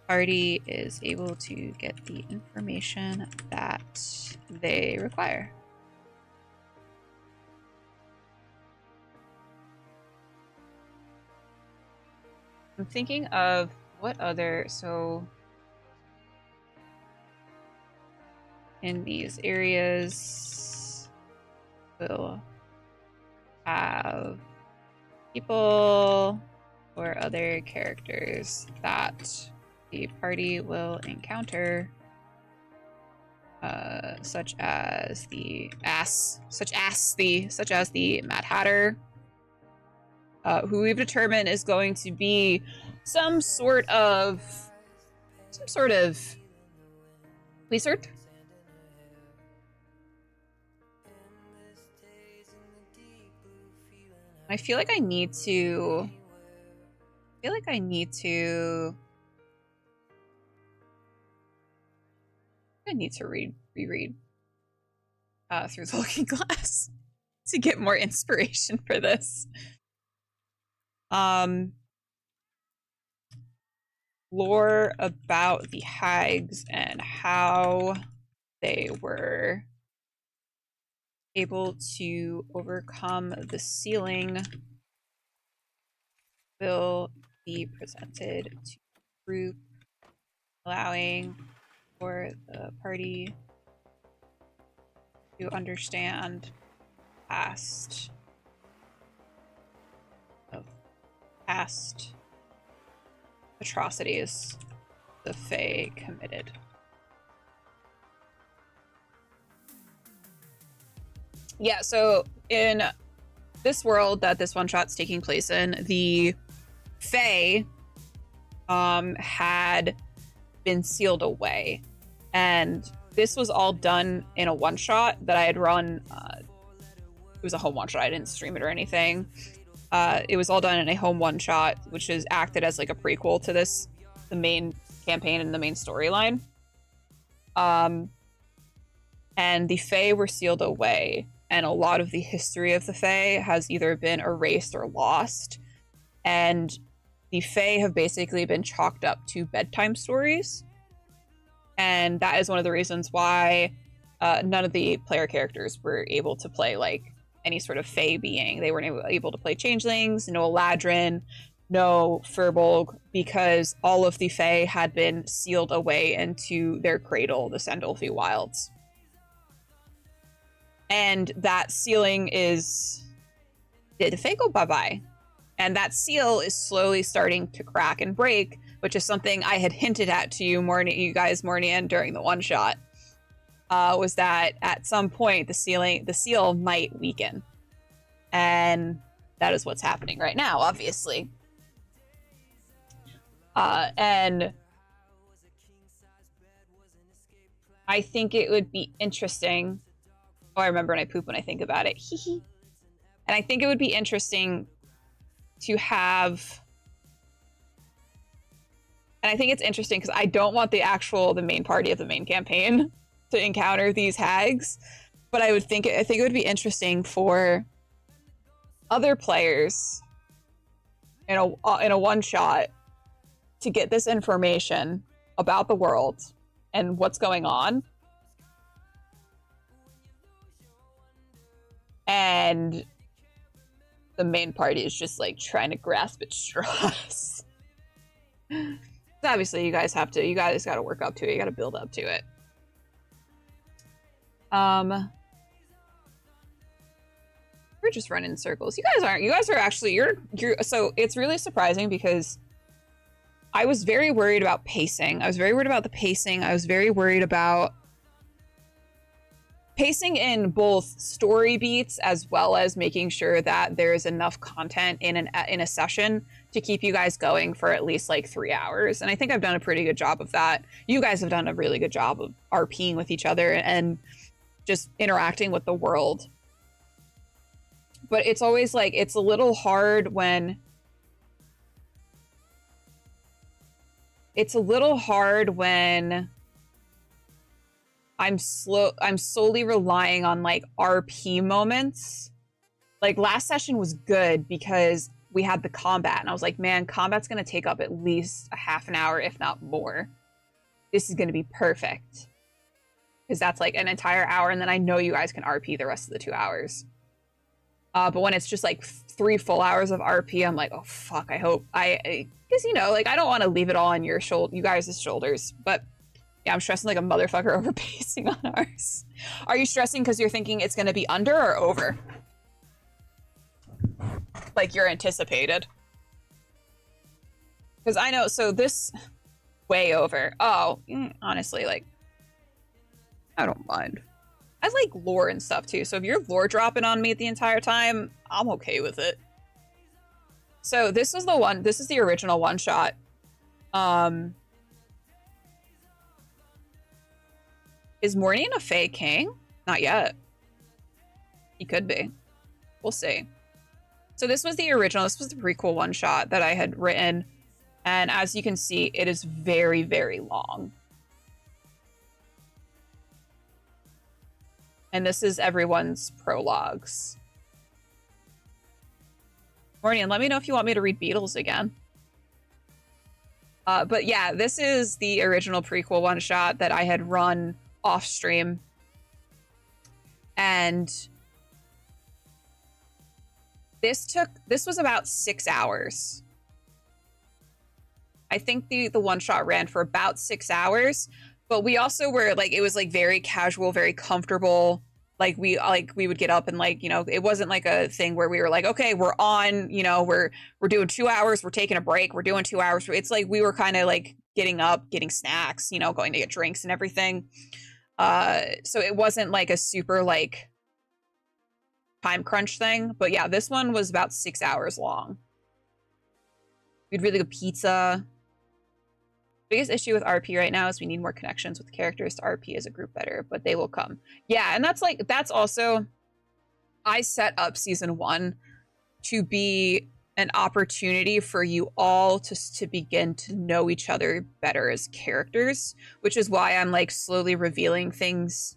party is able to get the information that they require. I'm thinking of what other, so in these areas we'll have people or other characters that the party will encounter, such as the Mad Hatter, who we've determined is going to be some sort of wizard. I feel like I need to reread through the Looking Glass to get more inspiration for this. Lore about the hags and how they were able to overcome the ceiling will be presented to the group, allowing for the party to understand past atrocities the Fae committed. Yeah, so in this world that this one-shot's taking place in, the Fae had been sealed away. And this was all done in a one-shot that I had run. It was a home one-shot. I didn't stream it or anything. It was all done in a home one-shot, which is acted as like a prequel to this, the main campaign and the main storyline. And the Fae were sealed away. And a lot of the history of the Fae has either been erased or lost. And the Fae have basically been chalked up to bedtime stories. And that is one of the reasons why none of the player characters were able to play like any sort of Fae being. They weren't able to play changelings, no Eladrin, no Firbolg, because all of the Fae had been sealed away into their cradle, the Sandolfi Wilds. And that sealing is... Did the Fae go bye-bye? And that seal is slowly starting to crack and break, which is something I had hinted at to you, you guys, Mornian, during the one-shot. Was that at some point the seal might weaken. And that is what's happening right now, obviously. And I think it would be interesting... Oh, I remember when I poop when I think about it. And I think it would be interesting to have... And I think it's interesting because I don't want the main party of the main campaign to encounter these hags, but I think it would be interesting for other players in a one shot to get this information about the world and what's going on, and the main party is just like trying to grasp at straws. Obviously, you guys got to work up to it. You got to build up to it. We're just running in circles. You guys aren't. You guys are actually, you're, so it's really surprising because I was very worried about pacing. I was very worried about the pacing. I was very worried about pacing in both story beats as well as making sure that there is enough content in a session to keep you guys going for at least like 3 hours. And I think I've done a pretty good job of that. You guys have done a really good job of RPing with each other and just interacting with the world. But it's always like, it's a little hard when I'm solely relying on like RP moments. Like last session was good because we had the combat and I was like, man, combat's going to take up at least a half an hour, if not more. This is going to be perfect. Because that's like an entire hour. And then I know you guys can RP the rest of the 2 hours. But when it's just like 3 full hours of RP, I'm like, oh fuck, I hope because you know, like I don't want to leave it all on you guys' shoulders. But yeah, I'm stressing like a motherfucker over pacing on ours. Are you stressing because you're thinking it's going to be under or over? like you're anticipated. Because I know, so this way over. Oh, honestly, like, I don't mind. I like lore and stuff too, so if you're lore dropping on me the entire time, I'm okay with it. So this is the original one shot. Is Mornian a Fae King? Not yet. He could be. We'll see. So this was the original, this was the prequel one shot that I had written. And as you can see, it is very, very long. And this is everyone's prologues. Mornian, let me know if you want me to read Beatles again. But yeah, this is the original prequel one shot that I had run off stream. And this was about 6 hours. I think the one shot ran for about 6 hours, but we also were like, it was like very casual, very comfortable. Like we would get up and like, you know, it wasn't like a thing where we were like, okay, we're on, you know, we're doing 2 hours, we're taking a break, we're doing 2 hours. It's like we were kind of like getting up, getting snacks, you know, going to get drinks and everything. So it wasn't like a super like time crunch thing, but yeah, this one was about 6 hours long. We'd really good pizza. Biggest issue with RP right now is we need more connections with characters to RP as a group better, but they will come. Yeah, and that's also, I set up season 1 to be an opportunity for you all to begin to know each other better as characters, which is why I'm like slowly revealing things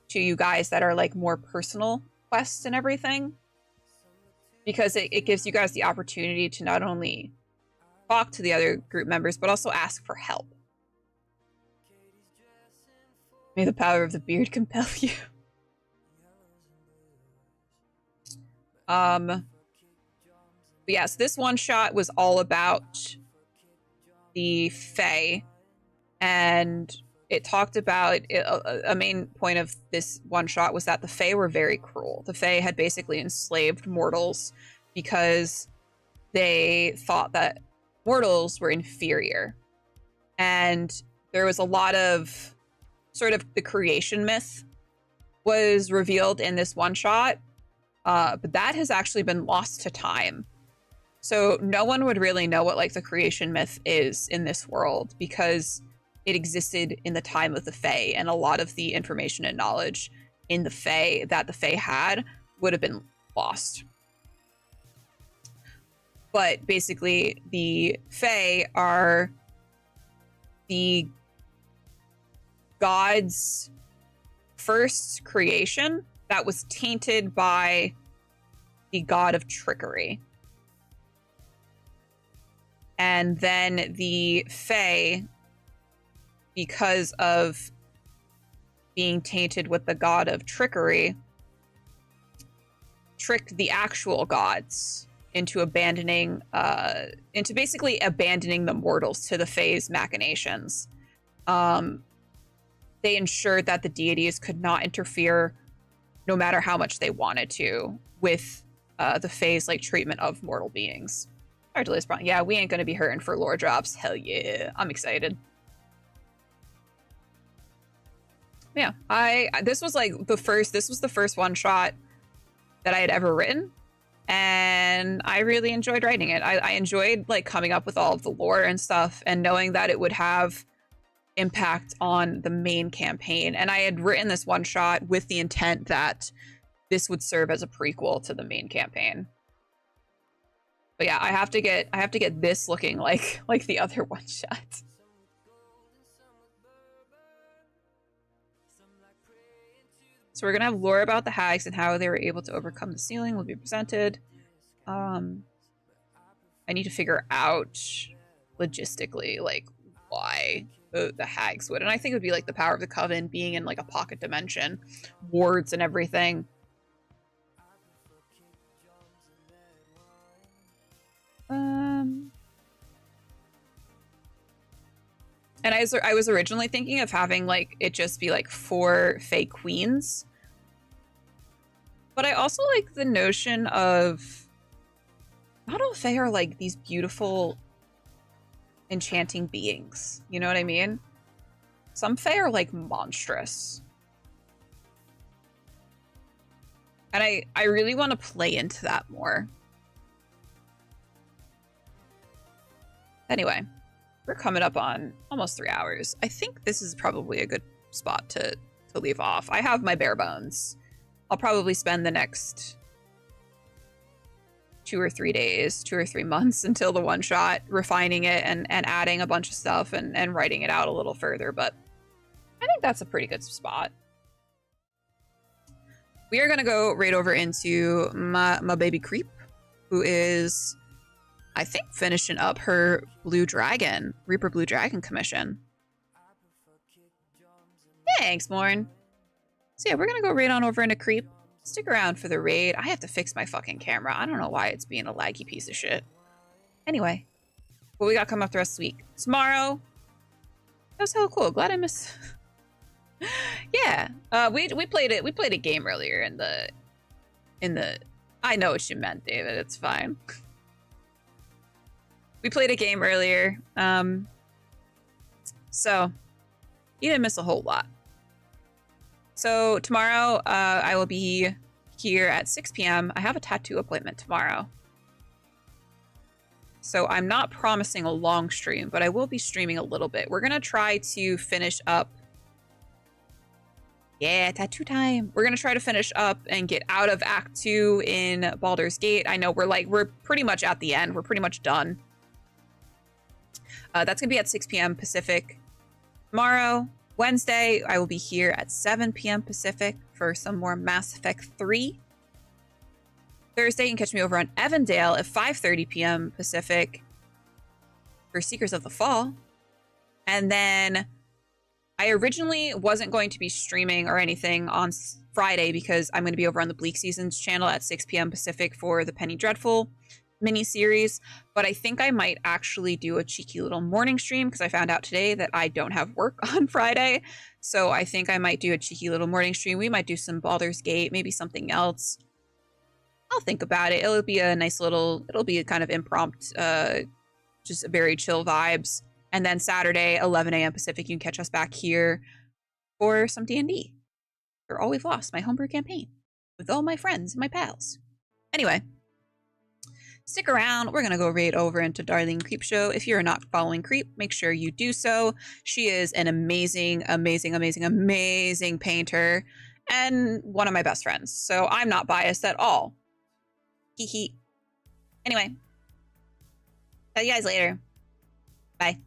to you guys that are like more personal quests and everything, because it gives you guys the opportunity to not only talk to the other group members, but also ask for help. May the power of the beard compel you. But yes, this one shot was all about the Fae, and it talked about a main point of this one shot was that the Fae were very cruel. The Fae had basically enslaved mortals because they thought that mortals were inferior. And there was a lot of sort of the creation myth was revealed in this one shot, but that has actually been lost to time. So no one would really know what like the creation myth is in this world because it existed in the time of the Fae, and a lot of the information and knowledge in the Fae that the Fae had would have been lost. But basically, the Fae are the god's first creation that was tainted by the god of trickery. And then the Fae, because of being tainted with the god of trickery, tricked the actual gods into basically abandoning the mortals to the Fae's machinations. They ensured that the deities could not interfere, no matter how much they wanted to, with the Fae's like treatment of mortal beings. Yeah, we ain't gonna be hurting for lore drops. Hell yeah, I'm excited. Yeah, this was the first one shot that I had ever written, and I really enjoyed writing it. I enjoyed like coming up with all of the lore and stuff, and knowing that it would have impact on the main campaign. And I had written this one shot with the intent that this would serve as a prequel to the main campaign. But yeah, I have to get this looking like the other one shot. So we're gonna have lore about the hags and how they were able to overcome the ceiling will be presented. I need to figure out logistically like why the hags would, and I think it would be like the power of the coven being in like a pocket dimension, wards and everything. And I was originally thinking of having like it just be like 4 Fae queens, but I also like the notion of Not all fae are like these beautiful, enchanting beings. You know what I mean? Some fae are like monstrous. And I really want to play into that more. Anyway, we're coming up on almost 3 hours. I think this is probably a good spot to leave off. I have my bare bones. I'll probably spend the next 2 or 3 days, 2 or 3 months until the one shot, refining it and adding a bunch of stuff and writing it out a little further. But I think that's a pretty good spot. We are going to go right over into my baby Creep, who is, I think, finishing up her Reaper Blue Dragon commission. Thanks, Morn. So yeah, we're going to go right on over into Creep. Stick around for the raid. I have to fix my fucking camera. I don't know why it's being a laggy piece of shit. Anyway, what we got coming up the rest of the week? Tomorrow. That was hella cool. Glad I missed... Yeah, we played it. We played a game earlier in the. I know what you meant, David. It's fine. We played a game earlier, so you didn't miss a whole lot. So tomorrow, I will be here at 6 p.m. I have a tattoo appointment tomorrow, so I'm not promising a long stream, but I will be streaming a little bit. We're gonna try to finish up. Yeah, tattoo time. We're going to try to finish up and get out of Act 2 in Baldur's Gate. I know we're pretty much at the end. We're pretty much done. That's going to be at 6 p.m. Pacific. Tomorrow, Wednesday, I will be here at 7 p.m. Pacific for some more Mass Effect 3. Thursday, you can catch me over on Evandale at 5:30 p.m. Pacific for Seekers of the Fall. And then I originally wasn't going to be streaming or anything on Friday because I'm going to be over on the Bleak Seasons channel at 6 p.m. Pacific for the Penny Dreadful mini-series, but I think I might actually do a cheeky little morning stream because I found out today that I don't have work on Friday, so I think I might do a cheeky little morning stream. We might do some Baldur's Gate, maybe something else. I'll think about it. It'll be a nice little, it'll be a kind of impromptu, just very chill vibes. And then Saturday, 11 a.m. Pacific, you can catch us back here for some D&D. For All We've Lost, my homebrew campaign. With all my friends and my pals. Anyway, stick around. We're going to go right over into Darlene Creepshow. If you're not following Creep, make sure you do so. She is an amazing, amazing, amazing, amazing painter. And one of my best friends. So I'm not biased at all. Hee hee. Anyway. See you guys later. Bye.